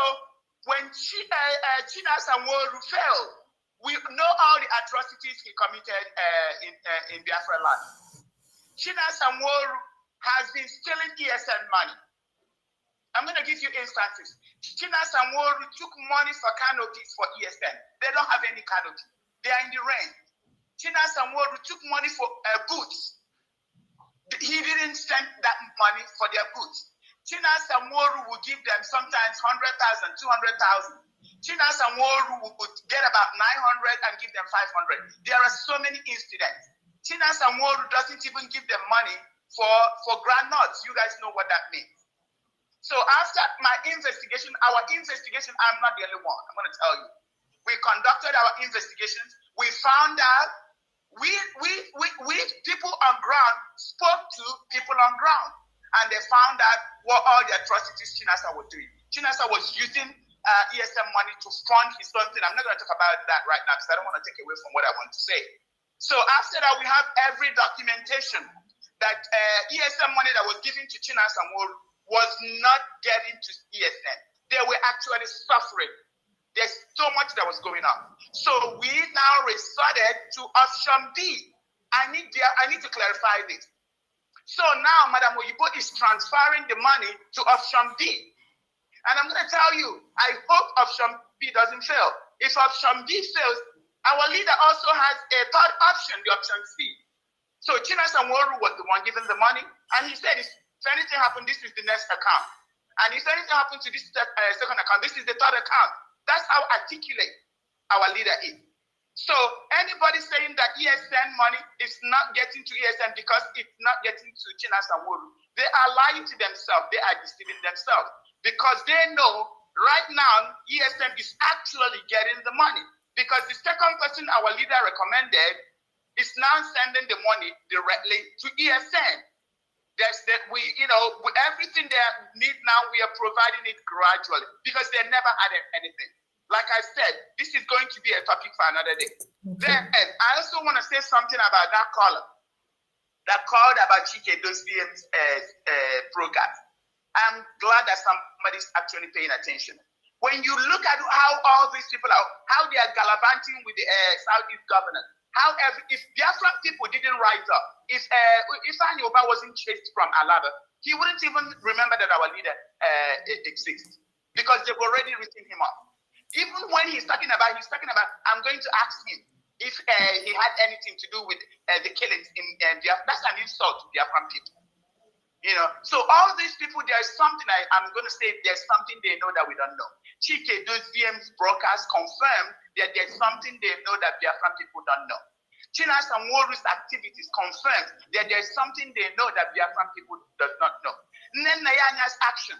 when China Samoru failed, we know all the atrocities he committed in Biafra land. China Samoru has been stealing ESN money. I'm going to give you instances. China Samoru took money for canopies for ESN. They don't have any canopy. They are in the rain. China Samoru took money for boots. He didn't send that money for their boots. China Samoru would give them sometimes 100,000, 200,000. China Samoru would get about 900 and give them 500. There are so many incidents. China Samoru doesn't even give them money for groundnuts. You guys know what that means. So after my investigation, our investigation, I'm not the only one. I'm going to tell you. We conducted our investigations. We found out we people on ground spoke to people on ground, and they found out what all the atrocities Chinasa was doing. Chinasa was using ESM money to fund his own thing. I'm not going to talk about that right now because I don't want to take away from what I want to say. So after that, we have every documentation that ESM money that was given to Chinasa was not getting to ESN. They were actually suffering. There's so much that was going on. So we now resorted to option B. I need to clarify this. So now Madam Oyibo is transferring the money to option B. And I'm going to tell you, I hope option B doesn't fail. If option B fails, our leader also has a third option, the option C. So China Samoru was the one giving the money, and he said, if anything happened, this is the next account. And if anything happened to this second account, this is the third account. That's how articulate our leader is. So anybody saying that ESN money is not getting to ESN because it's not getting to China Samoru, they are lying to themselves. They are deceiving themselves because they know right now ESN is actually getting the money because the second person our leader recommended is now sending the money directly to ESN. Everything they need now, we are providing it gradually because they never had anything. Like I said, this is going to be a topic for another day. Okay. Then I also want to say something about that caller that called about Chike Dosbiem's program. I'm glad that somebody's actually paying attention. When you look at how all these people are, how they are gallivanting with the Southeast governor, if Biafran people didn't rise up, if Anyoba wasn't chased from Alaba, he wouldn't even remember that our leader exists because they've already written him off. Even when he's talking about, I'm going to ask him if he had anything to do with the killings in Biafra. That's an insult to Biafran people. So all these people, there's something I'm going to say, there's something they know that we don't know. Chike, those VM's broadcasts confirm that there's something they know that Biafran people don't know. China Samoru's activities confirm that there's something they know that Biafran people does not know. Nennayanya's action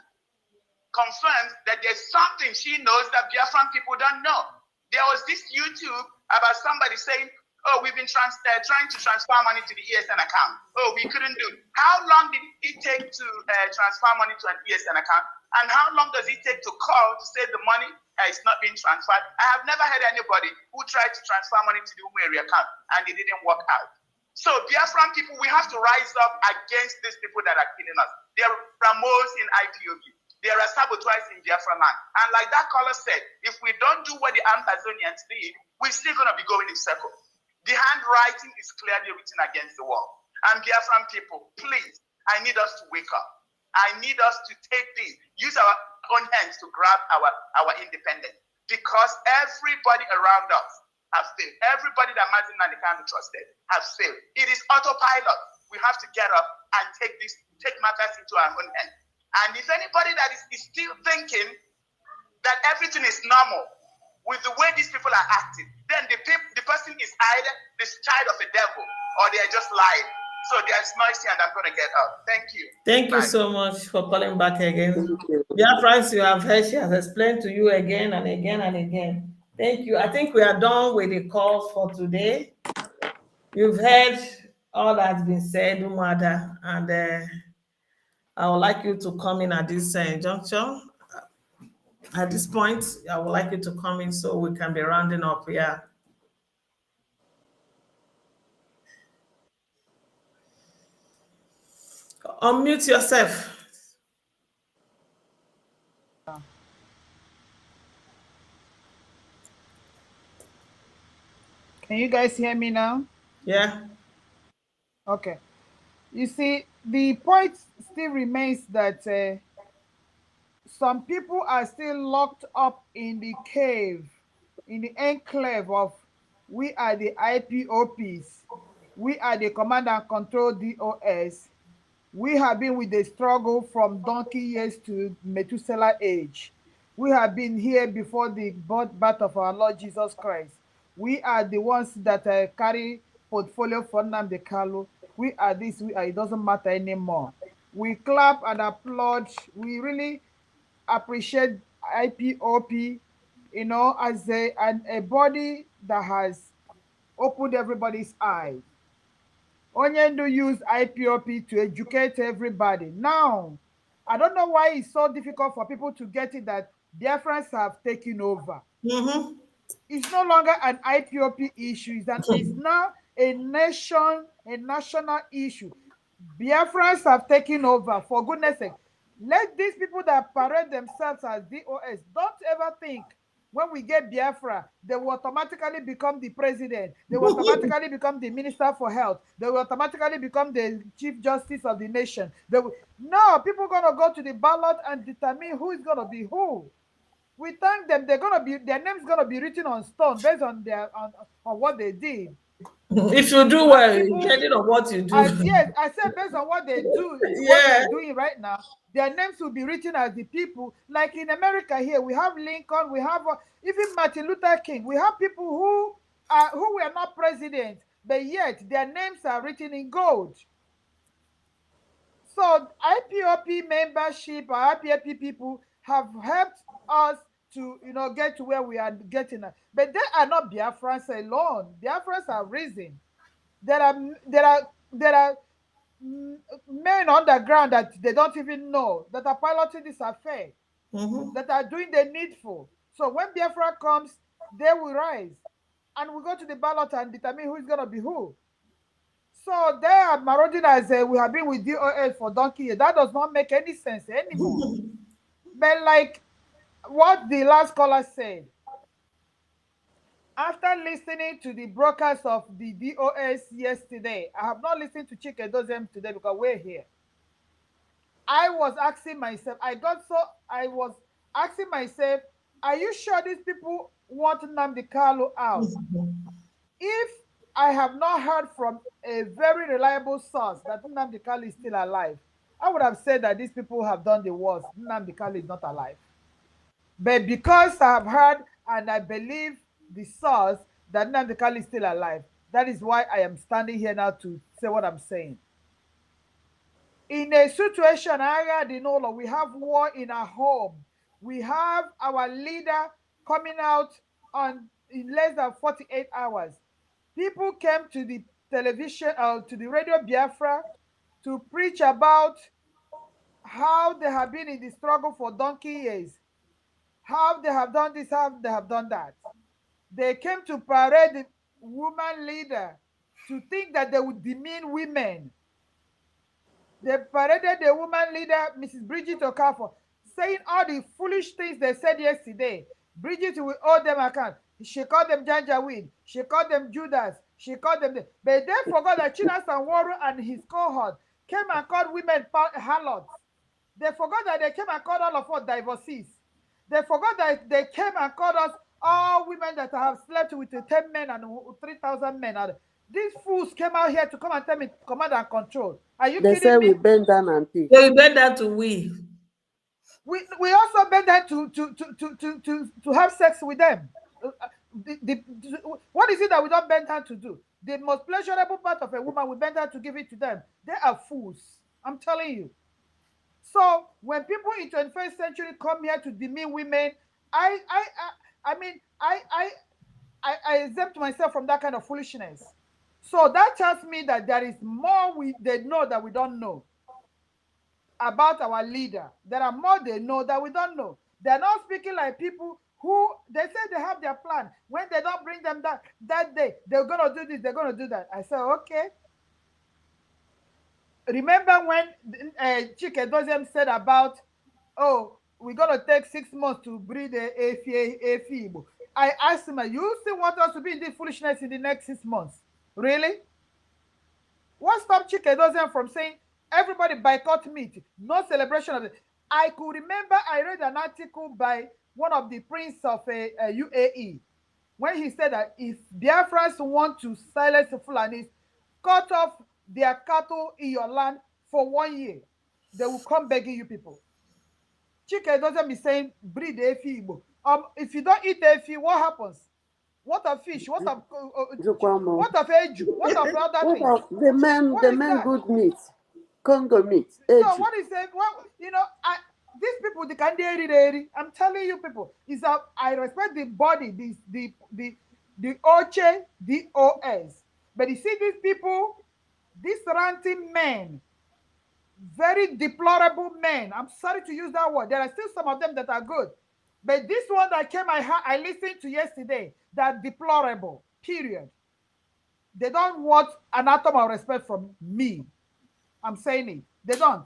confirms that there's something she knows that Biafran people don't know. There was this YouTube about somebody saying, oh, we've been trying to transfer money to the ESN account. Oh, we couldn't do it. How long did it take to transfer money to an ESN account? And how long does it take to call to say the money is not being transferred? I have never heard anybody who tried to transfer money to the Umeri account and it didn't work out. So Biafran people, we have to rise up against these people that are killing us. There are Ramos in IPOB. There are saboteurs in Biafra land. And like that caller said, if we don't do what the Amazonians did, we're still going to be going in circles. The handwriting is clearly written against the wall. And Biafran people, please, I need us to wake up. I need us to take this, use our own hands to grab our independence. Because everybody around us has failed. Everybody that Mazin Nanikano trusted has failed. It is autopilot. We have to get up and take matters into our own hands. And if anybody that is still thinking that everything is normal, with the way these people are acting, then the person is either this child of a devil or they are just lying. So there's mercy, and I'm going to get up. Thank you. Thank you Bye. so much for calling back again. Thank you. Biafrans, you have heard, she has explained to you again and again and again. Thank you. I think we are done with the calls for today. You've heard all that's been said, Umuada, and I would like you to come in at this juncture. At this point, I would like you to come in so we can be rounding up here. Unmute yourself. Can you guys hear me now? Yeah. Okay. You see, the point still remains that some people are still locked up in the cave, in the enclave of we are the IPOPs, we are the command and control DOS. We have been with the struggle from donkey years to Methuselah age. We have been here before the birth of our Lord Jesus Christ. We are the ones that carry portfolio for Nnamdi Kanu. We are this, we are, it doesn't matter anymore. We clap and applaud. We really appreciate IPOP, you know, as a body that has opened everybody's eyes. Onyendu use IPOP to educate everybody. Now, I don't know why it's so difficult for people to get it that Biafrans have taken over. Mm-hmm. It's no longer an IPOP issue. It's now a national issue. Biafrans have taken over, for goodness sake. Let these people that parade themselves as DOS, don't ever think when we get Biafra, they will automatically become the president. They will automatically become the minister for health. They will automatically become the chief justice of the nation. No, people are going to go to the ballot and determine who is going to be who. We thank them. Their name's going to be written on stone based on on what they did. If you do well, depending on what you do. Yes, I said based on what they do, Yeah. what they're doing right now, their names will be written as the people. Like in America here, we have Lincoln, we have even Martin Luther King. We have people who were not president, but yet their names are written in gold. So IPOP membership or IPOP people have helped us to get to where we are getting. But they are not Biafrans alone. Biafrans are risen. There are men underground that they don't even know that are piloting this affair, that are doing the needful. So when Biafra comes, they will rise, and we go to the ballot and determine who is going to be who. So they are marauding as we have been with DOS for donkey years. That does not make any sense anymore. But like what the last caller said, after listening to the broadcast of the DOS yesterday, I have not listened to Chike Dozem today because we're here. I was asking myself, are you sure these people want Nnamdi Kanu out? If I have not heard from a very reliable source that Nnamdi Kanu is still alive, I would have said that these people have done the worst. Nnamdi Kanu is not alive. But because I have heard and I believe the source that Nnamdi Kanu is still alive, that is why I am standing here now to say what I'm saying. In a situation, we have war in our home. We have our leader coming out in less than 48 hours. People came to the television, to the Radio Biafra to preach about how they have been in the struggle for donkey years, how they have done this, how they have done that. They came to parade the woman leader to think that they would demean women. They paraded the woman leader, Mrs. Bridget Okafor, saying all the foolish things they said yesterday. Bridget will owe them account. She called them Janjaweed. She called them Judas. She called them... But they forgot that Chinas and Waru and his cohort came and called women harlots. They forgot that they came and called all of us divorcees. They forgot that they came and called us all women that have slept with 10 men and 3,000 men. These fools came out here to come and tell me command and control. Are you They kidding say me? we bend down and pick. They bend down to we We also bend down to have sex with them. what is it that we don't bend her to do? The most pleasurable part of a woman, we bend her to give it to them. They are fools. I'm telling you. So when people in 21st century come here to demean women, I mean, I exempt myself from that kind of foolishness. So that tells me that there is more they know that we don't know about our leader. There are more they know that we don't know. They're not speaking like people who they say they have their plan. When they don't bring them that day, they're gonna do this, they're gonna do that. I say, okay. Remember when Chike Dozem said about, oh, we're gonna take 6 months to breed a Igbo. I asked him, you still want us to be in this foolishness in the next 6 months? Really? What stopped Chike Dozem from saying everybody boycott meat, no celebration of it? I could remember I read an article by one of the prince of UAE when he said that if Biafrans want to silence the Fulanis, cut off their cattle in your land for 1 year, they will come begging you people. Chike doesn't be saying breed Efi Igbo. If you don't eat Efi, what happens? What of fish? What of what of eju? What of other things? The men good meat, Congo meat. Eju. So what is it? Well, these people, they can dairy. I'm telling you, people, is that I respect the body, the OCHE, the OS. But you see these people, these ranting men, very deplorable men. I'm sorry to use that word. There are still some of them that are good. But this one that came, I listened to yesterday, that deplorable, period. They don't want an atom of respect from me. I'm saying it. They don't.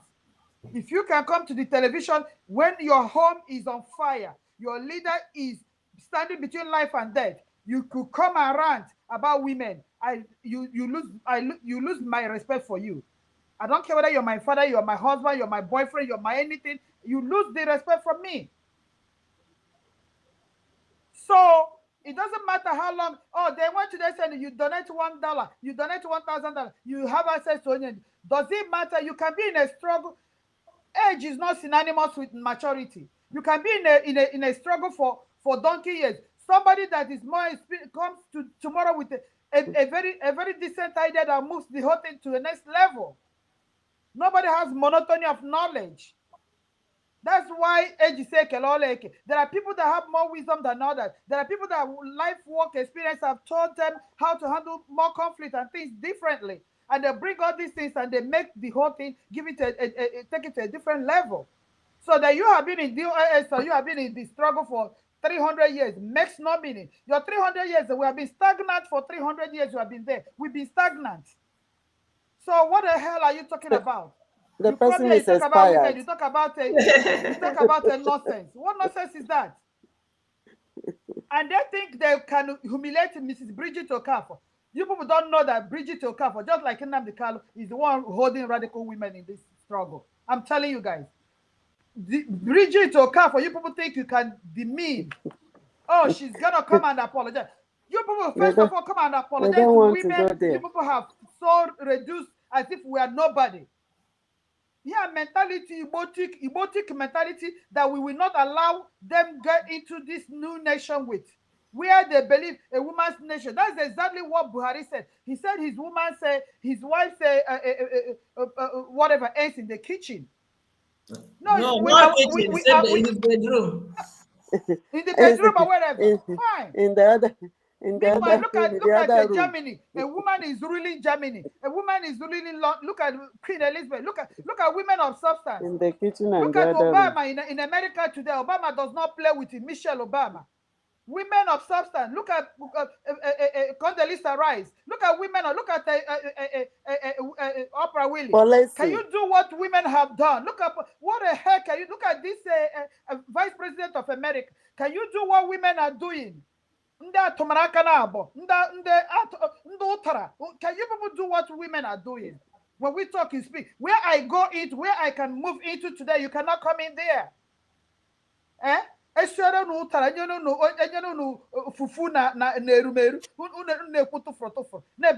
If you can come to the television when your home is on fire, your leader is standing between life and death, you could come and rant about women. You lose my respect for you. I don't care whether you're my father, you're my husband, you're my boyfriend, you're my anything. You lose the respect from me. So it doesn't matter how long. Oh, they went to say you donate $1, you donate $1,000, you have access to onion. Does it matter? You can be in a struggle. Age is not synonymous with maturity. You can be in a struggle for donkey years. Somebody that is more experienced comes to tomorrow with a very decent idea that moves the whole thing to the next level. Nobody has monotony of knowledge. That's why age is ekeloleke. There are people that have more wisdom than others. There are people that life work experience have taught them how to handle more conflict and things differently. And they bring all these things and they make the whole thing, take it to a different level. So that you have been in DOS or you have been in the struggle for 300 years makes no meaning. Your 300 years, we have been stagnant for 300 years. You have been there. We've been stagnant. So what the hell are you talking about? The you person is talk about expired. women, you talk about a nonsense. What nonsense is that? And they think they can humiliate Mrs. Bridget Okafor. You people don't know that Bridget Okafor, just like Nnamdi Kanu, is the one holding radical women in this struggle. I'm telling you guys. Bridget Okafor, you people think you can demean. Oh, she's gonna come and apologize. You people, first of all, come and apologize to women. You people have so reduced as if we are nobody. Yeah, mentality, emotic mentality that we will not allow them get into this new nation with, where they believe a woman's nation. That's exactly what Buhari said. He said his wife say, whatever ends in the kitchen. No, not kitchen. In the bedroom. In the bedroom or wherever. Fine. In the other. Meanwhile, look at Germany. A woman is ruling Germany. A woman is ruling. Look at Queen Elizabeth. Look at women of substance. In the kitchen and look at Obama in America today. Obama does not play with Michelle Obama. Women of substance. Look at Condoleezza Rice. Look at women. Look at Oprah Winfrey. Policy. Can you do what women have done? Look at what the heck can you look at this Vice President of America? Can you do what women are doing? Can you people do what women are doing? When we talk and speak, where I go into, where I can move into today, you cannot come in there.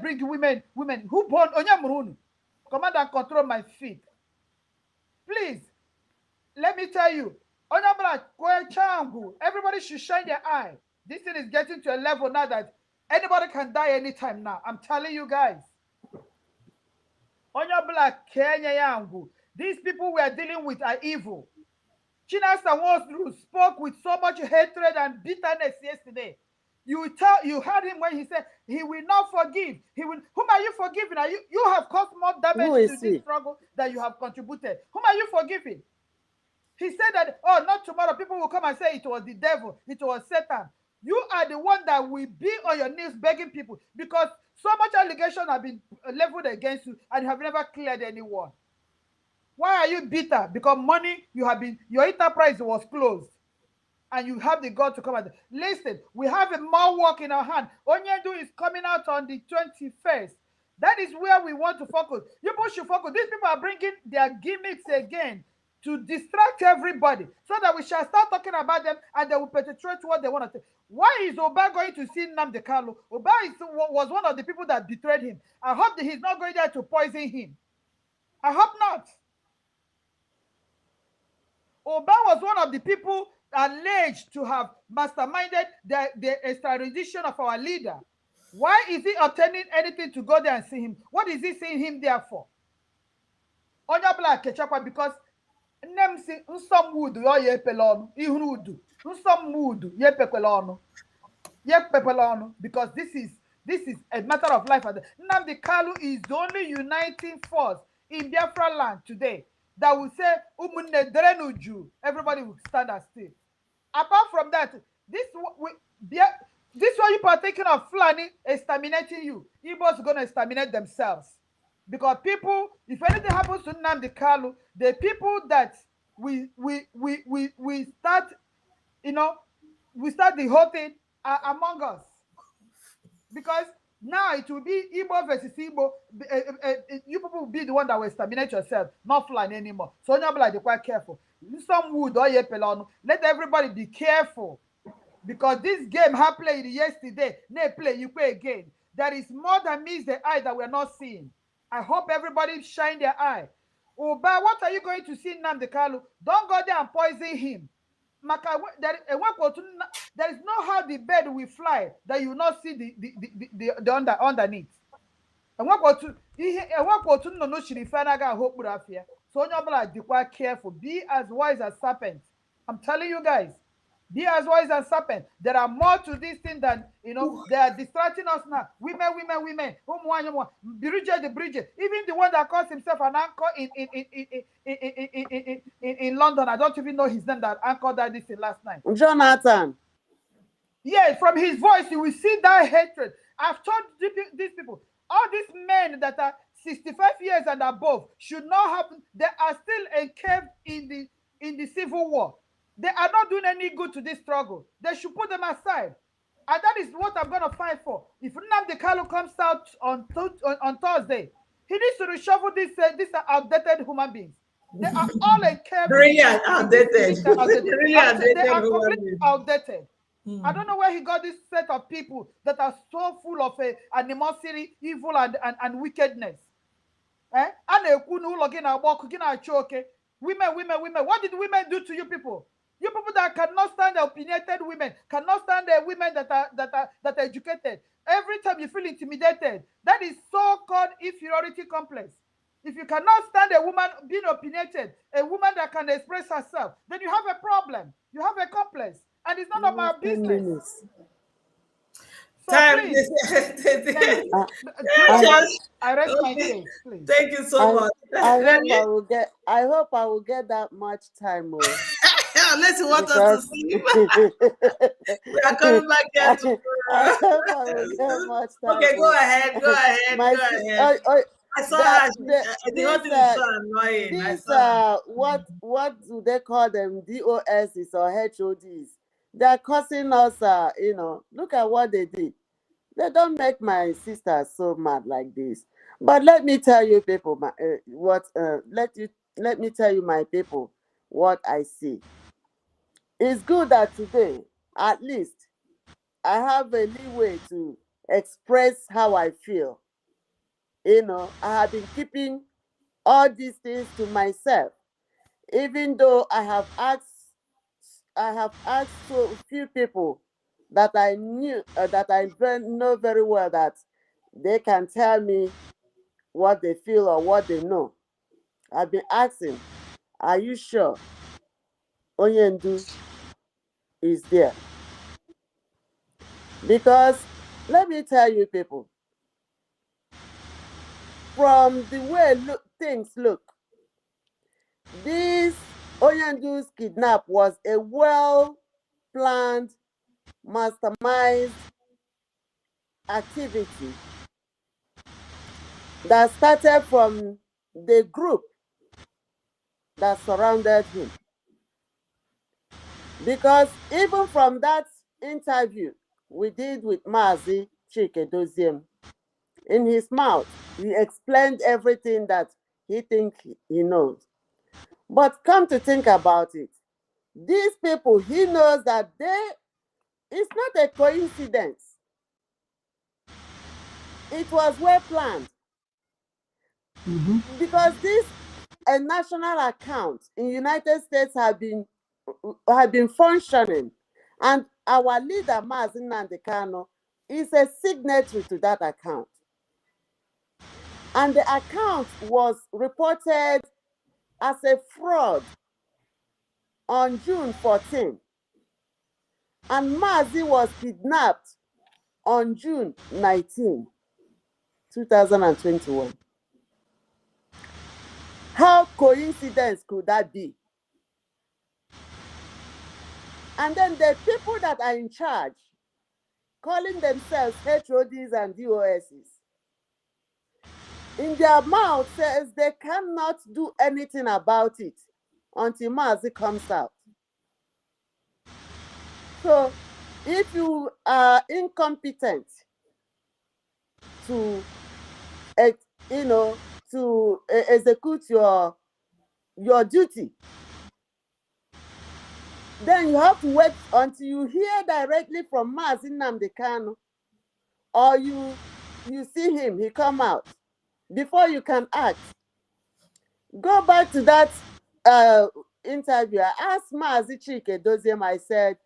Bring women who born command and control my feet. Please, let me tell you, everybody should shine their eye. This thing is getting to a level now that anybody can die anytime now. I'm telling you guys. On your black Kenya Yangu, these people we are dealing with are evil. Chinasa once spoke with so much hatred and bitterness yesterday. You heard him when he said he will not forgive. He will. Whom are you forgiving? You have caused more damage to this struggle than you have contributed. Whom are you forgiving? He said that, oh, not tomorrow. People will come and say it was the devil, it was Satan. You are the one that will be on your knees begging people because so much allegation have been leveled against you and you have never cleared anyone. Why are you bitter? Because money your enterprise was closed. And you have the God to come and listen. We have a more work in our hand. Onyendu is coming out on the 21st. That is where we want to focus. You people should focus. These people are bringing their gimmicks again to distract everybody so that we shall start talking about them and they will penetrate what they want to say. Why is Oba going to see Nnamdi Kanu? Oba was one of the people that betrayed him. I hope that he's not going there to poison him. I hope not. Oba was one of the people alleged to have masterminded the extradition of our leader. Why is he obtaining anything to go there and see him? What is he seeing him there for? Onya black kechakwa because nem si nsom wood yo yepele onu ihuru udu nsom wood yepekwele onu because this is a matter of life and death. Nnamdi Kanu is the only uniting force in Biafra land today that will say umunne derenuju, everybody will stand as still. Apart from that, this way you partaking of Fulani exterminating you. Igbos are going to exterminate themselves. Because people, if anything happens to Nnamdi Kanu, the people that we start, we start the whole thing are among us. Because now it will be Igbo versus Igbo. You people will be the one that will exterminate yourself, not Fulani anymore. So you'll be quite careful. Some wood or let everybody be careful. Because this game I played yesterday, they play, you play again. There is more than meets the eye that we're not seeing. I hope everybody shine their eye. Oba, what are you going to see Nnamdi Kanu? Don't go there and poison him. There is no how the bird will fly that you will not see the underneath. So be careful. Be as wise as serpents. I'm telling you guys. Be as wise as serpent. There are more to this thing than, they are distracting us now. Women. Bridget. Even the one that calls himself an anchor in London. I don't even know his name that anchored that this thing last night. Jonathan. Yeah, from his voice, you will see that hatred. I've told these people, all these men that are 65 years and above should not have, they are still encaged in the civil war. They are not doing any good to this struggle. They should put them aside. And that is what I'm going to fight for. If Nnamdi Kanu comes out on Thursday, he needs to reshuffle these outdated human beings. They are all encaged. Really outdated. Really outdated. They are completely outdated. I don't know where he got this set of people that are so full of animosity, evil, and wickedness. Women. What did women do to you people? You people that cannot stand the opinionated women, cannot stand the women that are educated. Every time you feel intimidated, that is so-called inferiority complex. If you cannot stand a woman being opinionated, a woman that can express herself, then you have a problem. You have a complex. And it's none of my business. So please, I rest my case, please. Thank you so much. I hope I will get that much time. Unless you want us to sleep. We are coming back here tomorrow. I hope I will get much time. Okay, go ahead. I saw her. The whole thing is so annoying. What do they call them? DOSs or HODs? They're causing us, look at what they did. They don't make my sister so mad like this. But let me tell you, people, let me tell you, my people, what I see. It's good that today, at least, I have a leeway to express how I feel. I have been keeping all these things to myself, even though I have asked so few people that I knew, that I know very well, that they can tell me what they feel or what they know. I've been asking, are you sure Onyendu is there? Because let me tell you, people, from the way things look, this Onyendu's kidnap was a well-planned, mastermized activity that started from the group that surrounded him. Because even from that interview we did with Mazi Chike, in his mouth, he explained everything that he thinks he knows. But come to think about it, these people, he knows that it's not a coincidence. It was well planned. Because this a national account in United States have been functioning, and our leader Mazi Nnamdi Kanu is a signatory to that account. And the account was reported as a fraud on June 14. And Mazi was kidnapped on June 19, 2021. How coincidence could that be? And then the people that are in charge, calling themselves HODs and DOSs, in their mouth says they cannot do anything about it until Mazi comes out. So if you are incompetent to, to execute your duty, then you have to wait until you hear directly from Mazi Nnamdi Kanu, or you see him, he come out, before you can act. Go back to that interview. I asked Mazi Chike, I said,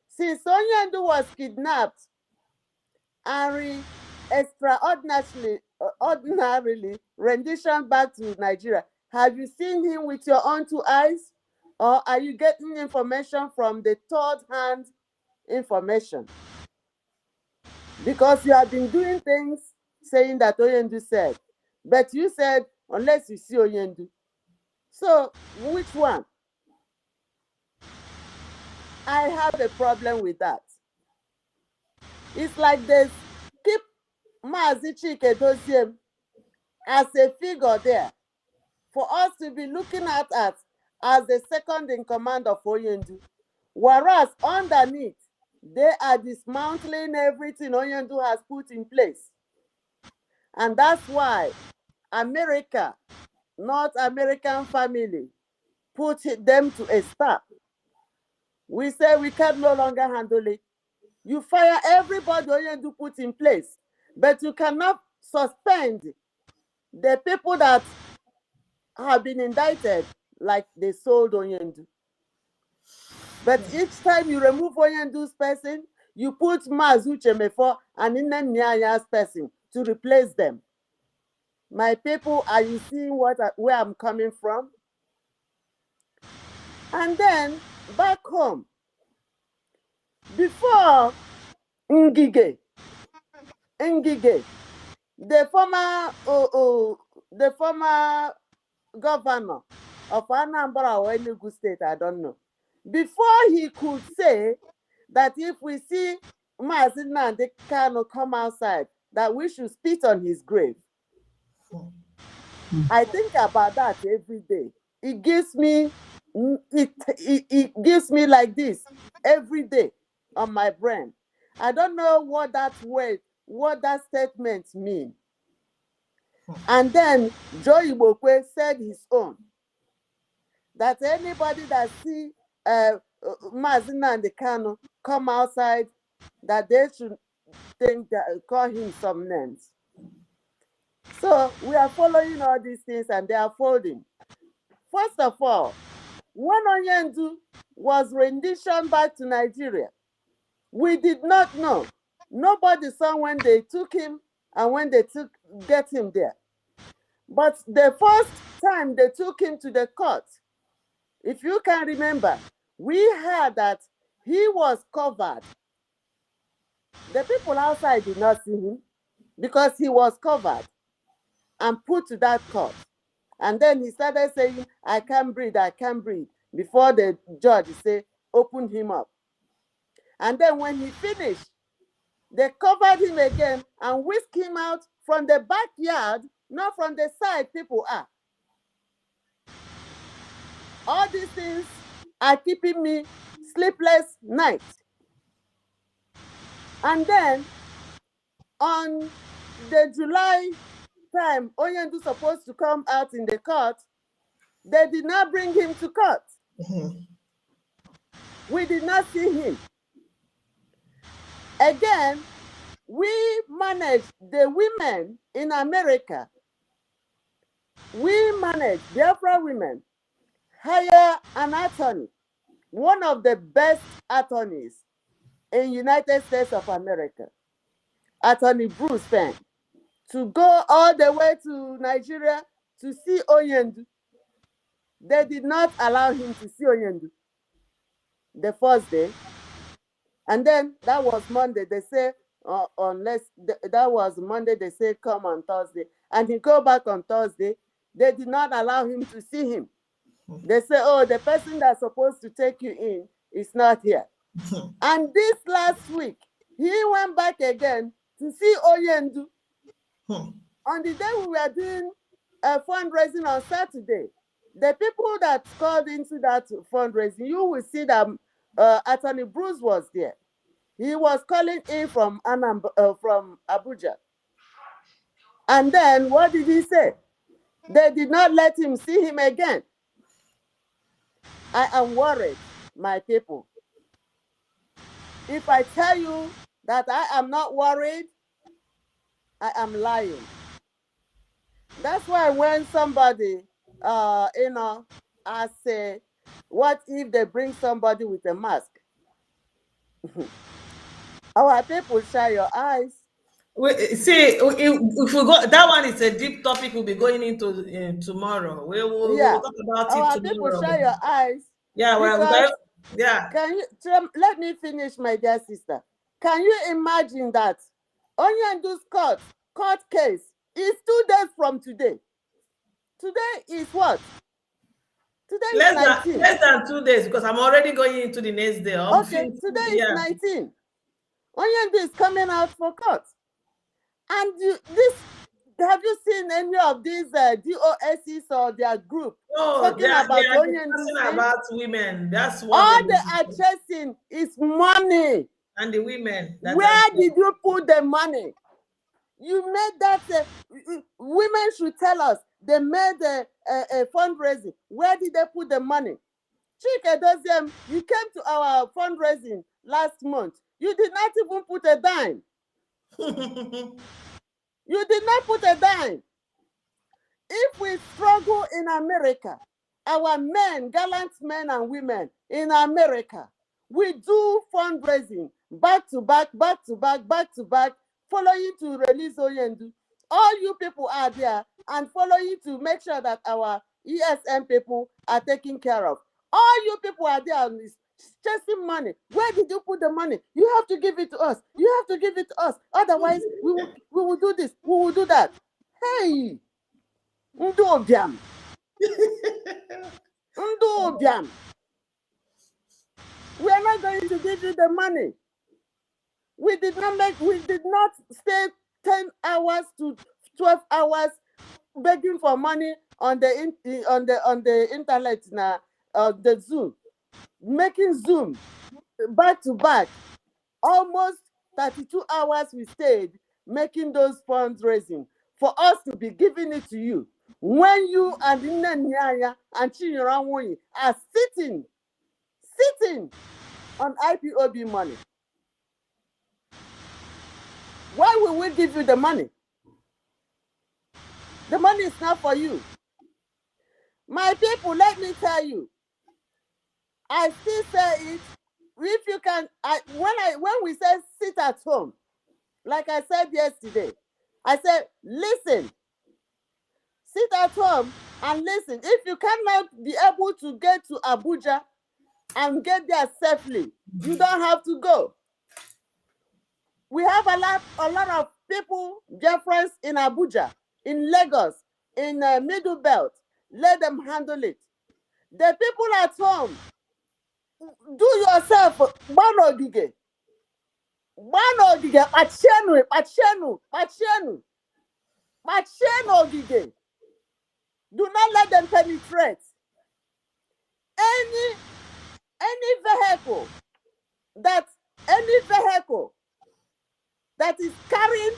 since Onyendu was kidnapped and ordinarily rendition back to Nigeria, have you seen him with your own two eyes? Or are you getting information from the third-hand information? Because you have been doing things saying that Onyendu said, but you said unless you see Onyendu. So which one? I have a problem with that. It's like this, keep Mazi Chike as a figure there for us to be looking at as the second in command of Onyendu. Whereas underneath, they are dismantling everything Onyendu has put in place. And that's why America, North American family, put them to a stop. We say we can no longer handle it. You fire everybody Onyendu put in place, but you cannot suspend the people that have been indicted like they sold Onyendu. But each time you remove Onyendu's person, you put Mazi Uchemefo and Nnem Nyaya's person to replace them. My people, are you seeing where I'm coming from? And then back home, before Ngige, the former governor of Anambra or Enugu State, I don't know, before he could say that if we see Mazi Nnamdi Kanu come outside, that we should spit on his grave. I think about that every day. It gives me like this every day on my brain. I don't know what that statement means. And then Joe Igbokwe said his own, that anybody that see Mazi Nnamdi Kanu come outside, that they should call him some names. So we are following all these things and they are folding. First of all, when Onyendu was renditioned back to Nigeria, We did not know. Nobody saw when they took him and when they get him there. But the first time they took him to the court, if you can remember, we heard that he was covered. The people outside did not see him because he was covered and put to that court. And then he started saying, I can't breathe, I can't breathe, before the judge said, open him up. And then when he finished, they covered him again and whisked him out from the backyard, not from the side people are. All these things are keeping me sleepless nights. And then on the July time, Onyendu supposed to come out in the court, they did not bring him to court. We did not see him. Again, we managed the women in America. We managed, Biafra women, hire an attorney, one of the best attorneys in United States of America, Attorney Bruce Fenn, to go all the way to Nigeria to see Onyendu. They did not allow him to see Onyendu the first day. And then that was Monday. They say, that was Monday, they say, come on Thursday. And he go back on Thursday. They did not allow him to see him. They say, oh, the person that's supposed to take you in is not here. And this last week, he went back again to see Onyendu. On the day we were doing a fundraising on Saturday, the people that called into that fundraising, you will see that Attorney Bruce was there. He was calling in from Abuja. And then what did he say? They did not let him see him again. I am worried, my people. If I tell you that I am not worried, I am lying. That's why when somebody, I say, what if they bring somebody with a mask? Our people, shut your eyes. See, if we go, that one is a deep topic we'll be going into tomorrow. We will talk about Our it people, tomorrow. shut your eyes. Yeah, well, yeah. Can you let me finish, my dear sister? Can you imagine that Onyendu's court case is 2 days from today? Today is what? Today is 19. Less than 2 days, because I'm already going into the next day. Okay, today is 19. Onyendu is coming out for court. And have you seen any of these DOSs or their group talking about Onyendu? About women. That's what all they are chasing is money. And the women. Where did you put the money? You made that. Women should tell us. They made a fundraising. Where did they put the money? Chike Doziem, you came to our fundraising last month. You did not even put a dime. You did not put a dime. If we struggle in America, our men, gallant men and women in America, we do fundraising back to back, following to release Onyendu. All you people are there and following to make sure that our ESM people are taken care of. All you people are there chasing money. Where did you put the money? You have to give it to us. You have to give it to us. Otherwise, we will do this. We will do that. Hey, Ndobiam. Ndobiam. We are not going to give you the money. We did not stay 10 hours to 12 hours begging for money on the internet now, the Zoom, making Zoom back to back. Almost 32 hours we stayed making those fundraising for us to be giving it to you. When you and Nyanya and Chinyoranwoyi are sitting on IPOB money. Why will we give you the money? The money is not for you. My people, let me tell you, I still say it, if you can, when we say sit at home, like I said yesterday, I said, listen, sit at home and listen. If you cannot be able to get to Abuja and get there safely, you don't have to go. We have a lot of people, dear friends, in Abuja, in Lagos, in Middle Belt. Let them handle it. The people at home, do yourself one ogige. Pachenu ogige. Do not let them penetrate. Any vehicle that is carrying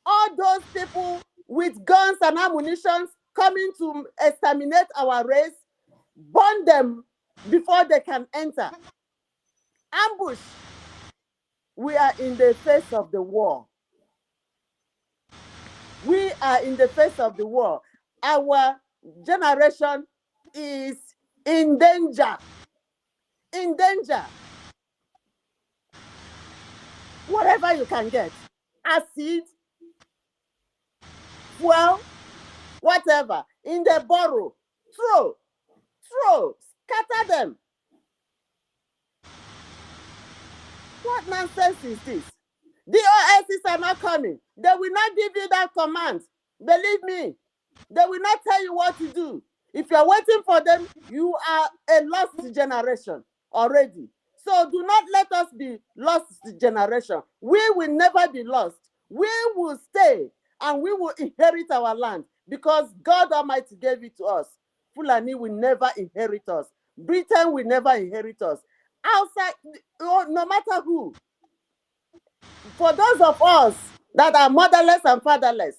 all those people with guns and ammunition coming to exterminate our race, burn them before they can enter. Ambush. We are in the face of the war. We are in the face of the war. Our generation is in danger. In danger. Whatever you can get. Acid, fuel, whatever. In the borrow. Throw. Scatter them. What nonsense is this? The OSs are not coming. They will not give you that command. Believe me. They will not tell you what to do. If you're waiting for them, you are a lost generation already. So do not let us be lost generation. We will never be lost. We will stay and we will inherit our land because God Almighty gave it to us. Fulani will never inherit us. Britain will never inherit us. Outside, no matter who. For those of us that are motherless and fatherless,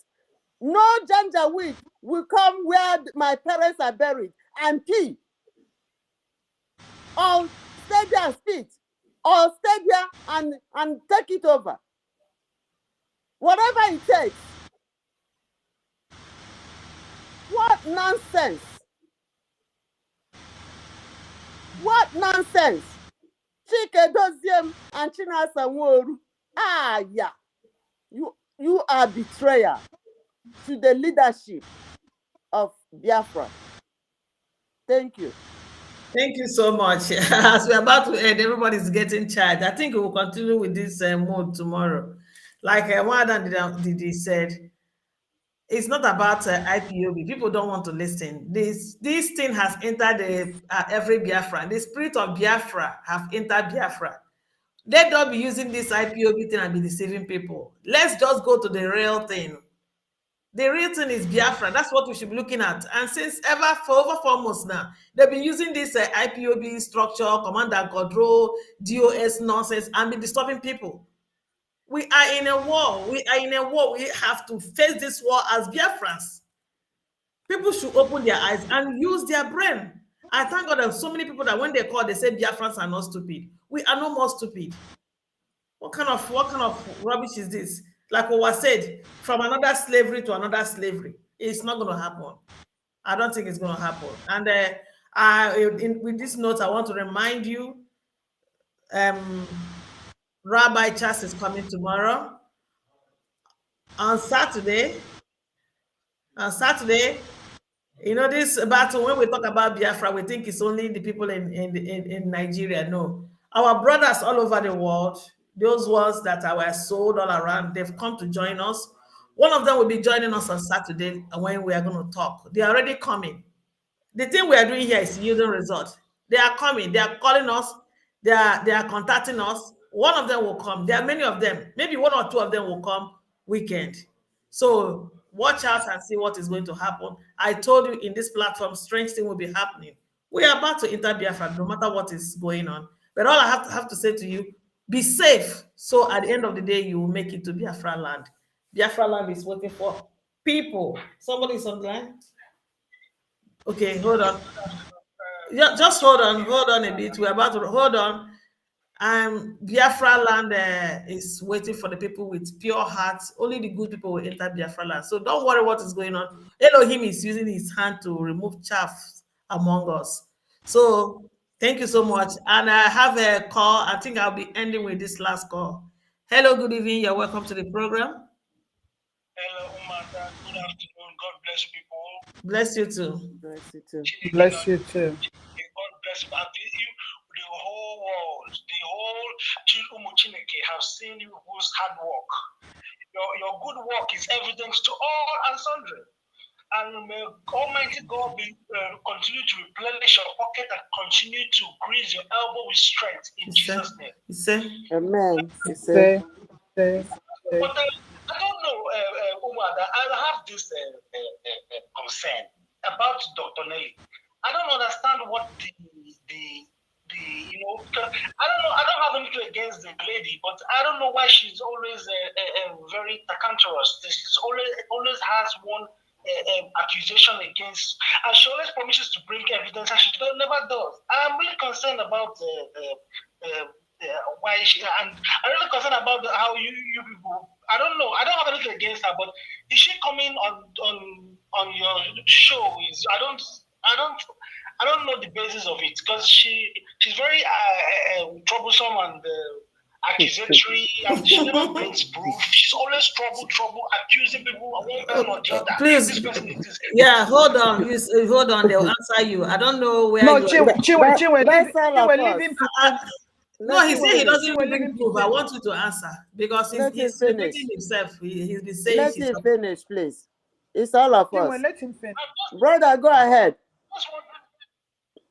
no Janjaweed will come where my parents are buried and pee. Or stay there and spit. Or stay there and take it over. Whatever it takes. What nonsense. What nonsense. Chike Doziem and Chinasa Nworu. Ah, yeah. You are betrayer to the leadership of Biafra. Thank you. Thank you so much. As we're about to end, everybody's getting charged. I think we will continue with this mode tomorrow. Like Umuada did said, it's not about IPOB. People don't want to listen. This thing has entered every Biafra. The spirit of Biafra have entered Biafra. Let not be using this IPOB thing and be deceiving people. Let's just go to the real thing. The real thing is Biafra. That's what we should be looking at. And since for over 4 months now, they've been using this IPOB structure, command and control, DOS nonsense, and be disturbing people. We are in a war. We have to face this war as Biafrans. People should open their eyes and use their brain. I thank God there's so many people that when they call, they say Biafrans are not stupid. We are no more stupid. What kind of rubbish is this? Like what was said, from another slavery to another slavery. It's not going to happen. I don't think it's going to happen. And with this note, I want to remind you, Rabbi Charles is coming tomorrow. On Saturday, you know, this battle, when we talk about Biafra, we think it's only the people in Nigeria. No. Our brothers all over the world, those ones that were sold all around, they've come to join us. One of them will be joining us on Saturday when we are going to talk. They are already coming. The thing we are doing here is yielding results. They are coming. They are calling us. They are contacting us. One of them will come. There are many of them. Maybe 1 or 2 of them will come weekend. So watch out and see what is going to happen. I told you in this platform, strange thing will be happening. We are about to enter Biafra, no matter what is going on. But all I have to say to you, be safe. So at the end of the day, you will make it to Biafra land. Biafra land is waiting for people. Somebody is on the line? Okay, hold on. Yeah, just hold on a bit. We're about to hold on. Biafra land is waiting for the people with pure hearts. Only the good people will enter Biafra land. So don't worry what is going on. Elohim is using his hand to remove chaff among us. So Thank you so much. And I have a call. I think I'll be ending with this last call. Hello, good evening. You're welcome to the program. Hello, Umuada. Good afternoon. God bless you, people. Bless you too. Bless you too. Bless you too. God bless you. The whole world, the whole Chineke have seen you whose hard work. Your good work is evidence to all and sundry. And may Almighty God be continue to replenish your pocket and continue to grease your elbow with strength in Jesus' name. You say? Amen. You Say. But I don't know, Umuada, I have this concern about Dr. Nelly. I don't understand what the you know, I don't know. I don't have anything against the lady, but I don't know why she's always very cantankerous. She's always has one accusation against, and she always promises to bring evidence, and she never does. I'm really concerned about why she, and I'm really concerned about how you people. I don't know. I don't have anything against her, but is she coming on your show? I don't know the basis of it, because she's very troublesome and accusatory, and she never brings proof. She's always trouble, accusing people of one person or the other. Please, This person is this. yeah, hold on. Hold on. They'll answer you. I don't know where No, you are. Chinwe, That's all of leave us. him to No, he said he doesn't Chinwe, let bring him proof. I finish. want you to answer because Let him he's finish. repeating himself. He's been saying Let she's him finish, please. It's all of Chinwe, us. let him finish. Brother, go ahead.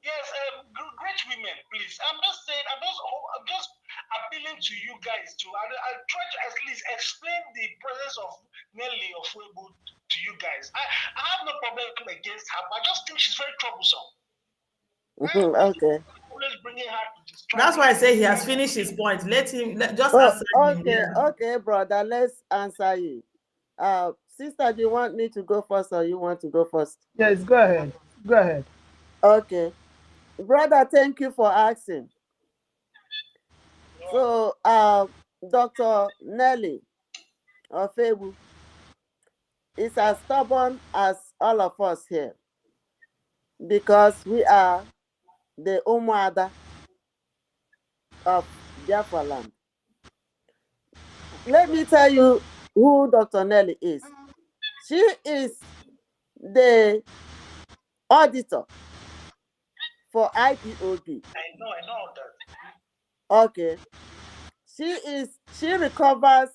Yes, great women, please. I'm just appealing to you guys to. I try to at least explain the presence of Nelly of Weibo to you guys. I have no problem against her, but I just think she's very troublesome. Okay. Always bringing her to distract. That's why I say he has finished his point. Just answer him. Okay, Yeah. okay, brother. Let's answer you. Sister, do you want me to go first or you want to go first? Yes, go ahead. Go ahead. Okay. Brother, thank you for asking. So, Dr. Nelly of Weibo is as stubborn as all of us here because we are the Umuada of Biafra land. Let me tell you who Dr. Nelly is. She is the auditor for IPOB. I know that. Okay. She recovers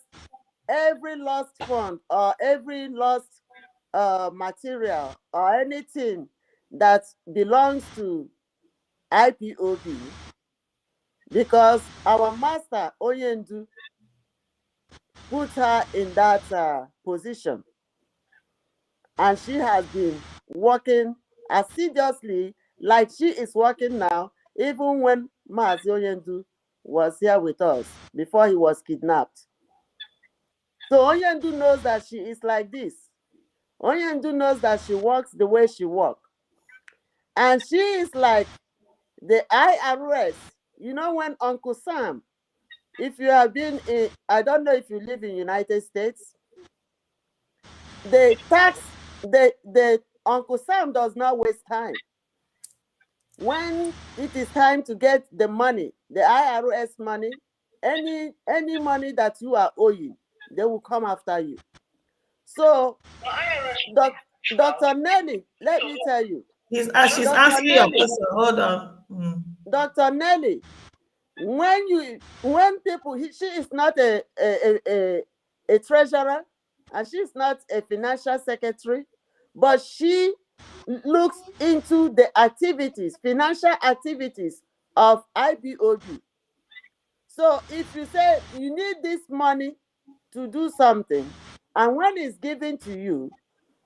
every lost fund or every lost material or anything that belongs to IPOB because our master Oyendu put her in that position, and she has been working assiduously like she is working now, even when Mazi Oyendu was here with us before he was kidnapped. So Oyendu knows that she is like this. Oyendu knows that she works the way she works. And she is like the IRS. You know, when Uncle Sam, if you have been in, I don't know if you live in United States, the Uncle Sam does not waste time. When it is time to get the money, the IRS money, any money that you are owing, they will come after you. So, Dr. Nelly, let me tell you. She's answering your question. Hold on. Dr. Nelly, when people, she is not a treasurer and she's not a financial secretary, but she looks into the activities, financial activities of IPOB. So if you say you need this money to do something, and when it's given to you,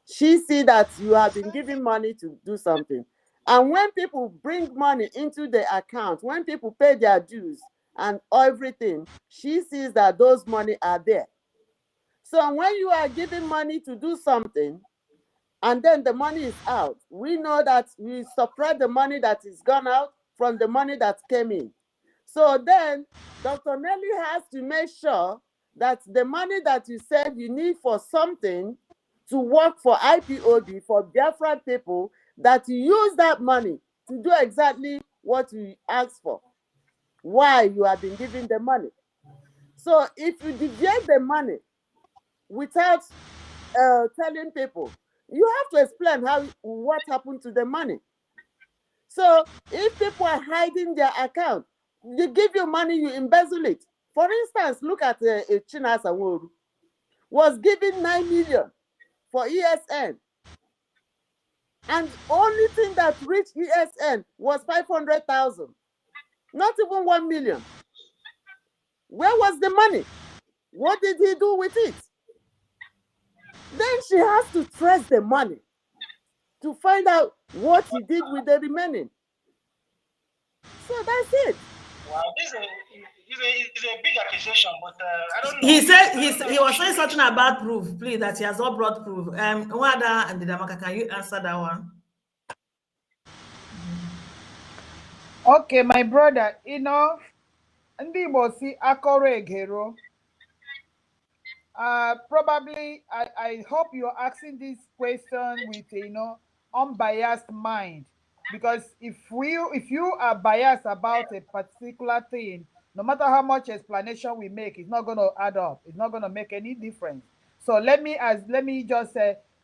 she sees that you have been given money to do something. And when people bring money into the account, when people pay their dues and everything, she sees that those money are there. So when you are giving money to do something, and then the money is out, we know that we separate the money that is gone out from the money that came in. So then Dr. Nelly has to make sure that the money that you said you need for something to work for IPOB, for Biafran people, that you use that money to do exactly what you asked for, why you have been given the money. So if you deviate the money without telling people, you have to explain what happened to the money. So if people are hiding their account, they give you money, you embezzle it. For instance, look at Chinasa Woru, was given 9 million for ESN. And only thing that reached ESN was 500,000, not even 1 million. Where was the money? What did he do with it? Then she has to trace the money to find out what he did with the remaining. So that's it. Wow, this is a big accusation, but I don't know. He said he was saying something about proof, please, that he has not brought proof. Umuada and Didamaka, can you answer that one? Okay, my brother, ndị Igbo si akọrọ egero. Probably, I hope you're asking this question with unbiased mind, because if you are biased about a particular thing, no matter how much explanation we make, it's not going to add up. It's not going to make any difference. So let me just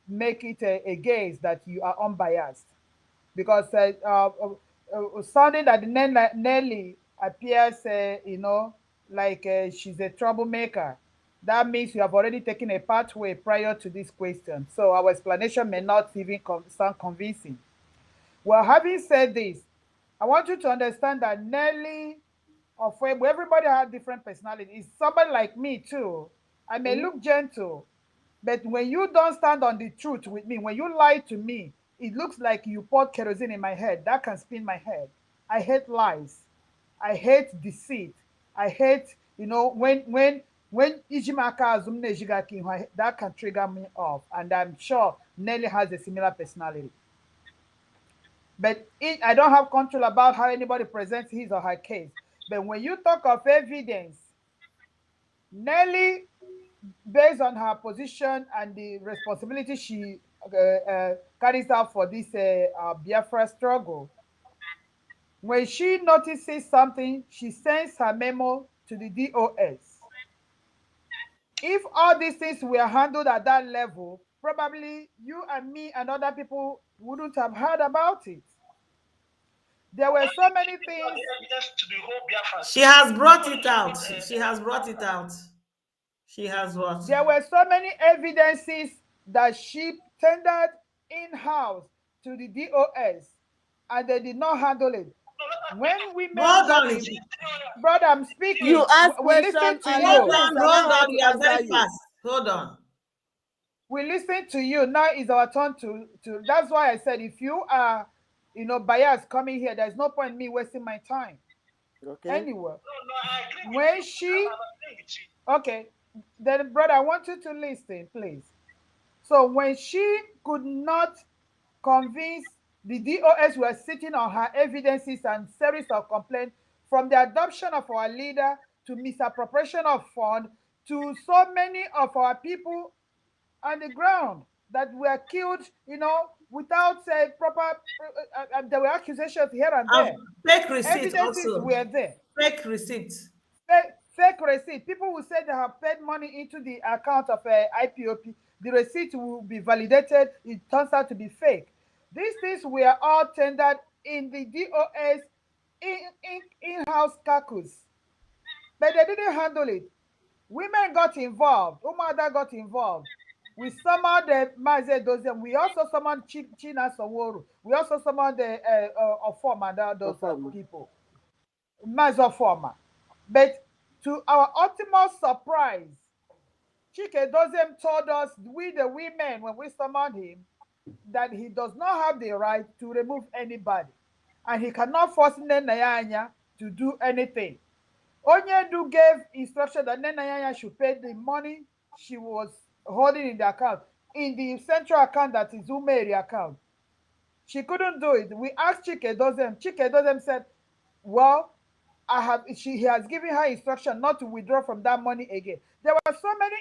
make it a gaze that you are unbiased, because sounding that Nelly appears, like she's a troublemaker. That means you have already taken a pathway prior to this question. So our explanation may not even sound convincing. Well, having said this, I want you to understand that Nelly or Fuego, everybody has different personalities. Somebody like me too. I may look gentle, but when you don't stand on the truth with me, when you lie to me, it looks like you poured kerosene in my head. That can spin my head. I hate lies. I hate deceit. I hate, when Ijimaka Azum Nejigaki, that can trigger me off. And I'm sure Nelly has a similar personality. But I don't have control about how anybody presents his or her case. But when you talk of evidence, Nelly, based on her position and the responsibility she carries out for this Biafra struggle, when she notices something, she sends her memo to the DOS. If all these things were handled at that level, probably you and me and other people wouldn't have heard about it. There were so many things. She has brought it out. She has brought it out. She has what? There were so many evidences that she tendered in-house to the DOS, and they did not handle it. When women got in, brother, I'm speaking. You ask we listen questions. to you. Hold on. You are very fast. Hold on. We listen to you. Now is our turn to. That's why I said, if you are, bias coming here, there's no point in me wasting my time. Okay. Anyway, when she, okay, then brother, I want you to listen, please. So when she could not convince the DOS were sitting on her evidences and series of complaints, from the adoption of our leader to misappropriation of funds to so many of our people on the ground that were killed, without proper. There were accusations here and there. Fake receipts Evidences also. were there. Fake receipts. Fake receipt. People will say they have paid money into the account of IPOP. The receipt will be validated. It turns out to be fake. These things were all tendered in the DOS in-house caucus, but they didn't handle it. Women got involved. Umuada got involved. We summoned the Maze Dozem. We also summoned China Saworu. We also summoned the Ofoma, those people. Maze Ofoma. But to our ultimate surprise, Chike Dozem told us, we the women, when we summoned him, that he does not have the right to remove anybody. And he cannot force Nenayanya to do anything. Onyedu gave instruction that Nenayanya should pay the money she was holding in the account, in the central account, that is Umeri account. She couldn't do it. We asked Chike Dozem. Chike Dozem said, well, he has given her instruction not to withdraw from that money again. There were so many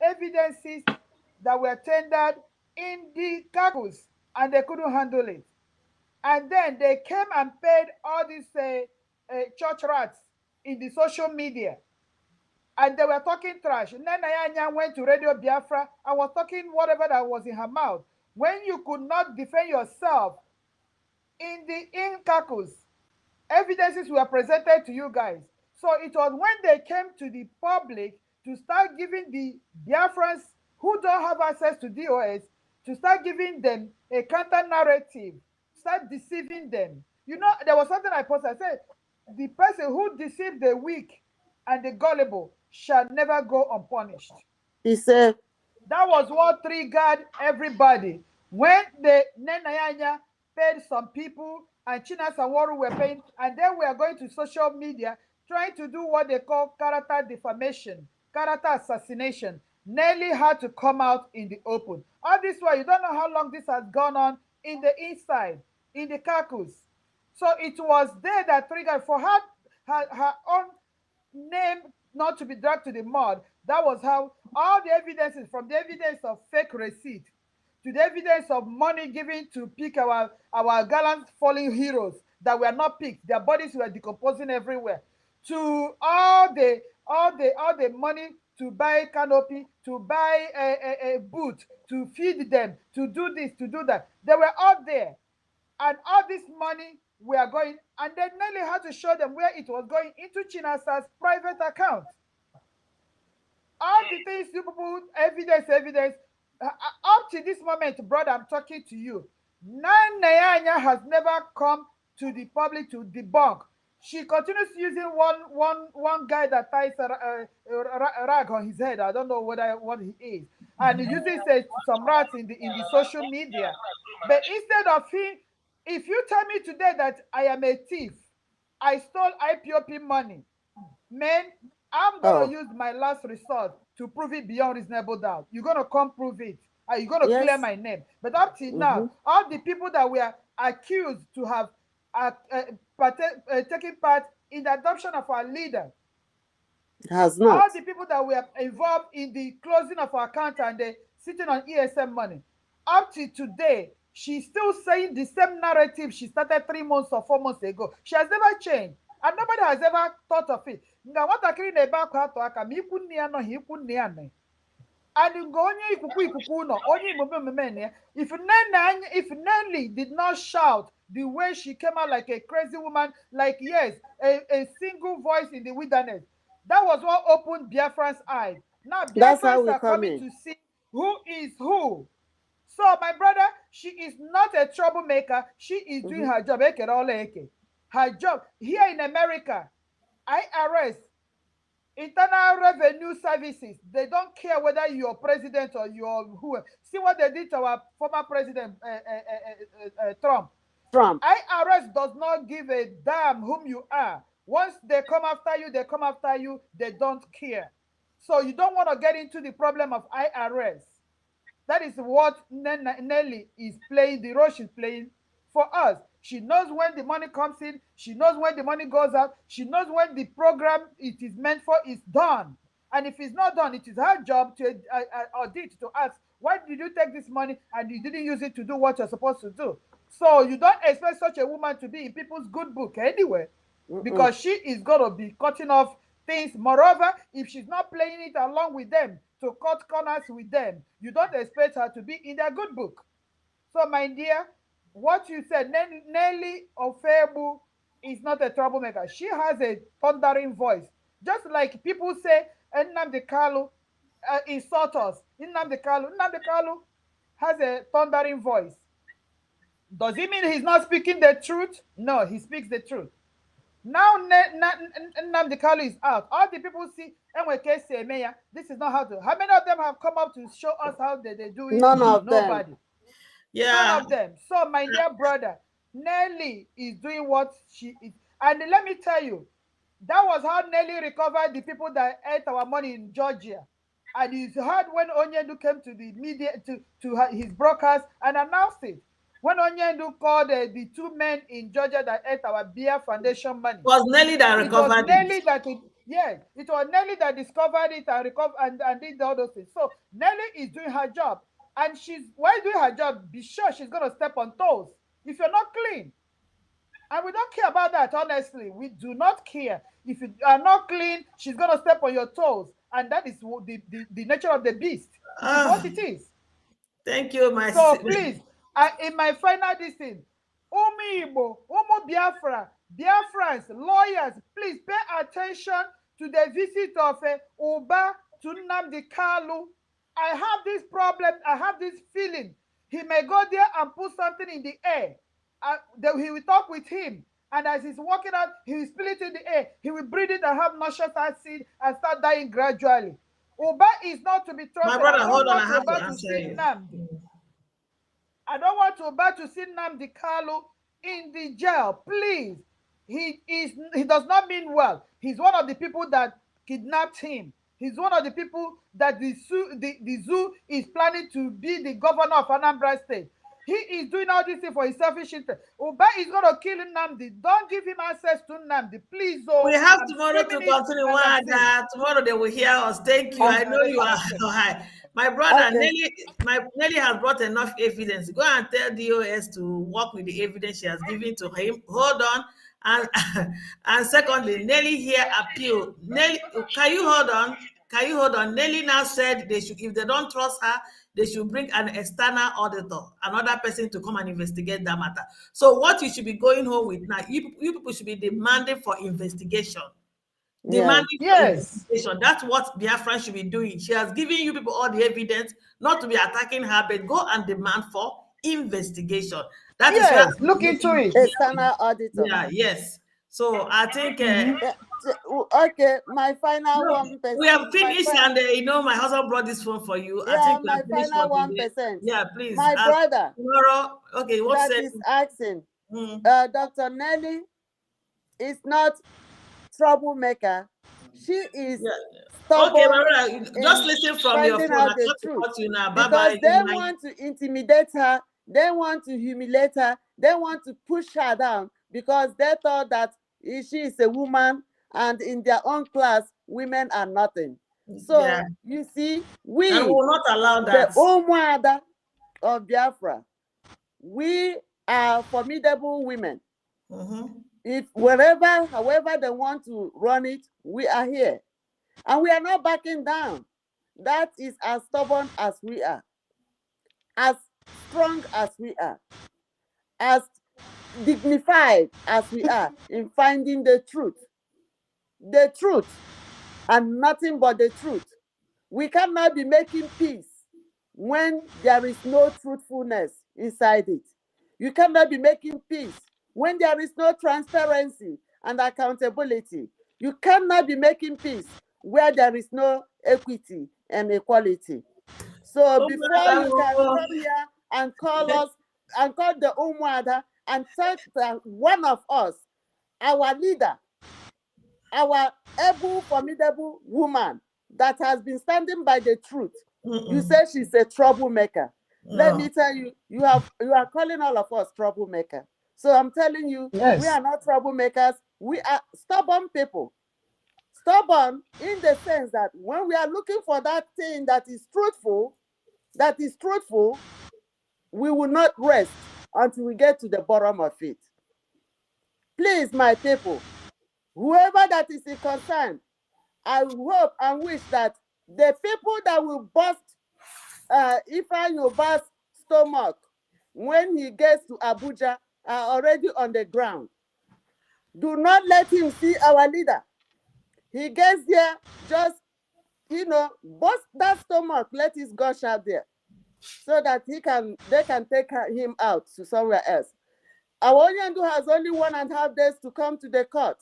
evidences that were tendered in the caucus, and they couldn't handle it. And then they came and paid all these church rats in the social media. And they were talking trash. Nana Yanya went to Radio Biafra and was talking whatever that was in her mouth. When you could not defend yourself in the in-caucus, evidences were presented to you guys. So it was when they came to the public to start giving the Biafrans who don't have access to DOS, to start giving them a counter narrative, start deceiving them. You know, there was something I posted. I said, the person who deceived the weak and the gullible shall never go unpunished. He said, that was what triggered everybody. When the Nenayanya paid some people and China Sanwaru were paying, and then we are going to social media trying to do what they call character defamation, character assassination. Nelly had to come out in the open. All this while, you don't know how long this has gone on in the inside, in the caucus. So it was there that triggered for her own name not to be dragged to the mud. That was how all the evidences, from the evidence of fake receipt to the evidence of money given to pick our gallant fallen heroes that were not picked, their bodies were decomposing everywhere, to all the money to buy canopy, to buy a boot, to feed them, to do this, to do that. They were all there. And all this money we are going, and then Nelly had to show them where it was going, into Chinasa's private account. All the things you people, evidence. Up to this moment, brother, I'm talking to you. Nanyanya has never come to the public to debunk. She continues using one guy that ties a rag on his head. I don't know what he is, and using some rats in the social media. But instead of him, if you tell me today that I am a thief, I stole IPOP money, man, I'm going to use my last resort to prove it beyond reasonable doubt. You're going to come prove it. You're going to clear my name. But up till now, all the people that were accused to have taken part in the adoption of our leader, has not. All the people that were involved in the closing of our account and the sitting on ESM money, up to today, she's still saying the same narrative she started 3 months or 4 months ago. She has never changed. And nobody has ever thought of it. And if Nelly did not shout the way she came out like a crazy woman, like yes, a single voice in the wilderness, that was what opened Biafran's eyes. Now Biafrans are coming to see who is who. So my brother, she is not a troublemaker. She is doing her job. Her job here in America, IRS, Internal Revenue Services, they don't care whether you're president or you're who. See what they did to our former president, Trump. IRS does not give a damn whom you are. Once they come after you, they come after you. They don't care. So you don't want to get into the problem of IRS. That is what Nelly is playing, the role she's playing for us. She knows when the money comes in. She knows when the money goes out. She knows when the program it is meant for is done. And if it's not done, it is her job to audit, to ask, why did you take this money and you didn't use it to do what you're supposed to do? So you don't expect such a woman to be in people's good book anyway, because she is going to be cutting off things. Moreover, if she's not playing it along with them to cut corners with them, you don't expect her to be in their good book. So my dear, what you said, Nelly Ofebu is not a troublemaker. She has a thundering voice. Just like people say, Nnamdi Kalu insult us. Nnamdi Kalu has a thundering voice. Does it mean he's not speaking the truth? No, he speaks the truth. Now Nnamdi Kalu is out. All the people see NWK say, Meya, this is not how to. How many of them have come up to show us how they do it? None of Nobody. them. Yeah. None of them. So, my dear brother, Nelly is doing what she is. And let me tell you, that was how Nelly recovered the people that ate our money in Georgia. And it's heard when Onyendu came to the media, to his broadcast and announced it. When Onyendu called the two men in Georgia that ate our beer foundation money. It was Nelly that recovered it. It was Nelly that discovered it and did all those things. So Nelly is doing her job. And while doing her job, be sure she's going to step on toes. if you're not clean. And we don't care about that, honestly. We do not care. If you are not clean, she's going to step on your toes. And that is the nature of the beast. It is what it is. Thank you, my So please, in my final thing, Igbo, Biafra, Biafrans, lawyers, please pay attention to the visit of Uba to Nnamdi Kalu. I have this problem, I have this feeling. He may go there and put something in the air. He will talk with him. And as he's walking out, he will spill it in the air. He will breathe it and have nauseous acid and start dying gradually. Uba is not to be trusted. my brother, I don't hold on, I want have Uba to to answer see you. Nnamdi. I don't want Uba to see Nnamdi Kalu in the jail. Please. He does not mean well. He's one of the people that kidnapped him. He's one of the people that the zoo is planning to be the governor of Anambra State. He is doing all this thing for his selfish interest. Uba is going to kill Nnamdi. Don't give him access to Nnamdi, please. We have I'm tomorrow to screaming it continue. and I'm saying. Tomorrow they will hear us. Thank you. I know you are high. My brother, Okay. Nelly has brought enough evidence. Go and tell DOS to work with the evidence she has given to him. Hold on. And and secondly, Nelly here appeal. Nelly, can you hold on? Can you hold on? Nelly now said they should, if they don't trust her, they should bring an external auditor, another person to come and investigate that matter. So what you should be going home with now, you people should be demanding for investigation. Demanding for investigation. That's what Biafran should be doing. She has given you people all the evidence, not to be attacking her, but go and demand for investigation. That is where look into it. External auditor. Yeah, yes. So I think Okay, my final 1%. we have finished, and my husband brought this phone for you. I Yeah, think we my have finished final for today. 1%. Yeah, please. My brother Tomorrow, okay, what that said? is asking, Mm. Dr. Nelly is not troublemaker. She is stubborn. Okay, my brother, just listen from your phone. Out I the can't truth. support you now. Because Bye-bye. they want to intimidate her, they want to humiliate her, they want to push her down because they thought that she is a woman and in their own class, women are nothing. So you see, we will not allow that. The Umuada of Biafra, we are formidable women. If however they want to run it, we are here. And we are not backing down. That is as stubborn as we are, as strong as we are, as dignified as we are in finding the truth, and nothing but the truth. We cannot be making peace when there is no truthfulness inside it. You cannot be making peace when there is no transparency and accountability. You cannot be making peace where there is no equity and equality. So before you can come here and call us and call the Umuada and tell one of us, our leader, our able, formidable woman that has been standing by the truth, you say she's a troublemaker. Let me tell you, you are calling all of us troublemaker. So I'm telling you, we are not troublemakers. We are stubborn people. Stubborn in the sense that when we are looking for that thing that is truthful, we will not rest until we get to the bottom of it. Please, my people, whoever that is in concern, I hope and wish that the people that will bust Ifeanyi Uba's stomach when he gets to Abuja are already on the ground. Do not let him see our leader. He gets there, just, bust that stomach, let his gush out there, so that they can take him out to somewhere else. Our Onyendu has only 1.5 days to come to the court.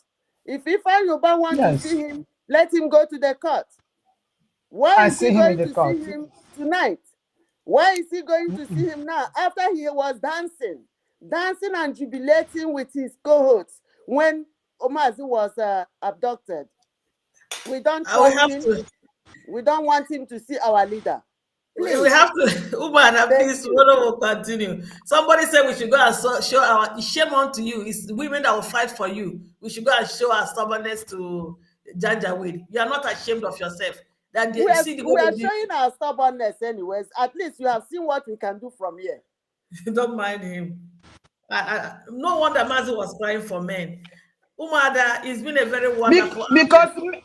If Ifeanyi Uba wants to see him, let him go to the court. Why is he going to see him tonight? Why is he going to see him now after he was dancing and jubilating with his cohorts when Omazi was abducted? We don't trust him. We don't want him to see our leader. Please. We have to, Umuada, please, we will continue. Somebody said we should go and show our shame unto you. It's the women that will fight for you. We should go and show our stubbornness to Janjaweed. You are not ashamed of yourself. That we are showing our stubbornness anyways. At least you have seen what we can do from here. Don't mind him. No wonder Mazi was crying for men. Umuada, it's been a very wonderful because men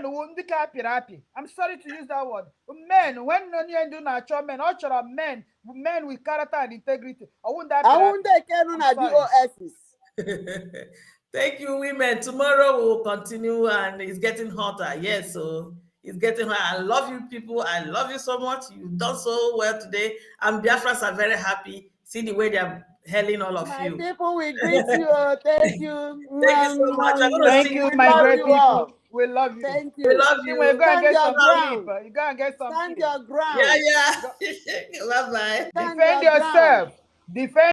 won't happy. I'm sorry to use that word. Men, when you do natural men, all men with character and integrity. I won't Thank you, women. Tomorrow we will continue, and it's getting hotter. Yes, so it's getting hot. I love you, people. I love you so much. You've done so well today. And Biafrans are very happy. See the way they're hailing all of My you. people, we greet you. Thank you. Thank you so much. I'm going to Thank sing. you, We my love great you people. all. We love you. Thank We you. love You will you. go and Stand get your some ground. sleep. You go and get some Stand sleep. your ground. Yeah, yeah. Bye-bye. Stand Defend your ground. yourself. Defend